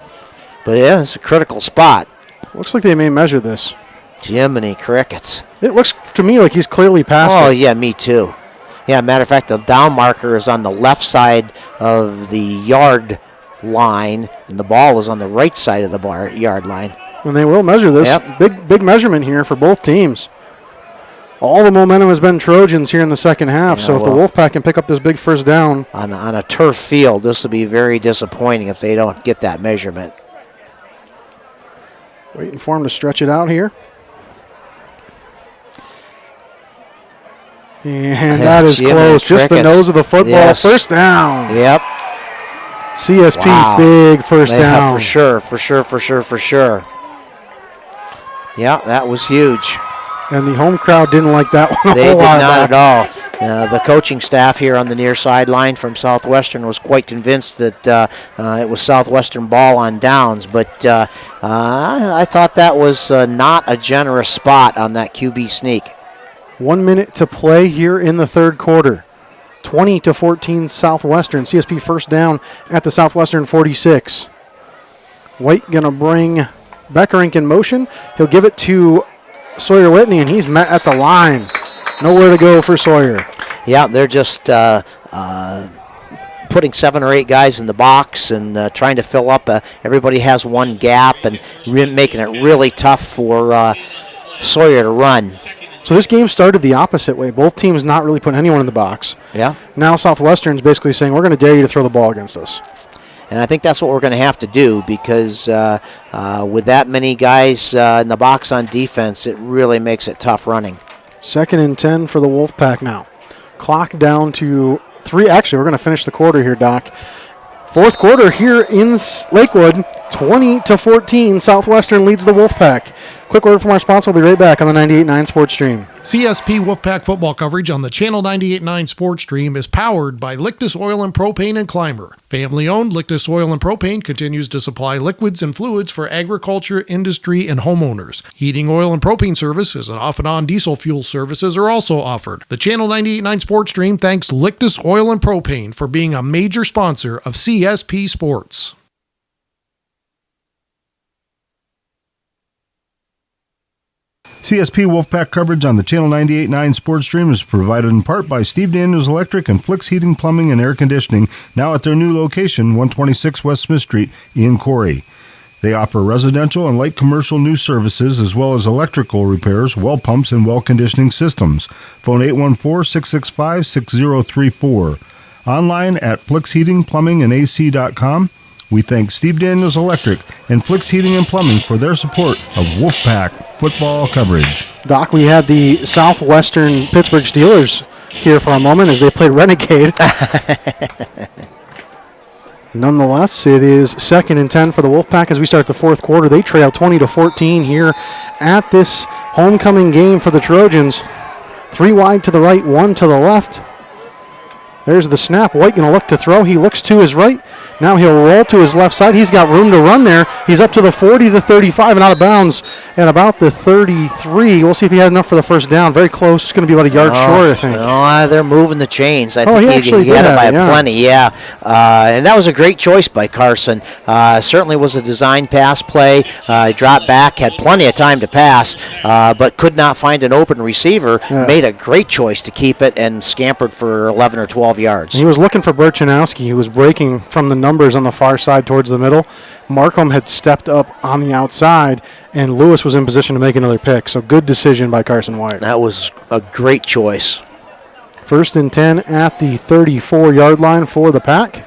But yeah, it's a critical spot. Looks like they may measure this. Jiminy crickets. It looks to me like he's clearly past it. Oh, yeah, me too. Yeah, matter of fact, the down marker is on the left side of the yard line, and the ball is on the right side of the yard line. And they will measure this. Yep. Big measurement here for both teams. All the momentum has been Trojans here in the second half, so if the Wolfpack can pick up this big first down. On a turf field, this will be very disappointing if they don't get that measurement. Waiting for him to stretch it out here. And that is close. Just the nose of the football. Yes. First down. Yep. CSP, big first down. For sure. Yeah, that was huge. And the home crowd didn't like that one They a did whole lot. not at all. The coaching staff here on the near sideline from Southwestern was quite convinced that it was Southwestern ball on downs, but I thought that was not a generous spot on that QB sneak. 1 minute to play here in the third quarter. 20-14 Southwestern. CSP first down at the Southwestern 46. White going to bring Beckerink in motion. He'll give it to Sawyer Whitney, and he's met at the line. Nowhere to go for Sawyer. Yeah, they're just putting 7 or 8 guys in the box and trying to fill up. Everybody has one gap and making it really tough for Sawyer to run. So this game started the opposite way. Both teams not really putting anyone in the box. Yeah. Now Southwestern's basically saying, we're going to dare you to throw the ball against us. And I think that's what we're going to have to do because with that many guys in the box on defense, it really makes it tough running. 2nd and 10 for the Wolfpack now. Clock down to 3. Actually, we're going to finish the quarter here, Doc. Fourth quarter here in Lakewood, 20-14. Southwestern leads the Wolfpack. Quick word from our sponsor. We'll be right back on the 98.9 Sports Stream. CSP Wolfpack football coverage on the Channel 98.9 Sports Stream is powered by Lictus Oil and Propane and Climber. Family-owned Lictus Oil and Propane continues to supply liquids and fluids for agriculture, industry, and homeowners. Heating, oil, and propane services and off-and-on diesel fuel services are also offered. The Channel 98.9 Sports Stream thanks Lictus Oil and Propane for being a major sponsor of CSP Sports. CSP Wolfpack coverage on the Channel 98.9 Sports Stream is provided in part by Steve Daniels Electric and Flicks Heating, Plumbing, and Air Conditioning, now at their new location, 126 West Smith Street in Corry. They offer residential and light commercial new services as well as electrical repairs, well pumps, and well conditioning systems. Phone 814-665-6034. Online at flicksheatingplumbingandac.com. We thank Steve Daniels Electric and Flicks Heating and Plumbing for their support of Wolfpack football coverage. Doc, we had the Southwestern Pittsburgh Steelers here for a moment as they played Renegade. Nonetheless, it is 2nd and 10 for the Wolfpack as we start the fourth quarter. They trail 20-14 here at this homecoming game for the Trojans. 3 wide to the right, 1 to the left. There's the snap. White going to look to throw. He looks to his right. Now he'll roll to his left side. He's got room to run there. He's up to the 40, the 35, and out of bounds at about the 33. We'll see if he had enough for the first down. Very close. It's going to be about a yard short, I think. No, they're moving the chains. I think he had it by plenty, yeah. And that was a great choice by Carson. Certainly was a design pass play. Dropped back, had plenty of time to pass, but could not find an open receiver. Yeah. Made a great choice to keep it and scampered for 11 or 12 yards. He was looking for Burchanowski, who was breaking from the numbers on the far side towards the middle. Markham had stepped up on the outside, and Lewis was in position to make another pick. So good decision by Carson White. That was a great choice. 1st and 10 at the 34-yard line for the Pack.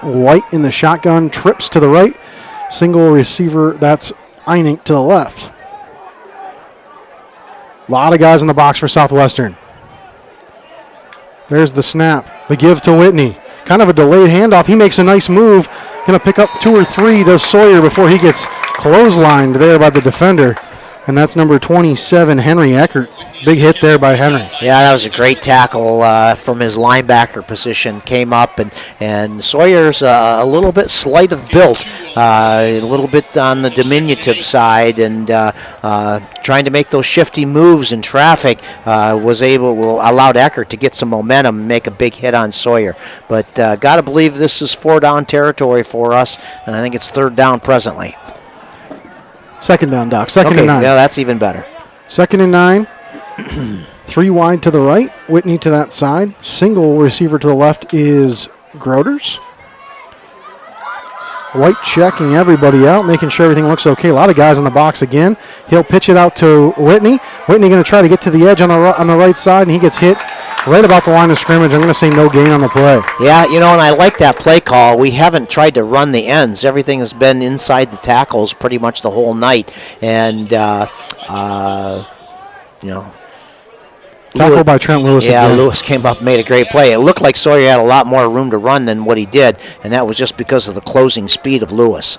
White in the shotgun, trips to the right. Single receiver, that's Einink to the left. A lot of guys in the box for Southwestern. There's the snap, the give to Whitney. Kind of a delayed handoff. He makes a nice move. Going to pick up 2 or 3, does Sawyer, before he gets clotheslined there by the defender. And that's number 27, Henry Eckert. Big hit there by Henry. Yeah, that was a great tackle from his linebacker position. Came up, and Sawyer's a little bit slight of built, a little bit on the diminutive side, and trying to make those shifty moves in traffic allowed Eckert to get some momentum and make a big hit on Sawyer. But got to believe this is 4-down territory for us, and I think it's 3rd down presently. 2nd down, Doc. 2nd and 9. Yeah, that's even better. 2nd and 9. 3 wide to the right. Whitney to that side. Single receiver to the left is Groders. White checking everybody out, making sure everything looks okay. A lot of guys in the box again. He'll pitch it out to Whitney. Whitney going to try to get to the edge on the right side, and he gets hit right about the line of scrimmage. I'm going to say no gain on the play. Yeah, and I like that play call. We haven't tried to run the ends. Everything has been inside the tackles pretty much the whole night. And, tackle by Trent Lewis. Yeah, again. Lewis came up and made a great play. It looked like Sawyer had a lot more room to run than what he did, and that was just because of the closing speed of Lewis.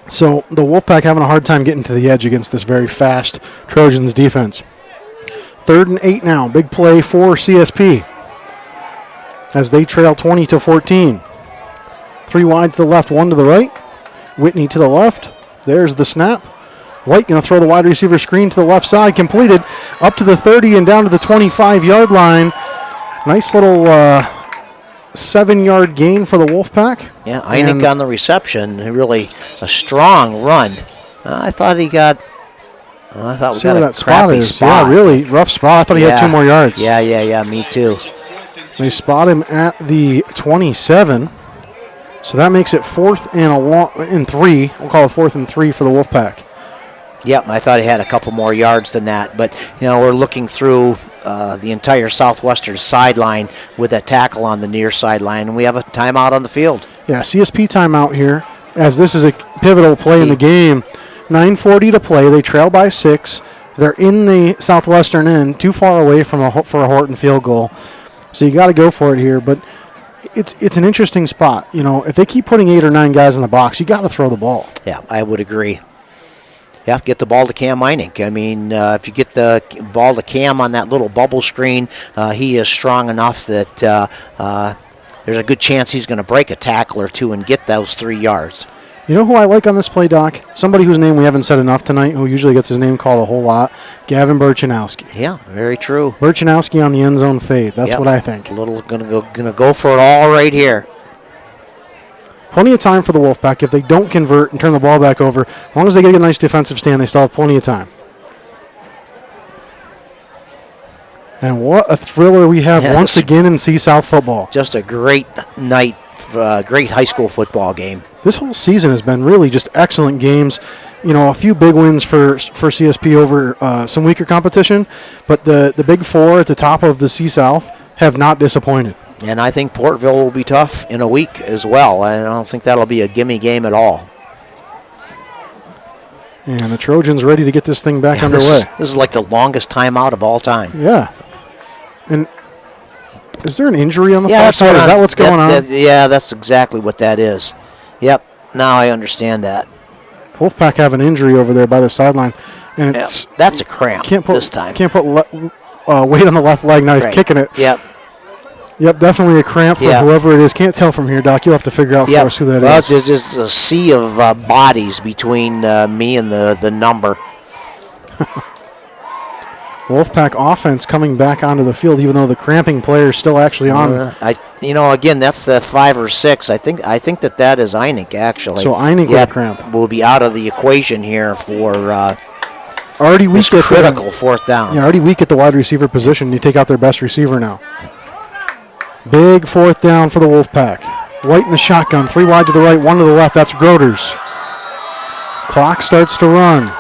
So the Wolfpack having a hard time getting to the edge against this very fast Trojans defense. 3rd and 8 now. Big play for CSP as they trail 20-14. 3 wide to the left, 1 to the right. Whitney to the left. There's the snap. White going to throw the wide receiver screen to the left side. Completed up to the 30 and down to the 25-yard line. Nice little 7-yard gain for the Wolfpack. Yeah, Einink on the reception. Really a strong run. I thought we got a crappy spot. Yeah, really rough spot. I thought he had 2 more yards. Yeah, me too. They spot him at the 27. So that makes it 4th and 3. We'll call it 4th and 3 for the Wolfpack. Yep, I thought he had a couple more yards than that. But, we're looking through the entire Southwestern sideline with a tackle on the near sideline, and we have a timeout on the field. Yeah, CSP timeout here, as this is a pivotal play in the game. 9:40 to play. They trail by 6. They're in the Southwestern end, too far away for a Horton field goal. So you got to go for it here. But it's an interesting spot. If they keep putting 8 or 9 guys in the box, you got to throw the ball. Yeah, I would agree. Yeah, get the ball to Cam Einink. I mean, if you get the ball to Cam on that little bubble screen, he is strong enough that there's a good chance he's going to break a tackle or 2 and get those 3 yards. You know who I like on this play, Doc? Somebody whose name we haven't said enough tonight, who usually gets his name called a whole lot, Gavin Burchanowski. Yeah, very true. Burchanowski on the end zone fade. That's what I think. Gonna go for it all right here. Plenty of time for the Wolfpack. If they don't convert and turn the ball back over, as long as they get a nice defensive stand, they still have plenty of time. And what a thriller we have once again in C-South football. Just a great night, great high school football game. This whole season has been really just excellent games. You know, a few big wins for CSP over some weaker competition, but the big four at the top of the C-South have not disappointed. And I think Portville will be tough in a week as well. I don't think that'll be a gimme game at all. And the Trojans ready to get this thing back underway. This is like the longest timeout of all time. Yeah. And is there an injury on the far side? Is that what's going on? Yeah, that's exactly what that is. Yep, now I understand that. Wolfpack have an injury over there by the sideline. And it's that's a cramp this time. Can't put weight on the left leg. Now he's kicking it. Yep. Yep, definitely a cramp for whoever it is. Can't tell from here, Doc. You'll have to figure out for us who that is. There's just a sea of bodies between me and the number. Wolfpack offense coming back onto the field, even though the cramping player is still actually on. Again, that's the 5 or 6. I think that is Einig, actually. So Einig with a cramp. Will be out of the equation here for already weak at critical fourth down. Yeah, already weak at the wide receiver position. You take out their best receiver now. Big fourth down for the Wolfpack. White in the shotgun, 3 wide to the right, 1 to the left. That's Groders. Clock starts to run.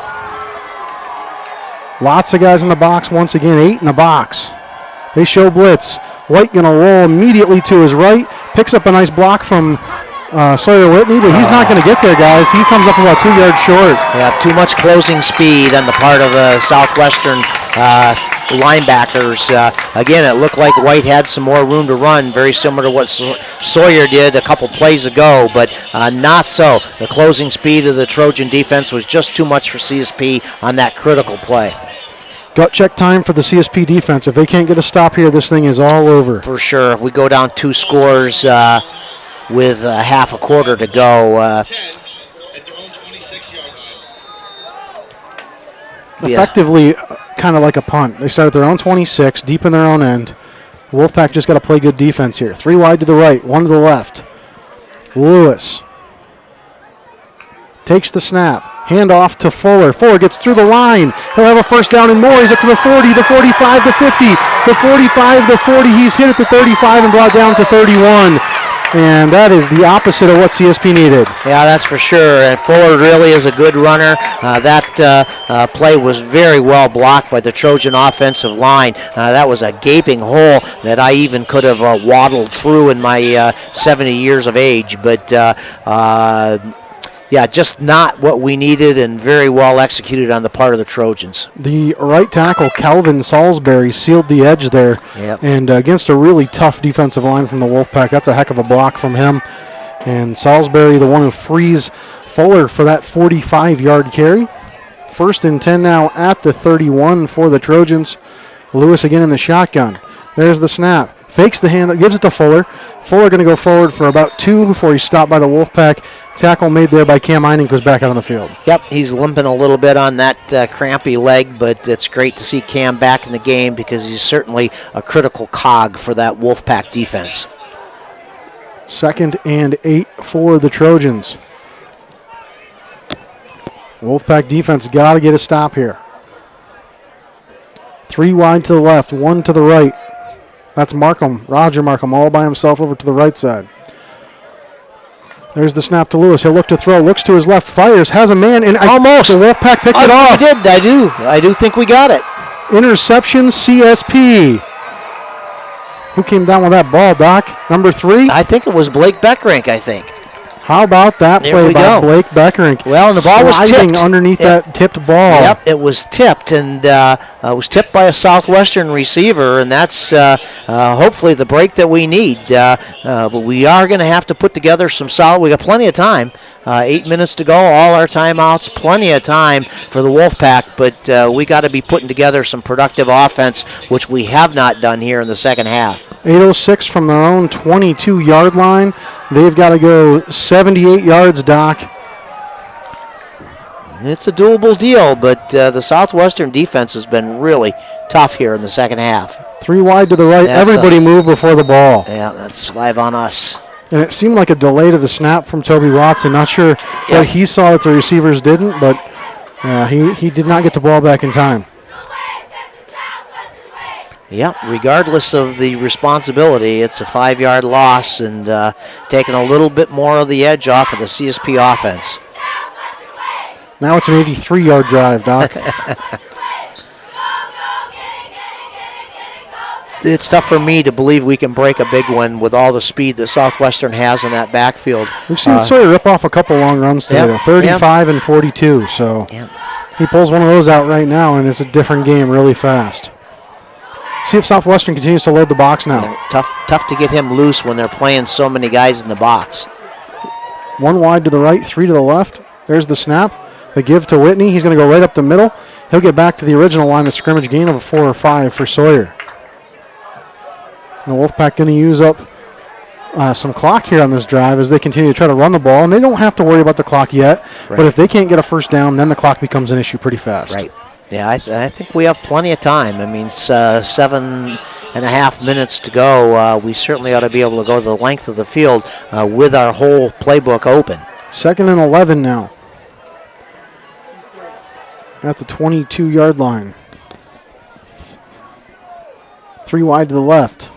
Lots of guys in the box once again, 8 in the box. They show blitz. White going to roll immediately to his right. Picks up a nice block from Sawyer Whitney, but he's not going to get there, guys. He comes up about 2 yards short. Yeah, too much closing speed on the part of the Southwestern linebackers. Again, it looked like White had some more room to run, very similar to what Sawyer did a couple plays ago, but not so. The closing speed of the Trojan defense was just too much for CSP on that critical play. Gut check time for the CSP defense. If they can't get a stop here, this thing is all over. For sure. If we go down 2 scores with half a quarter to go. Effectively, kind of like a punt. They start at their own 26, deep in their own end. Wolfpack just got to play good defense here. 3 wide to the right, 1 to the left. Lewis takes the snap. Hand off to Fuller. Fuller gets through the line. He'll have a first down and more. He's up to the 40, the 45, the 50, the 45, the 40. He's hit at the 35 and brought down to 31. And that is the opposite of what CSP needed. Yeah, that's for sure. And Fuller really is a good runner. That play was very well blocked by the Trojan offensive line. That was a gaping hole that I even could have waddled through in my 70 years of age. But yeah, just not what we needed and very well executed on the part of the Trojans. The right tackle, Calvin Salisbury, sealed the edge there. Yep. And against a really tough defensive line from the Wolfpack. That's a heck of a block from him. And Salisbury, the one who frees Fuller for that 45-yard carry. 1st and 10 now at the 31 for the Trojans. Lewis again in the shotgun. There's the snap. Fakes the hand, gives it to Fuller. Fuller going to go forward for about 2 before he's stopped by the Wolfpack. Tackle made there by Cam Eining goes back out on the field. Yep, he's limping a little bit on that crampy leg, but it's great to see Cam back in the game because he's certainly a critical cog for that Wolfpack defense. 2nd and 8 for the Trojans. Wolfpack defense got to get a stop here. 3 wide to the left, 1 to the right. That's Markham, Roger Markham, all by himself over to the right side. There's the snap to Lewis. He'll look to throw, looks to his left, fires, has a man, and almost. The Wolfpack picked it off. We did. I do think we got it. Interception, CSP. Who came down with that ball, Doc? Number 3? I think it was Blake Beckerink, I think. How about that play by Blake Beckerink? Well, and the ball was tipped. Underneath that tipped ball. Yep, it was tipped, and was tipped by a Southwestern receiver, and that's hopefully the break that we need. But we are going to have to put together some solid. We got plenty of time. 8 minutes to go, all our timeouts, plenty of time for the Wolfpack, but we got to be putting together some productive offense, which we have not done here in the second half. 8:06 from their own 22-yard line. They've got to go 78 yards, Doc. It's a doable deal, but the Southwestern defense has been really tough here in the second half. 3 wide to the right. Everybody move before the ball. Yeah, that's 5 on us. And it seemed like a delay to the snap from Toby Watson. Not sure what he saw that the receivers didn't, but he did not get the ball back in time. Yeah, regardless of the responsibility, it's a 5-yard loss and taking a little bit more of the edge off of the CSP offense. Now it's an 83-yard drive, Doc. It's tough for me to believe we can break a big one with all the speed that Southwestern has in that backfield. We've seen Sawyer rip off a couple long runs today, 35 and 42, so he pulls one of those out right now, and it's a different game really fast. See if Southwestern continues to load the box now. Yeah, tough to get him loose when they're playing so many guys in the box. 1 wide to the right, 3 to the left. There's the snap. The give to Whitney. He's going to go right up the middle. He'll get back to the original line of scrimmage, gain of a 4 or 5 for Sawyer. And the Wolfpack going to use up some clock here on this drive as they continue to try to run the ball. And they don't have to worry about the clock yet. Right. But if they can't get a first down, then the clock becomes an issue pretty fast. Right. Yeah, I think we have plenty of time. I mean, 7.5 minutes to go. We certainly ought to be able to go the length of the field with our whole playbook open. 2nd and 11 now. At the 22-yard line. 3 wide to the left.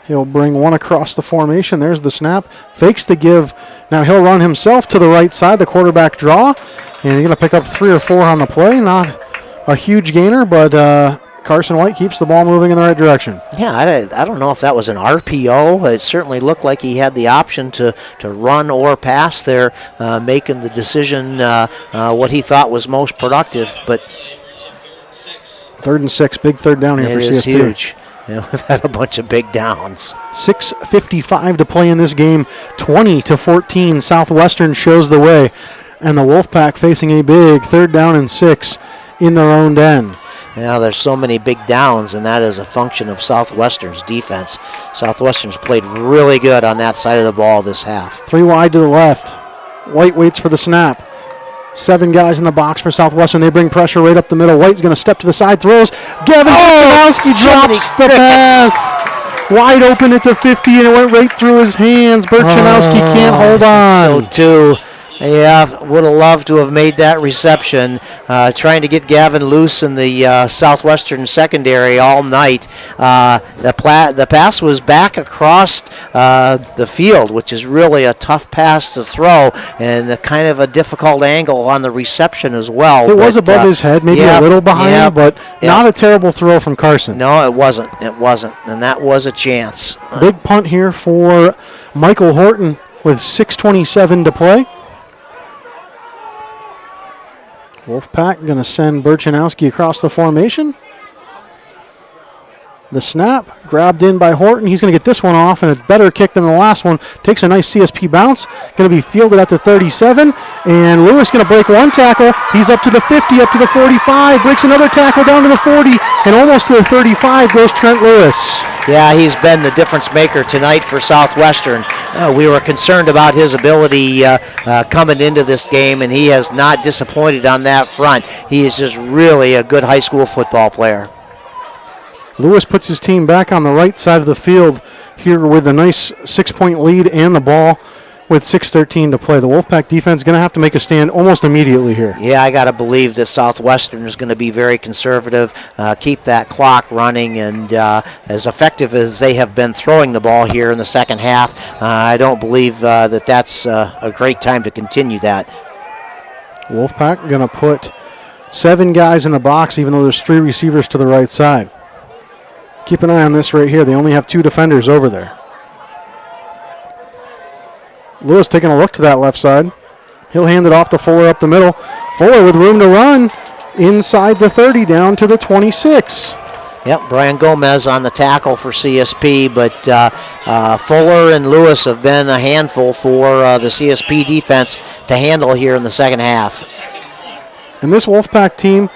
He'll bring one across the formation. There's the snap. Fakes the give. Now he'll run himself to the right side, the quarterback draw. And he's going to pick up 3 or 4 on the play. Not a huge gainer, but Carson White keeps the ball moving in the right direction. Yeah, I don't know if that was an RPO. It certainly looked like he had the option to run or pass there, making the decision what he thought was most productive. But 3rd and 6, big third down here for CSP. It is huge. Yeah, we've had a bunch of big downs. 6:55 to play in this game. 20-14. Southwestern shows the way. And the Wolfpack facing a big 3rd down and 6 in their own end. Yeah, there's so many big downs, and that is a function of Southwestern's defense. Southwestern's played really good on that side of the ball this half. 3 wide to the left. White waits for the snap. 7 guys in the box for Southwestern. They bring pressure right up the middle. White's going to step to the side, throws. Gavin Burchanowski drops the pass. Wide open at the 50, and it went right through his hands. Burchanowski can't hold on. So, too. Yeah, would have loved to have made that reception. Trying to get Gavin loose in the Southwestern secondary all night. The pass was back across the field, which is really a tough pass to throw, and a kind of a difficult angle on the reception as well. It was above his head, maybe a little behind, but not a terrible throw from Carson. No, it wasn't. It wasn't, and that was a chance. Big punt here for Michael Horton with 6:27 to play. Wolfpack going to send Burchanowski across the formation. The snap, grabbed in by Horton. He's going to get this one off, and a better kick than the last one. Takes a nice CSP bounce. Going to be fielded at the 37, and Lewis going to break one tackle. He's up to the 50, up to the 45, breaks another tackle down to the 40, and almost to the 35 goes Trent Lewis. Yeah, he's been the difference maker tonight for Southwestern. We were concerned about his ability coming into this game, and he has not disappointed on that front. He is just really a good high school football player. Lewis puts his team back on the right side of the field here with a nice 6-point lead and the ball with 6:13 to play. The Wolfpack defense is going to have to make a stand almost immediately here. Yeah, I got to believe that Southwestern is going to be very conservative, keep that clock running, and as effective as they have been throwing the ball here in the second half, I don't believe that that's a great time to continue that. Wolfpack going to put 7 guys in the box, even though there's 3 receivers to the right side. Keep an eye on this right here. They only have 2 defenders over there. Lewis taking a look to that left side. He'll hand it off to Fuller up the middle. Fuller with room to run inside the 30 down to the 26. Yep, Brian Gomez on the tackle for CSP, but Fuller and Lewis have been a handful for the CSP defense to handle here in the second half. And this Wolfpack team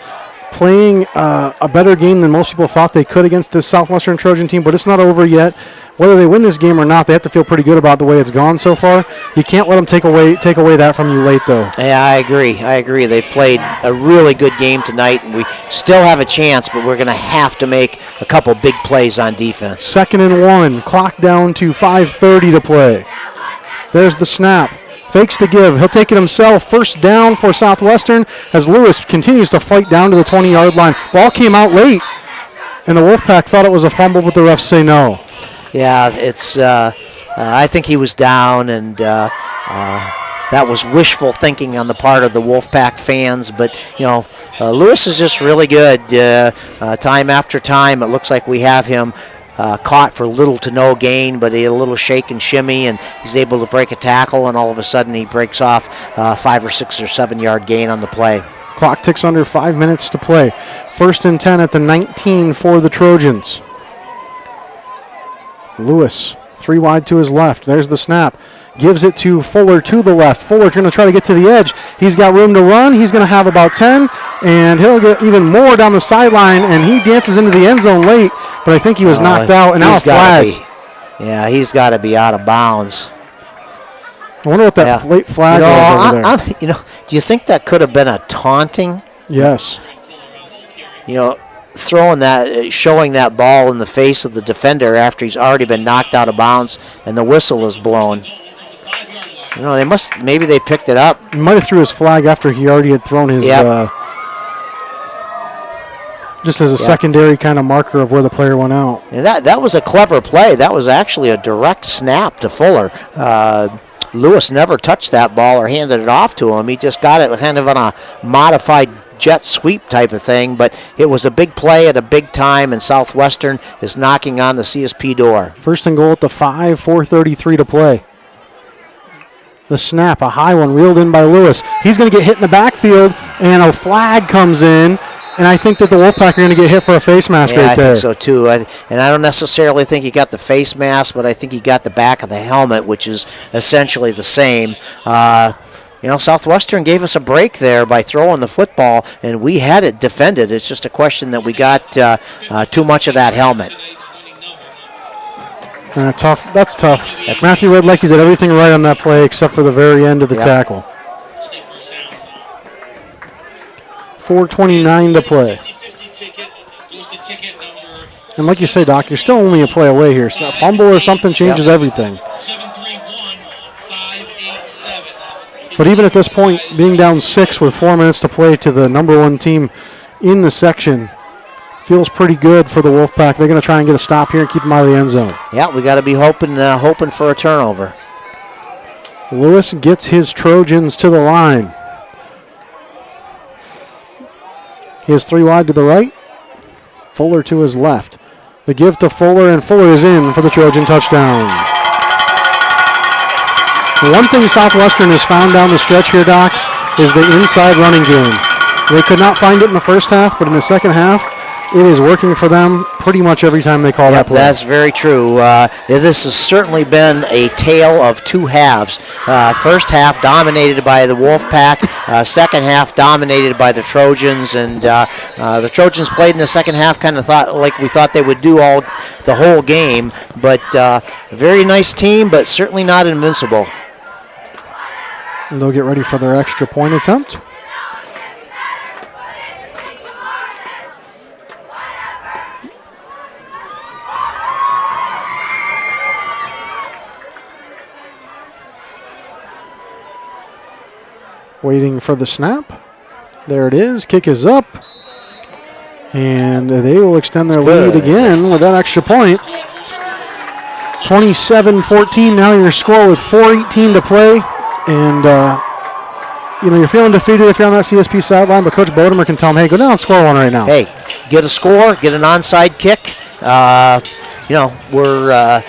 playing a better game than most people thought they could against this Southwestern Trojan team, but it's not over yet. Whether they win this game or not, they have to feel pretty good about the way it's gone so far. You can't let them take away that from you late, though. Yeah, I agree. They've played a really good game tonight, and we still have a chance, but we're going to have to make a couple big plays on defense. 2nd and 1, clock down to 5:30 to play. There's the snap. Fakes the give. He'll take it himself. First down for Southwestern as Lewis continues to fight down to the 20-yard line. Ball came out late, and the Wolfpack thought it was a fumble, but the refs say no. Yeah, it's. I think he was down, and that was wishful thinking on the part of the Wolfpack fans. But Lewis is just really good. Time after time, it looks like we have him caught for little to no gain, but a little shake and shimmy, and he's able to break a tackle, and all of a sudden he breaks off 5 or 6 or 7 yard gain on the play. Clock ticks under 5 minutes to play. 1st and 10 at the 19 for the Trojans. Lewis, 3 wide to his left. There's the snap. Gives it to Fuller to the left. Fuller's going to try to get to the edge. He's got room to run. He's going to have about 10, and he'll get even more down the sideline, and he dances into the end zone late, but I think he was knocked out, and now a flag. He's got to be out of bounds. I wonder what that late flag was over there. Do you think that could have been a taunting? Yes. Showing that ball in the face of the defender after he's already been knocked out of bounds and the whistle is blown. Maybe they picked it up. He might have threw his flag after he already had thrown his, just as a secondary kind of marker of where the player went out. And that was a clever play. That was actually a direct snap to Fuller. Lewis never touched that ball or handed it off to him. He just got it kind of on a modified jet sweep type of thing, but it was a big play at a big time, and Southwestern is knocking on the CSP door. 1st and goal at the 5, 4:33 to play. The snap, a high one, reeled in by Lewis. He's going to get hit in the backfield, and a flag comes in, and I think that the Wolfpack are going to get hit for a face mask right there. I think so too. And I don't necessarily think he got the face mask, but I think he got the back of the helmet, which is essentially the same. Southwestern gave us a break there by throwing the football, and we had it defended. It's just a question that we got too much of that helmet. That's tough. Matthew Redlecki did everything right on that play except for the very end of the tackle. 4:29 to play. And like you say, Doc, you're still only a play away here. So a fumble or something changes everything. But even at this point, being down 6 with 4 minutes to play to the number 1 team in the section feels pretty good for the Wolfpack. They're going to try and get a stop here and keep them out of the end zone. Yeah, we got to be hoping for a turnover. Lewis gets his Trojans to the line. He has 3 wide to the right. Fuller to his left. The give to Fuller, and Fuller is in for the Trojan touchdown. The one thing Southwestern has found down the stretch here, Doc, is the inside running game. They could not find it in the first half, but in the second half, it is working for them pretty much every time they call that play. That's very true. This has certainly been a tale of 2 halves. First half dominated by the Wolfpack. Second half dominated by the Trojans. And the Trojans played in the second half kind of like we thought they would do the whole game. But a very nice team, but certainly not invincible. And they'll get ready for their extra point attempt. Waiting for the snap. There it is. Kick is up. And they will extend their lead again with that extra point. 27-14 now your score with 4:18 to play. And, you're feeling defeated if you're on that CSP sideline, but Coach Bodemer can tell them, hey, go down and score one right now. Hey, get a score, get an onside kick. We're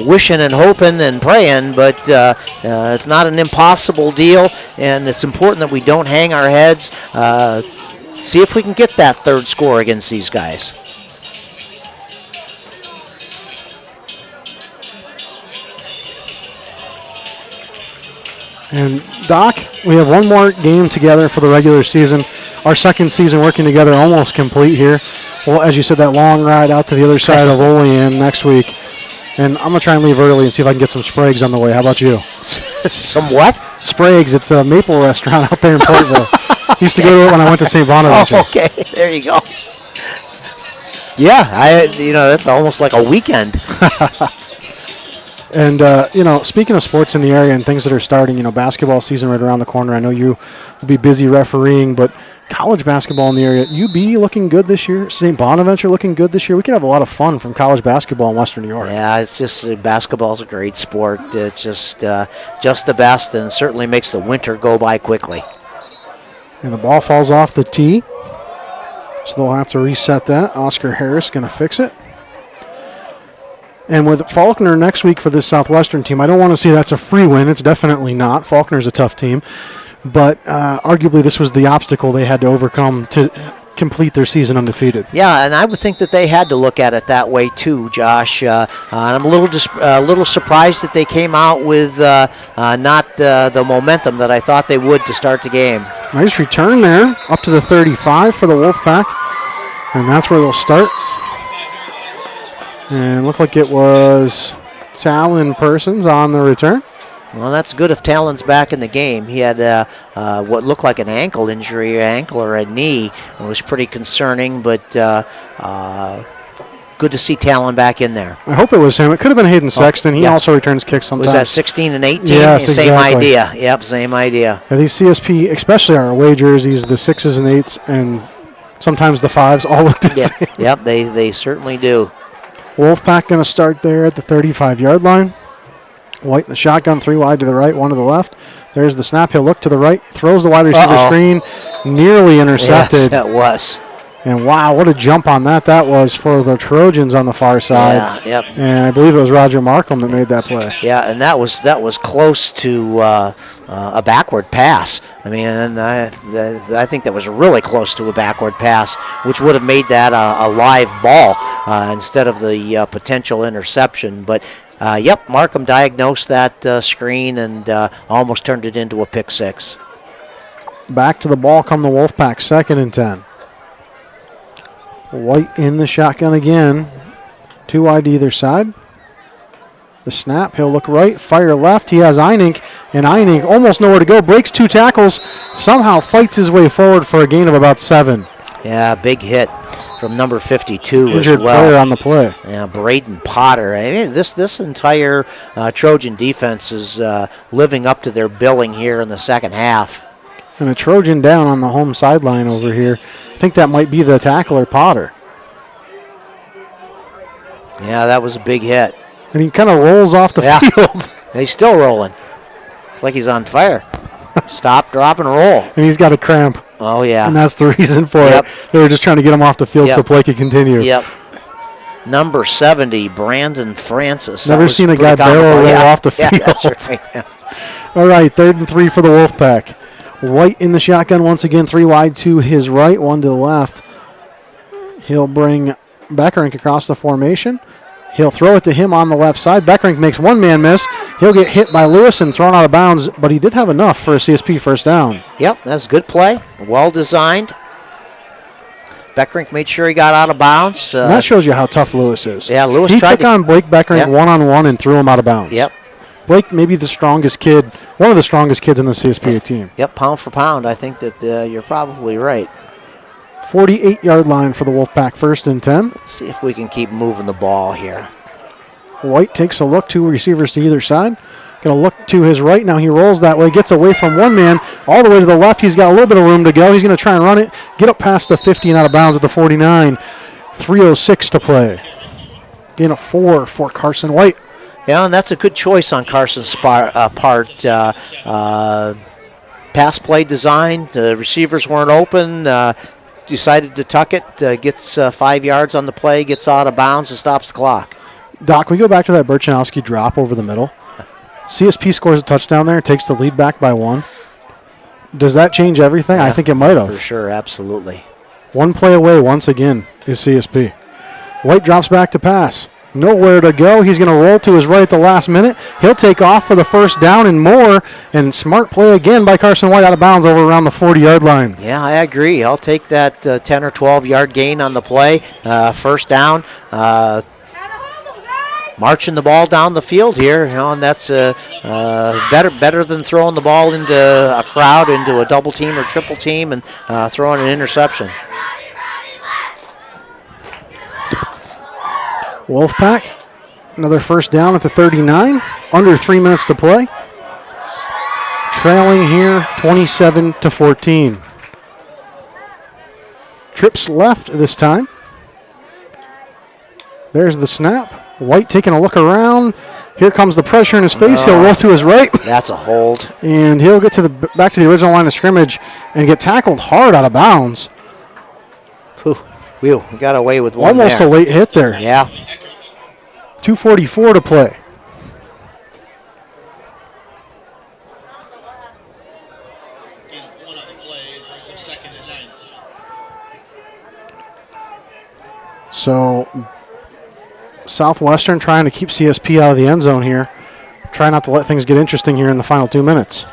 wishing and hoping and praying, but it's not an impossible deal, and it's important that we don't hang our heads. See if we can get that 3rd score against these guys. And, Doc, we have one more game together for the regular season. our second season working together almost complete here. Well, as you said, that long ride out to the other side of Olean next week. And I'm going to try and leave early and see if I can get some Sprague's on the way. How about you? Some what? Sprague's. It's a maple restaurant out there in Portville. Used to go to it when I went to St. Bonaventure. Oh, okay. There you go. Yeah, that's almost like a weekend. And, speaking of sports in the area and things that are starting, basketball season right around the corner. I know you will be busy refereeing, but college basketball in the area, UB looking good this year, St. Bonaventure looking good this year. We could have a lot of fun from college basketball in Western New York. Yeah, it's just basketball's a great sport. It's just the best, and certainly makes the winter go by quickly. And the ball falls off the tee, so they'll have to reset that. Oscar Harris going to fix it. And with Faulkner next week for this Southwestern team, I don't want to say that's a free win. It's definitely not. Faulkner's a tough team. But arguably this was the obstacle they had to overcome to complete their season undefeated. Yeah, and I would think that they had to look at it that way too, Josh. I'm a little surprised that they came out with not the momentum that I thought they would to start the game. Nice return there, up to the 35 for the Wolfpack. And that's where they'll start. And looked like it was Talon Persons on the return. Well, that's good if Talon's back in the game. He had what looked like an ankle injury, ankle or a knee. It was pretty concerning, but good to see Talon back in there. I hope it was him. It could have been Hayden Sexton. He also returns kicks sometimes. Was that 16 and 18? Yes, same exactly. idea. Yep, same idea. Yeah, these CSP, especially our away jerseys, the 6s and 8s, and sometimes the 5s, all look the same. Yep, they certainly do. Wolfpack going to start there at the 35-yard line. White in the shotgun, 3 wide to the right, 1 to the left. There's the snap. He'll look to the right, throws the wide receiver screen, nearly intercepted. Yes, that was. And wow, what a jump on that was for the Trojans on the far side. Yeah, yep. And I believe it was Roger Markham that made that play. Yeah, and that was close to a backward pass. I mean, and I think that was really close to a backward pass, which would have made that a live ball instead of the potential interception. But yep, Markham diagnosed that screen and almost turned it into a pick six. Back to the ball come the Wolfpack, 2nd and 10. White in the shotgun again. 2 wide to either side. The snap, he'll look right, fire left. He has Einink, and Einink almost nowhere to go. Breaks 2 tackles, somehow fights his way forward for a gain of about 7. Yeah, big hit from number 52 Injured as well. player on the play. Yeah, Braden Potter. I mean, this entire Trojan defense is living up to their billing here in the second half. And a Trojan down on the home sideline over here. I think that might be the tackler, Potter. Yeah, that was a big hit. And he kind of rolls off the field. He's still rolling. It's like he's on fire. Stop, drop, and roll. And he's got a cramp. Oh, yeah. And that's the reason for it. They were just trying to get him off the field so play could continue. Yep. Number 70, Brandon Francis. Never seen a guy barrel roll off the field. That's right. Yeah. All right, 3rd and 3 for the Wolfpack. White in the shotgun once again, 3 wide to his right, 1 to the left. He'll bring Beckerink across the formation. He'll throw it to him on the left side. Beckerink makes 1-man miss. He'll get hit by Lewis and thrown out of bounds, but he did have enough for a CSP first down. Yep, that's a good play. Well designed. Beckerink made sure he got out of bounds. And that shows you how tough Lewis is. Yeah, Lewis he tried took on Blake Beckerink one-on-one and threw him out of bounds. Yep. Blake may be the strongest kid, one of the strongest kids in the CSPA team. Yep, pound for pound. I think that you're probably right. 48-yard line for the Wolfpack, 1st and 10. Let's see if we can keep moving the ball here. White takes a look, 2 receivers to either side. Going to look to his right. Now he rolls that way, gets away from 1 man, all the way to the left. He's got a little bit of room to go. He's going to try and run it, get up past the 50 and out of bounds at the 49. 3:06 to play. Gain of 4 for Carson White. Yeah, and that's a good choice on Carson's part. Pass play design. The receivers weren't open. Decided to tuck it. Gets 5 yards on the play. Gets out of bounds and stops the clock. Doc, we go back to that Burchanowski drop over the middle. CSP scores a touchdown there. Takes the lead back by 1. Does that change everything? I think it might have. For sure, absolutely. 1 play away once again is CSP. White drops back to pass. nowhere to go. He's going to roll to his right at the last minute. He'll take off for the first down and more. And smart play again by Carson White out of bounds over around the 40-yard line. Yeah, I agree. I'll take that 10 or 12-yard gain on the play. First down. Marching the ball down the field here, and that's better than throwing the ball into a crowd, into a double team or triple team, and throwing an interception. Wolfpack, another first down at the 39. Under 3 minutes to play. Trailing here 27-14. Trips left this time. There's the snap. White taking a look around. Here comes the pressure in his face. He'll roll to his right. That's a hold. And he'll get to back to the original line of scrimmage and get tackled hard out of bounds. We got away with one Almost there. A late hit there. Yeah. 2:44 to play. So Southwestern trying to keep CSP out of the end zone here. Try not to let things get interesting here in the final 2 minutes.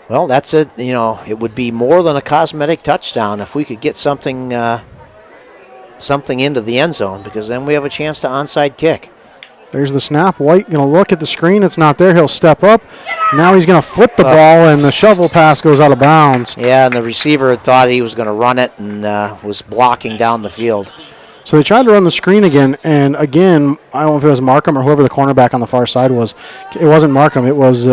Well, that's it. You know, it would be more than a cosmetic touchdown if we could get something into the end zone, because then we have a chance to onside kick. There's the snap. White going to look at the screen. It's not there. He'll step up. Now he's going to flip the ball, and the shovel pass goes out of bounds. Yeah, and the receiver had thought he was going to run it and was blocking down the field. So they tried to run the screen again, and again, I don't know if it was Markham or whoever the cornerback on the far side was. It wasn't Markham. It was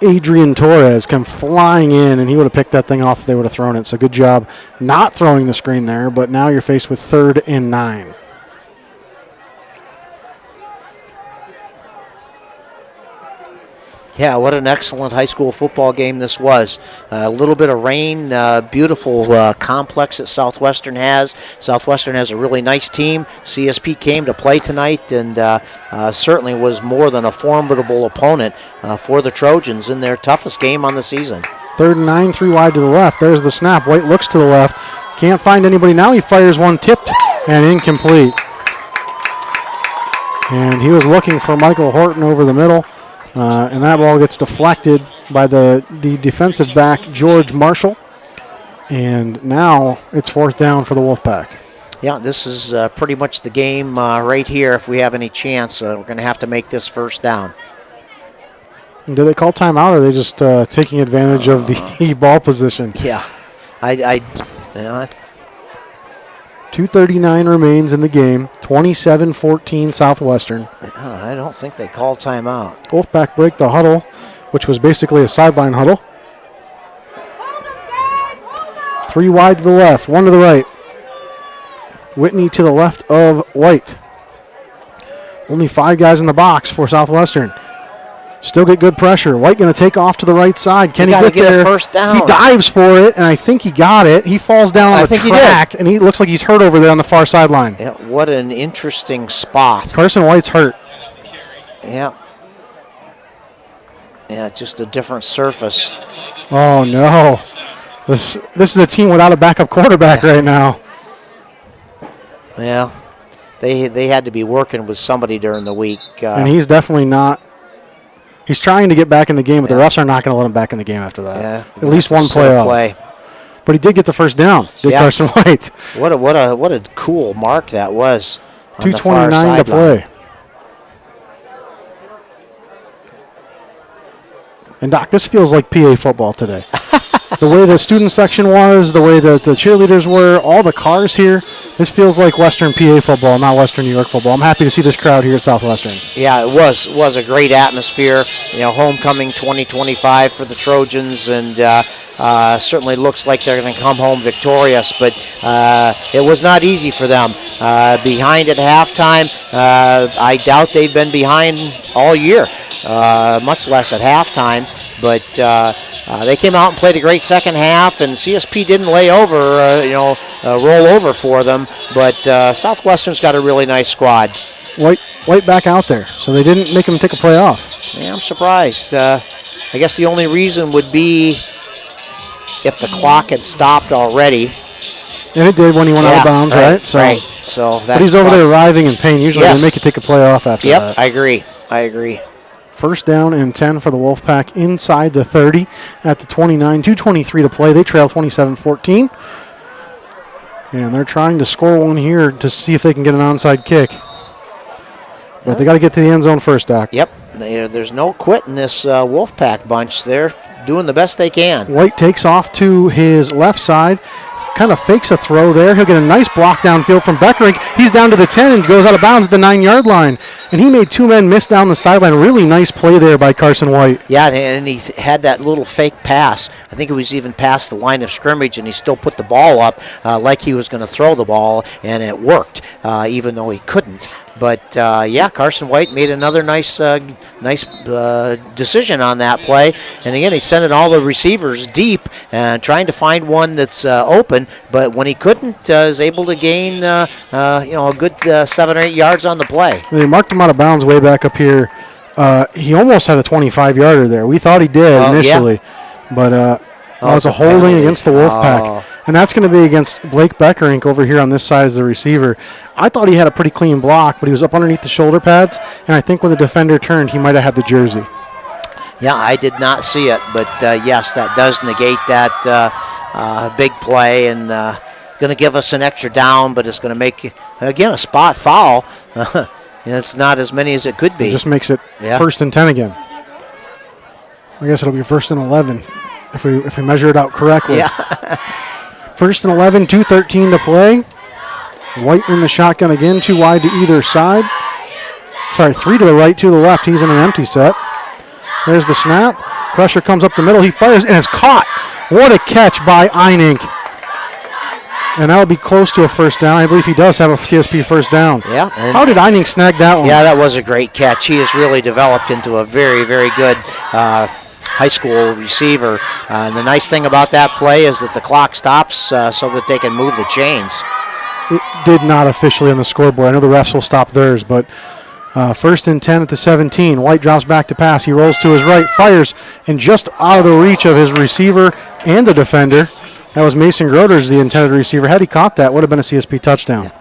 Adrian Torres come flying in, and he would have picked that thing off if they would have thrown it. So good job not throwing the screen there, but now you're faced with 3rd and 9. Yeah, what an excellent high school football game this was. A little bit of rain, beautiful complex that Southwestern has. Southwestern has a really nice team. CSP came to play tonight and certainly was more than a formidable opponent for the Trojans in their toughest game on the season. 3rd and 9, 3 wide to the left. There's the snap. White looks to the left. Can't find anybody now. He fires one tipped and incomplete. And he was looking for Michael Horton over the middle. And that ball gets deflected by the defensive back, George Marshall. And now it's 4th down for the Wolfpack. Yeah, this is pretty much the game right here. If we have any chance, we're going to have to make this first down. Did they call timeout, or are they just taking advantage of the ball position? Yeah. 2:39 remains in the game. 27-14 Southwestern. I don't think they called timeout. Wolfpack break the huddle, which was basically a sideline huddle. 3 wide to the left, 1 to the right. Whitney to the left of White. Only 5 guys in the box for Southwestern. Still get good pressure. White going to take off to the right side. Can he get there? A first down. He dives for it, and I think he got it. He falls down on the track, and he looks like he's hurt over there on the far sideline. Yeah, what an interesting spot. Carson White's hurt. Yeah. Yeah, just a different surface. Oh, no. This is a team without a backup quarterback right now. Yeah. They had to be working with somebody during the week. And he's definitely not. He's trying to get back in the game, but the refs are not going to let him back in the game after that. Yeah, at least one play. But he did get the first down. Carson White. What a cool mark that was. 2:29 to play. And Doc, this feels like PA football today. The way the student section was, the way that the cheerleaders were, all the cars here. This feels like Western PA football, not Western New York football. I'm happy to see this crowd here at Southwestern. Yeah, it was a great atmosphere. You know, homecoming 2025 for the Trojans, and certainly looks like they're going to come home victorious. But it was not easy for them. Behind at halftime, I doubt they've been behind all year, much less at halftime. But they came out and played a great second half, and CSP didn't roll over for them. But Southwestern's got a really nice squad. White back out there, so they didn't make him take a play off. Yeah, I'm surprised. I guess the only reason would be if the clock had stopped already. And it did when he went out of bounds, right? Right. So that's but he's over there writhing in pain. Usually Yes. they make you take a play off after that. Yep, I agree. First down and 10 for the Wolfpack inside the 30 at the 29. 2:23 to play. They trail 27-14. And they're trying to score one here to see if they can get an onside kick. But they got to get to the end zone first, Doc. Yep, there's no quitting this Wolfpack bunch. They're doing the best they can. White takes off to his left side, kind of fakes a throw there. He'll get a nice block downfield from Beckerink. He's down to the 10 and goes out of bounds at the 9-yard line. And he made two men miss down the sideline. Really nice play there by Carson White. Yeah, and he had that little fake pass. I think it was even past the line of scrimmage, and he still put the ball up like he was going to throw the ball, and it worked, even though he couldn't. But, Carson White made another nice decision on that play. And, again, he sent it all the receivers deep and trying to find one that's open. But when he couldn't, is able to gain, a good 7 or 8 yards on the play. They marked him out of bounds way back up here. He almost had a 25-yarder there. We thought he did initially. Yeah. But it's a holding against the Wolfpack. And that's going to be against Blake Beckerink over here on this side as the receiver. I thought he had a pretty clean block, but he was up underneath the shoulder pads, and I think when the defender turned, he might have had the jersey. Yeah, I did not see it, but yes, that does negate that big play, and going to give us an extra down, but it's going to make, again, a spot foul. It's not as many as it could be. It just makes it first and 10 again. I guess it'll be first and 11 if we measure it out correctly. Yeah. First and 11, 2:13 to play. White in the shotgun again, 2 wide to either side. 3 to the right, 2 to the left. He's in an empty set. There's the snap. Pressure comes up the middle. He fires and is caught. What a catch by Einink. And that would be close to a first down. I believe he does have a CSP first down. Yeah. How did Einink snag that one? Yeah, that was a great catch. He has really developed into a very, very good high school receiver. And the nice thing about that play is that the clock stops so that they can move the chains. It did not officially on the scoreboard. I know the refs will stop theirs, but first and 10 at the 17. White drops back to pass. He rolls to his right, fires, and just out of the reach of his receiver and the defender. That was Mason Groders, the intended receiver. Had he caught that, would have been a CSP touchdown. Yeah.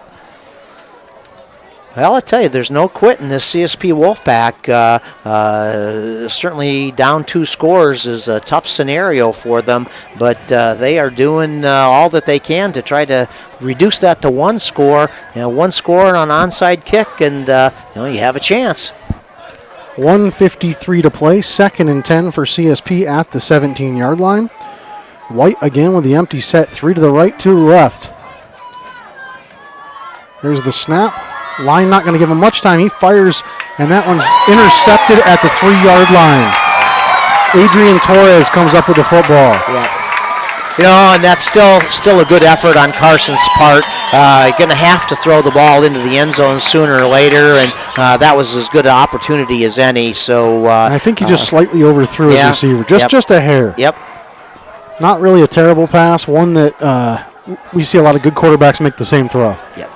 Well, I tell you, there's no quitting this CSP Wolfpack. Certainly down 2 scores is a tough scenario for them, but they are doing all that they can to try to reduce that to 1 score. 1 score on an onside kick, and you have a chance. 1:53 to play, second and 10 for CSP at the 17-yard line. White again with the empty set, 3 to the right, 2 to the left. There's the snap. Line not going to give him much time. He fires, and that one's intercepted at the 3-yard line. Adrian Torres comes up with the football. Yeah. And that's still a good effort on Carson's part. Going to have to throw the ball into the end zone sooner or later, and that was as good an opportunity as any. So I think he just slightly overthrew his receiver, just a hair. Yep. Not really a terrible pass. One that we see a lot of good quarterbacks make the same throw. Yep.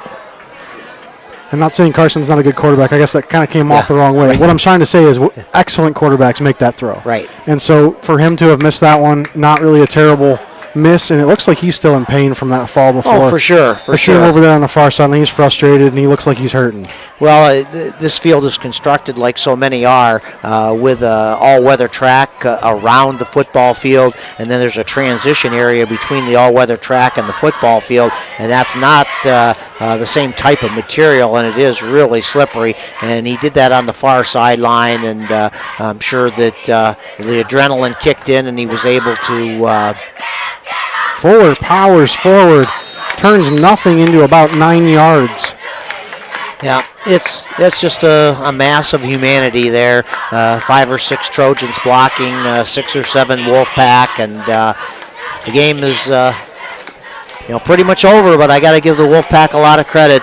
I'm not saying Carson's not a good quarterback. I guess that kind of came off the wrong way. Right. What I'm trying to say is excellent quarterbacks make that throw. Right. And so for him to have missed that one, not really a terrible miss, and it looks like he's still in pain from that fall before. Oh, for sure, I see him over there on the far side, and he's frustrated, and he looks like he's hurting. Well, this field is constructed like so many are, with an all-weather track around the football field, and then there's a transition area between the all-weather track and the football field, and that's not the same type of material, and it is really slippery, and he did that on the far sideline, and I'm sure that the adrenaline kicked in, and he was able to... Forward, powers forward, turns nothing into about 9 yards. Yeah, it's just a mass of humanity there. 5 or 6 Trojans blocking, 6 or 7 Wolfpack, and the game is pretty much over. But I got to give the Wolfpack a lot of credit.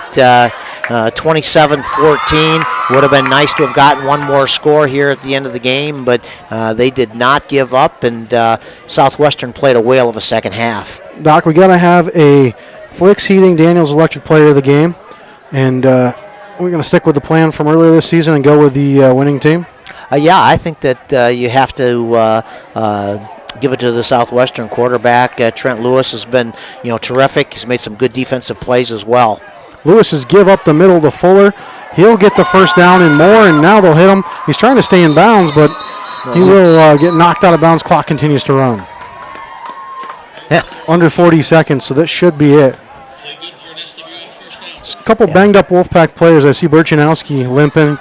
27-14. Would have been nice to have gotten one more score here at the end of the game, but they did not give up, and Southwestern played a whale of a second half. Doc, we got to have a Flicks Heating Daniels Electric player of the game, and we're going to stick with the plan from earlier this season and go with the winning team. I think that you have to give it to the Southwestern quarterback. Trent Lewis has been terrific. He's made some good defensive plays as well. Lewis's give up the middle to Fuller. He'll get the first down and more, and now they'll hit him. He's trying to stay in bounds, but he will get knocked out of bounds. Clock continues to run. Under 40 seconds, so that should be it. A couple banged up Wolfpack players. I see Burchanowski limping.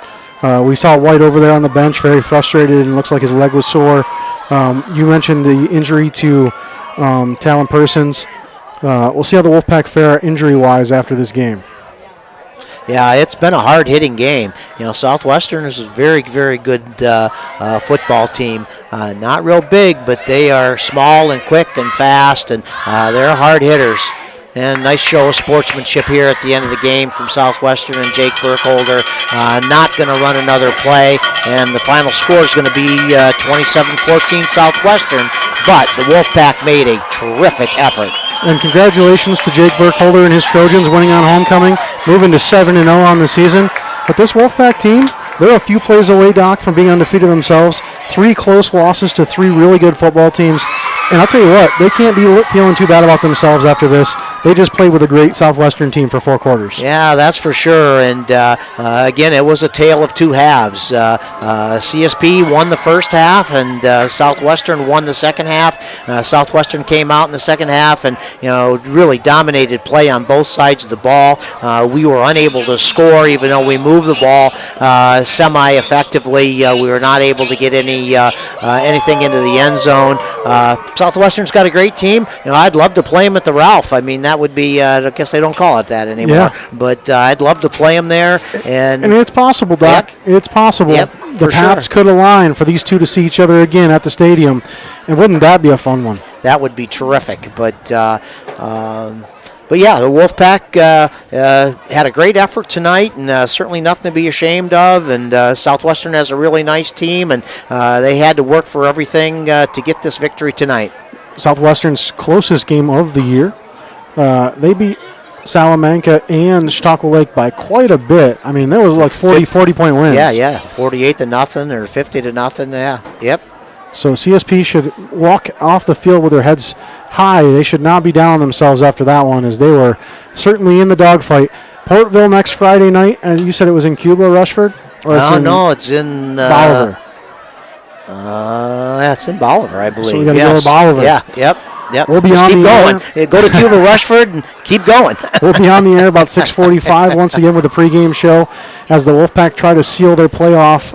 We saw White over there on the bench, very frustrated, and looks like his leg was sore. You mentioned the injury to Talon Persons. We'll see how the Wolfpack fare injury-wise after this game. Yeah, it's been a hard-hitting game. Southwestern is a very, very good football team. Not real big, but they are small and quick and fast, and they're hard hitters. And nice show of sportsmanship here at the end of the game from Southwestern and Jake Burkholder. Not going to run another play, and the final score is going to be 27-14 Southwestern, but the Wolfpack made a terrific effort. And congratulations to Jake Burkholder and his Trojans winning on homecoming, moving to 7-0 on the season. But this Wolfpack team, they're a few plays away, Doc, from being undefeated themselves. 3 close losses to 3 really good football teams. And I'll tell you what, they can't be feeling too bad about themselves after this. They just played with a great Southwestern team for 4 quarters. Yeah, that's for sure. And again, it was a tale of 2 halves. CSP won the first half, and Southwestern won the second half. Southwestern came out in the second half and really dominated play on both sides of the ball. We were unable to score, even though we moved the ball semi-effectively. We were not able to get anything into the end zone. Southwestern's got a great team. I'd love to play them at the Ralph. I mean, that would be, I guess they don't call it that anymore. Yeah. But I'd love to play them there. And it's possible, Doc. Yep. It's possible. Yep, the paths could align for these two to see each other again at the stadium. And wouldn't that be a fun one? That would be terrific. But yeah, the Wolfpack had a great effort tonight, and certainly nothing to be ashamed of. And Southwestern has a really nice team, and they had to work for everything to get this victory tonight. Southwestern's closest game of the year. They beat Salamanca and Chautauqua Lake by quite a bit. I mean, there was like 40-point wins. Yeah, 48-0 or 50-0. Yeah, yep. So CSP should walk off the field with their heads high. They should not be down on themselves after that one, as they were certainly in the dogfight. Portville next Friday night, and you said it was in Cuba, Rushford? Or it's in Bolivar. It's in Bolivar, I believe. So we got to go to Bolivar. Yeah, yep. We'll be Just on keep the going. air. Go to Cuba, Rushford, and keep going. We'll be on the air about 6:45 once again with the pregame show as the Wolfpack try to seal their playoff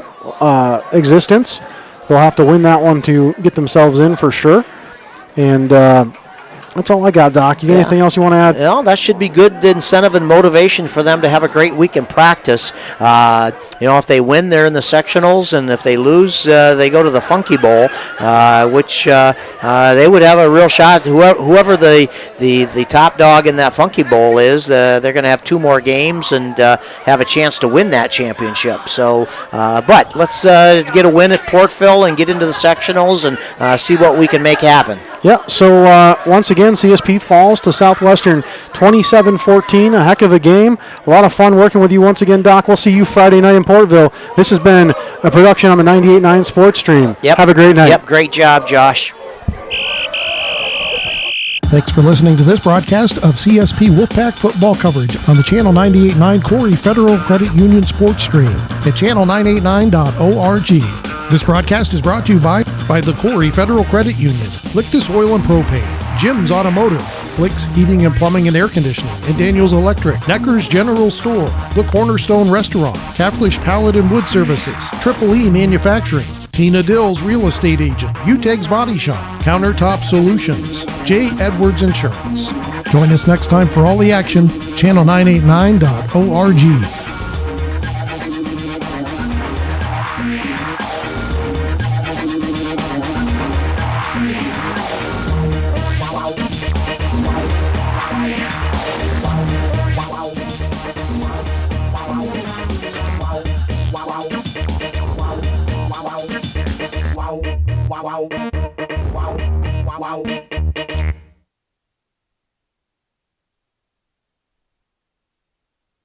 existence. They'll have to win that one to get themselves in for sure. And that's all I got, Doc. You got anything else you want to add? Well, that should be good incentive and motivation for them to have a great week in practice. If they win, they're in the sectionals, and if they lose, they go to the Funky Bowl, which they would have a real shot. Whoever the top dog in that Funky Bowl is, they're going to have 2 more games and have a chance to win that championship. So, but let's get a win at Portville and get into the sectionals and see what we can make happen. Yeah, so once again, CSP falls to Southwestern 27-14. A heck of a game. A lot of fun working with you once again, Doc. We'll see you Friday night in Portville. This has been a production on the 98.9 Sports Stream. Yep. Have a great night. Yep, great job, Josh. Thanks for listening to this broadcast of CSP Wolfpack football coverage on the Channel 98.9 Corry Federal Credit Union Sports Stream at channel989.org. This broadcast is brought to you by the Corry Federal Credit Union, Lictus Oil Propane, Jim's Automotive, Flicks Heating and Plumbing and Air Conditioning, and Daniel's Electric, Necker's General Store, the Cornerstone Restaurant, Caflisch Pallet and Wood Services, Triple E Manufacturing, Tina Dill's Real Estate Agent, Utegg's Body Shop, Countertop Solutions, J. Edwards Insurance. Join us next time for all the action, channel989.org. Wow.